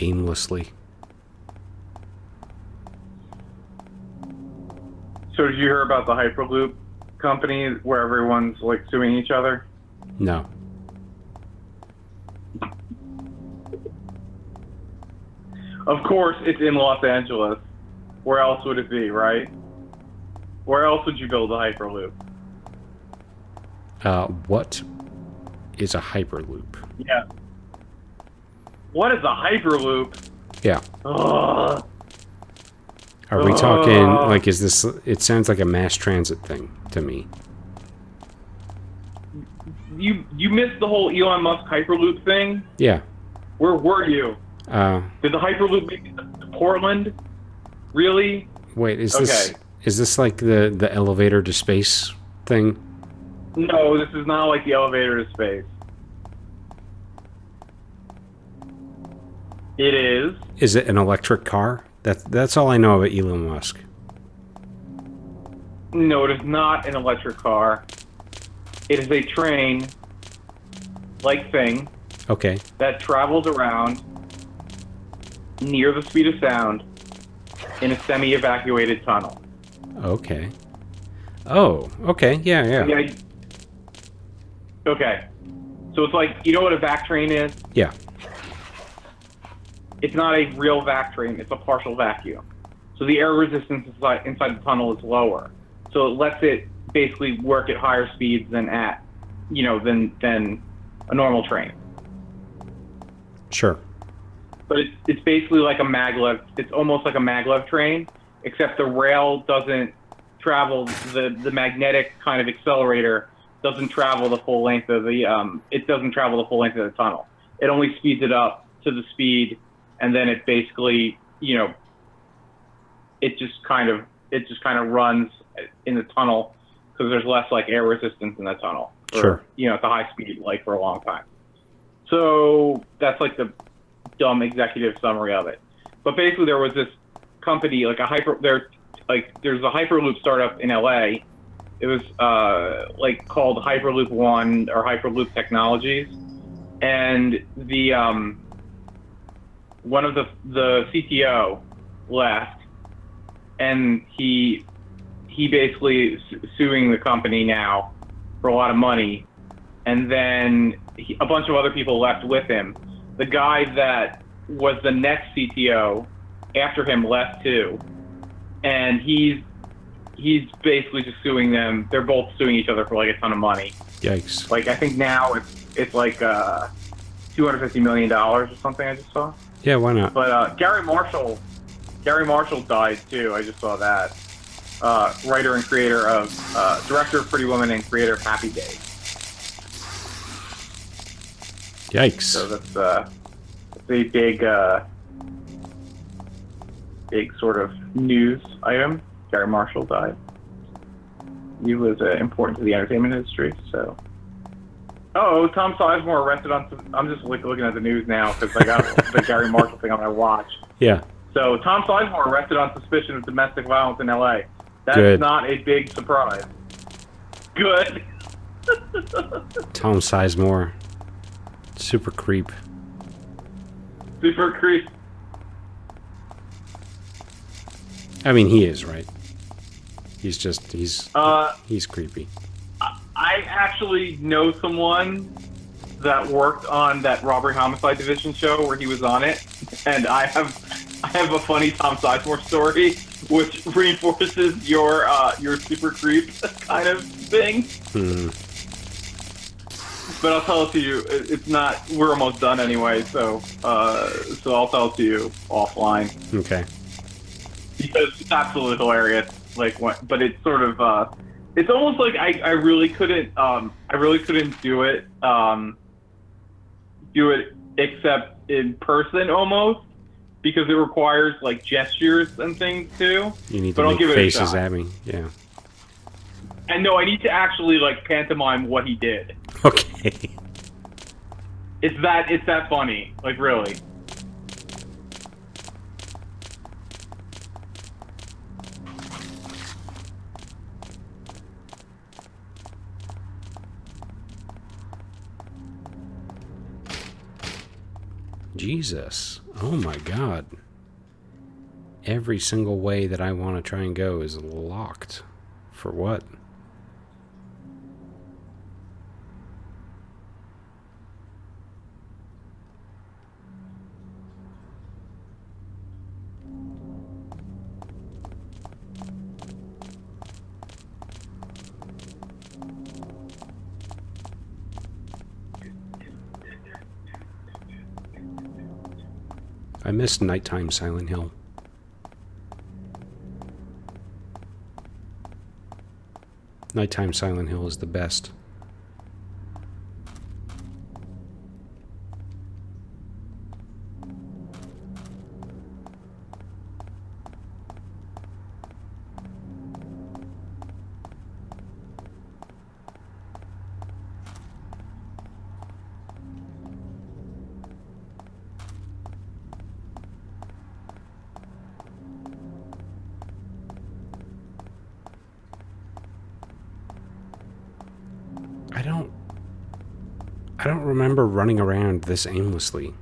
[SPEAKER 1] Aimlessly.
[SPEAKER 8] So did you hear about the Hyperloop company where everyone's like suing each other?
[SPEAKER 1] No.
[SPEAKER 8] Of course, it's in Los Angeles. Where else would it be, right? Where else would you build a Hyperloop?
[SPEAKER 1] What is a Hyperloop?
[SPEAKER 8] Yeah. What is a Hyperloop?
[SPEAKER 1] Yeah.
[SPEAKER 8] Ugh.
[SPEAKER 1] Are we talking, like, is this, it sounds like a mass transit thing to me.
[SPEAKER 8] you missed the whole Elon Musk Hyperloop thing.
[SPEAKER 1] Yeah.
[SPEAKER 8] Where were you?
[SPEAKER 1] Uh,
[SPEAKER 8] Did the Hyperloop make it to Portland? Really?
[SPEAKER 1] wait, is
[SPEAKER 8] Okay.
[SPEAKER 1] this like the elevator to space thing?
[SPEAKER 8] No, this is not like the elevator to space. It is.
[SPEAKER 1] Is it an electric car? That's all I know about Elon Musk.
[SPEAKER 8] No, it is not an electric car. It is a train-like thing
[SPEAKER 1] Okay.
[SPEAKER 8] that travels around near the speed of sound in a semi-evacuated tunnel.
[SPEAKER 1] Okay. Oh, okay. Yeah, yeah.
[SPEAKER 8] Yeah. Okay. So it's like, you know what a vac train is?
[SPEAKER 1] Yeah.
[SPEAKER 8] It's not a real vac train. It's a partial vacuum. So the air resistance inside the tunnel is lower. So it lets it basically work at higher speeds than than a normal train.
[SPEAKER 1] Sure.
[SPEAKER 8] But it's basically like a maglev. It's almost like a maglev train, except the rail doesn't travel. The magnetic kind of accelerator doesn't travel the full length of the. It doesn't travel the full length of the tunnel. It only speeds it up to the speed, and then it basically, it just kind of runs in the tunnel because there's less like air resistance in the tunnel.
[SPEAKER 1] Sure.
[SPEAKER 8] At the high speed, like for a long time. So that's like the dumb executive summary of it. But basically, there was this company, there's a Hyperloop startup in LA. It was called Hyperloop One or Hyperloop Technologies, and the one of the CTO left, and he basically suing the company now for a lot of money, and then a bunch of other people left with him. The guy that was the next CTO after him left too, and he's basically just suing them. They're both suing each other for like a ton of money.
[SPEAKER 1] Yikes.
[SPEAKER 8] Like I think now it's like $250 million or something. I just saw.
[SPEAKER 1] Yeah, why not?
[SPEAKER 8] But Gary Marshall died too. I just saw that. Writer and creator of director of Pretty Woman and creator of Happy Days.
[SPEAKER 1] Yikes.
[SPEAKER 8] So that's a big sort of news item. Gary Marshall died. He was important to the entertainment industry. So, Tom Sizemore arrested on. I'm just looking at the news now because I got the Gary Marshall thing on my watch.
[SPEAKER 1] Yeah.
[SPEAKER 8] So Tom Sizemore arrested on suspicion of domestic violence in LA. That's
[SPEAKER 1] Good.
[SPEAKER 8] not a big surprise. Good.
[SPEAKER 1] Tom Sizemore. Super creep.
[SPEAKER 8] Super creep.
[SPEAKER 1] I mean, he is, right? He's creepy.
[SPEAKER 8] I actually know someone that worked on that Robbery Homicide Division show where he was on it, and I have a funny Tom Sizemore story which reinforces your super creep kind of thing. But I'll tell it to you. It's not. We're almost done anyway, so I'll tell it to you offline.
[SPEAKER 1] Okay.
[SPEAKER 8] Because it's absolutely hilarious. But it's sort of. It's almost like I really couldn't. I really couldn't do it. Do it except in person almost, because it requires like gestures and things too.
[SPEAKER 1] You need
[SPEAKER 8] But
[SPEAKER 1] to
[SPEAKER 8] I'll
[SPEAKER 1] make
[SPEAKER 8] give it a
[SPEAKER 1] faces
[SPEAKER 8] shot.
[SPEAKER 1] at me. Yeah.
[SPEAKER 8] And no, I need to actually like pantomime what he did.
[SPEAKER 1] Okay.
[SPEAKER 8] It's that funny. Like really.
[SPEAKER 1] Jesus. Oh my God. Every single way that I want to try and go is locked. For what? I missed Nighttime Silent Hill. Nighttime Silent Hill is the best. don't remember running around this aimlessly.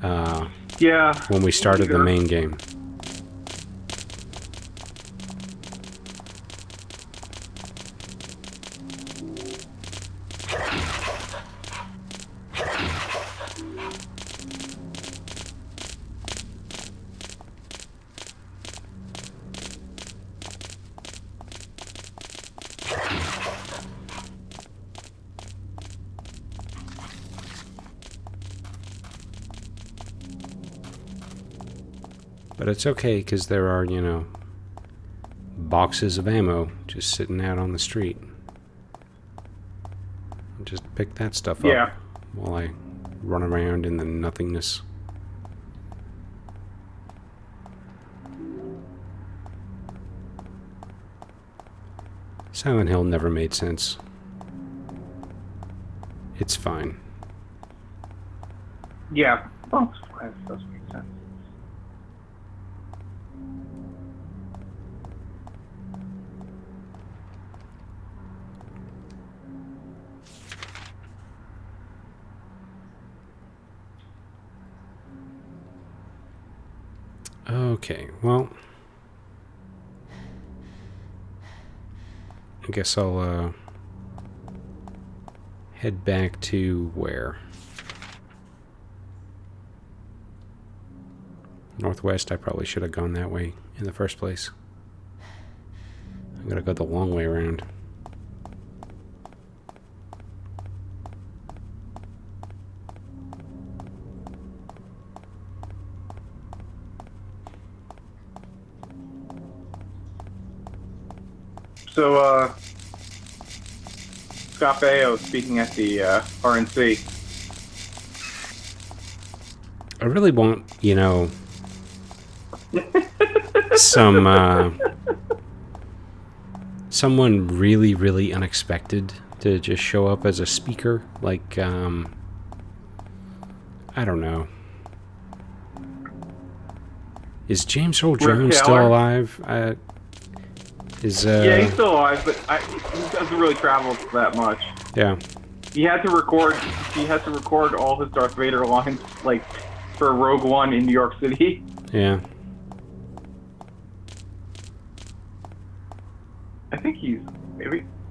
[SPEAKER 2] Yeah.
[SPEAKER 1] When we started the
[SPEAKER 2] Either.
[SPEAKER 1] main game. But it's okay, because there are, you know, boxes of ammo just sitting out on the street. Just pick that stuff
[SPEAKER 2] Yeah.
[SPEAKER 1] up while I run around in the nothingness. Silent Hill never made sense. It's fine.
[SPEAKER 2] Yeah. Oh, that does make sense.
[SPEAKER 1] Okay, well, I guess I'll head back to where? Northwest. I probably should have gone that way in the first place. I'm gonna go the long way around.
[SPEAKER 8] So, Scott Baio speaking at the RNC.
[SPEAKER 1] I really want, you know, someone really, really unexpected to just show up as a speaker. Like, I don't know. Is James Earl Jones still
[SPEAKER 2] Taylor?
[SPEAKER 1] alive?
[SPEAKER 2] Yeah, he's still alive, but he doesn't really travel that much.
[SPEAKER 1] Yeah.
[SPEAKER 2] He had to record all his Darth Vader lines, like, for Rogue One in New York City.
[SPEAKER 1] Yeah.
[SPEAKER 2] I think he's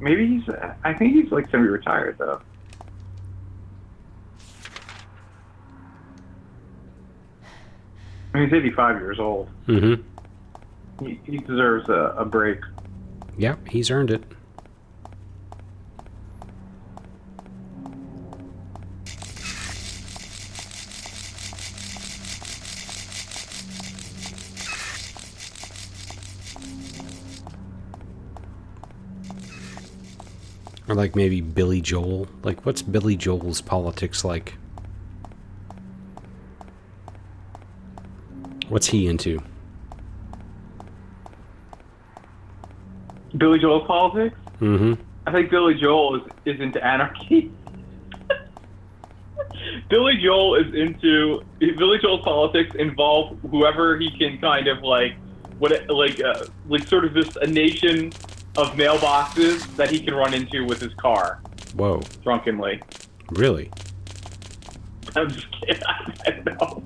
[SPEAKER 2] maybe he's I think he's like semi-retired though. I mean, he's 85 years old.
[SPEAKER 1] Mm-hmm.
[SPEAKER 2] He deserves a break.
[SPEAKER 1] Yep, he's earned it. Or like maybe Billy Joel. Like, what's Billy Joel's politics like? What's he into?
[SPEAKER 2] Billy Joel's politics?
[SPEAKER 1] Mm-hmm.
[SPEAKER 2] I think Billy Joel is into anarchy. Billy Joel's politics involve whoever he can kind of like sort of this a nation of mailboxes that he can run into with his car
[SPEAKER 1] Whoa.
[SPEAKER 2] drunkenly.
[SPEAKER 1] Really?
[SPEAKER 2] I'm just kidding. I don't know.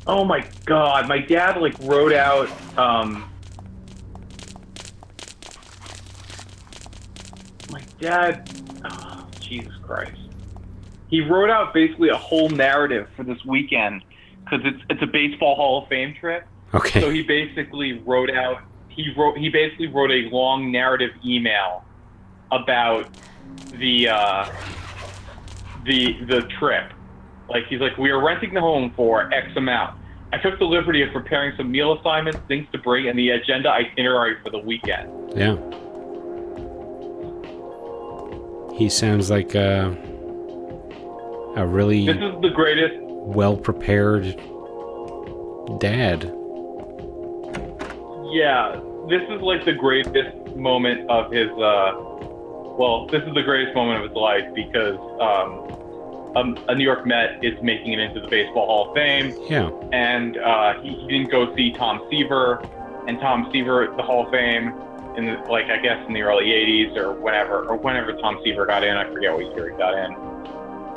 [SPEAKER 2] Oh my god, my dad like wrote out oh, Jesus Christ. He wrote out basically a whole narrative for this weekend because it's a baseball Hall of Fame trip.
[SPEAKER 1] Okay.
[SPEAKER 2] So he basically wrote a long narrative email about the trip. Like, he's like, we are renting the home for X amount. I took the liberty of preparing some meal assignments, things to bring, and the agenda itinerary for the weekend.
[SPEAKER 1] Yeah. He sounds like a really
[SPEAKER 2] This is the greatest.
[SPEAKER 1] well-prepared dad.
[SPEAKER 2] Yeah, this is like the greatest moment of his. This is the greatest moment of his life because a New York Met is making it into the Baseball Hall of Fame.
[SPEAKER 1] Yeah.
[SPEAKER 2] And he didn't go see Tom Seaver, and Tom Seaver, the Hall of Fame,
[SPEAKER 8] in the, like I guess in the early '80s or whenever Tom Seaver got in. I forget what year he got in,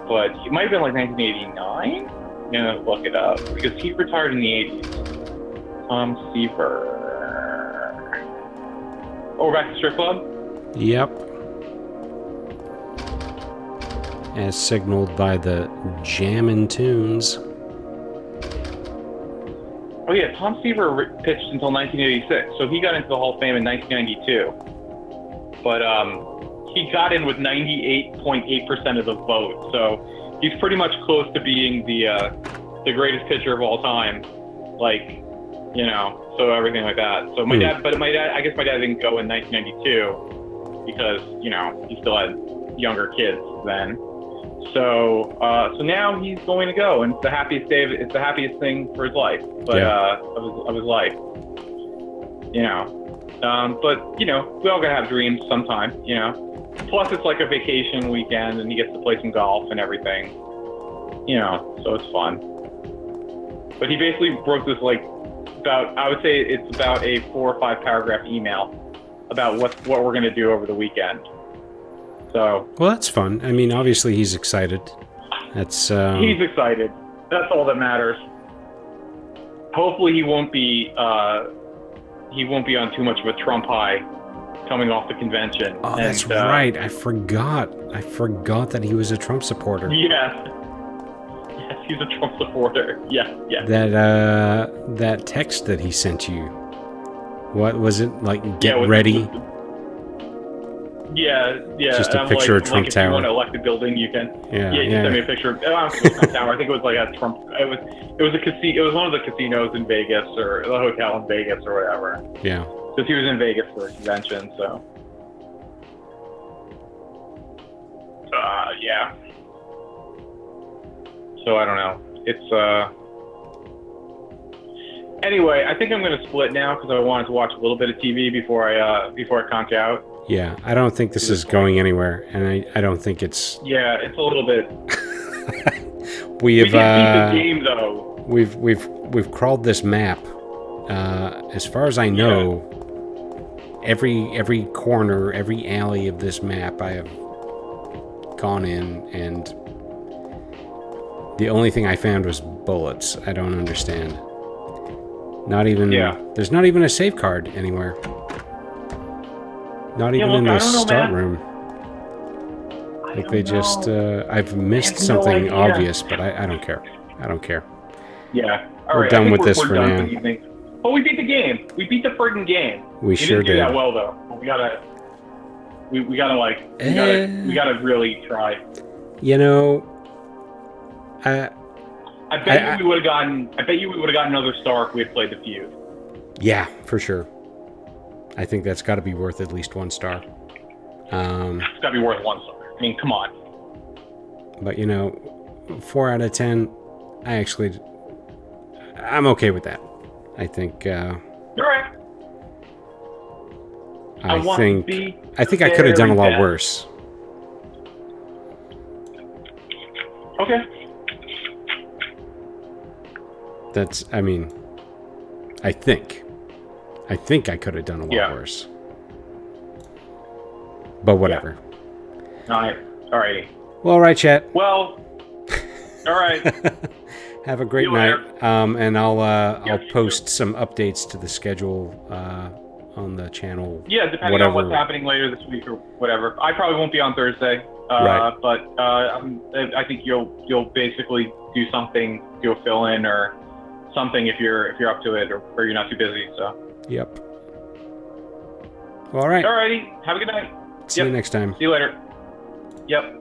[SPEAKER 8] but he might have been like 1989. I'm gonna look it up because he retired in the '80s. Tom Seaver. Oh, we're back to strip club.
[SPEAKER 1] Yep. As signaled by the Jammin' Tunes.
[SPEAKER 8] Oh yeah, Tom Seaver pitched until 1986, so he got into the Hall of Fame in 1992. But he got in with 98.8% of the vote, so he's pretty much close to being the greatest pitcher of all time. Like, you know, so everything like that. So my dad, I guess my dad didn't go in 1992 because, you know, he still had younger kids then. So now he's going to go, and it's the happiest day. It's the happiest thing for his life, but of his life. You know, but you know, we all gotta have dreams sometime. You know, plus it's like a vacation weekend, and he gets to play some golf and everything. You know, so it's fun. But he basically wrote this I would say it's about a 4 or 5 paragraph email about what we're gonna do over the weekend. So
[SPEAKER 1] well, that's fun. I mean, obviously he's excited. That's
[SPEAKER 8] he's excited. That's all that matters. Hopefully he won't be on too much of a Trump high coming off the convention.
[SPEAKER 1] Oh, that's right. I forgot that he was a Trump supporter.
[SPEAKER 8] Yes, he's a Trump supporter. Yes.
[SPEAKER 1] That text that he sent you. What was it like? Get ready.
[SPEAKER 8] Yeah.
[SPEAKER 1] Just a picture of Trump Tower.
[SPEAKER 8] If you want to elect a building, you can.
[SPEAKER 1] Yeah.
[SPEAKER 8] Just send me a picture. I don't think it was Trump Tower. I think it was like a Trump. It was a casino. It was one of the casinos in Vegas or the hotel in Vegas or whatever.
[SPEAKER 1] Yeah.
[SPEAKER 8] Because he was in Vegas for a convention, so. Yeah. So I don't know. It's Anyway, I think I'm going to split now because I wanted to watch a little bit of TV before I conk out.
[SPEAKER 1] Yeah, I don't think this is going anywhere, and I don't think it's.
[SPEAKER 8] Yeah, it's a little bit.
[SPEAKER 1] we
[SPEAKER 8] did beat the game though.
[SPEAKER 1] We've crawled this map. As far as I know, every corner, every alley of this map, I have gone in, and the only thing I found was bullets. I don't understand. Not even. Yeah. There's not even a save card anywhere. Not even in the start room. Like they just, I've missed something obvious, but I don't care. I don't care.
[SPEAKER 8] Yeah.
[SPEAKER 1] We're done with this for now.
[SPEAKER 8] But we beat the game. We beat the friggin' game.
[SPEAKER 1] We sure
[SPEAKER 8] didn't do that well though. We gotta really try.
[SPEAKER 1] You know,
[SPEAKER 8] I bet you we would have gotten another star if we had played the feud.
[SPEAKER 1] Yeah, for sure. I think that's got to be worth at least 1 star.
[SPEAKER 8] It's got to be worth 1 star. I mean, come on.
[SPEAKER 1] But, you know, 4 out of 10, I'm okay with that. I think...
[SPEAKER 8] All right.
[SPEAKER 1] I think I could have done a lot worse.
[SPEAKER 8] Okay.
[SPEAKER 1] That's, I mean, I think I could have done a lot worse. But whatever.
[SPEAKER 8] Yeah. All righty.
[SPEAKER 1] Well, all right, chat.
[SPEAKER 8] Well, all right.
[SPEAKER 1] Have a great night. And I'll post some updates to the schedule on the channel.
[SPEAKER 8] Yeah, depending on what's happening later this week or whatever. I probably won't be on Thursday.
[SPEAKER 1] Right.
[SPEAKER 8] But I think you'll basically do something, do a fill in or something if you're up to it or you're not too busy. So.
[SPEAKER 1] Yep. All right.
[SPEAKER 8] Alrighty. Have a good night.
[SPEAKER 1] See you next time.
[SPEAKER 8] See you later. Yep.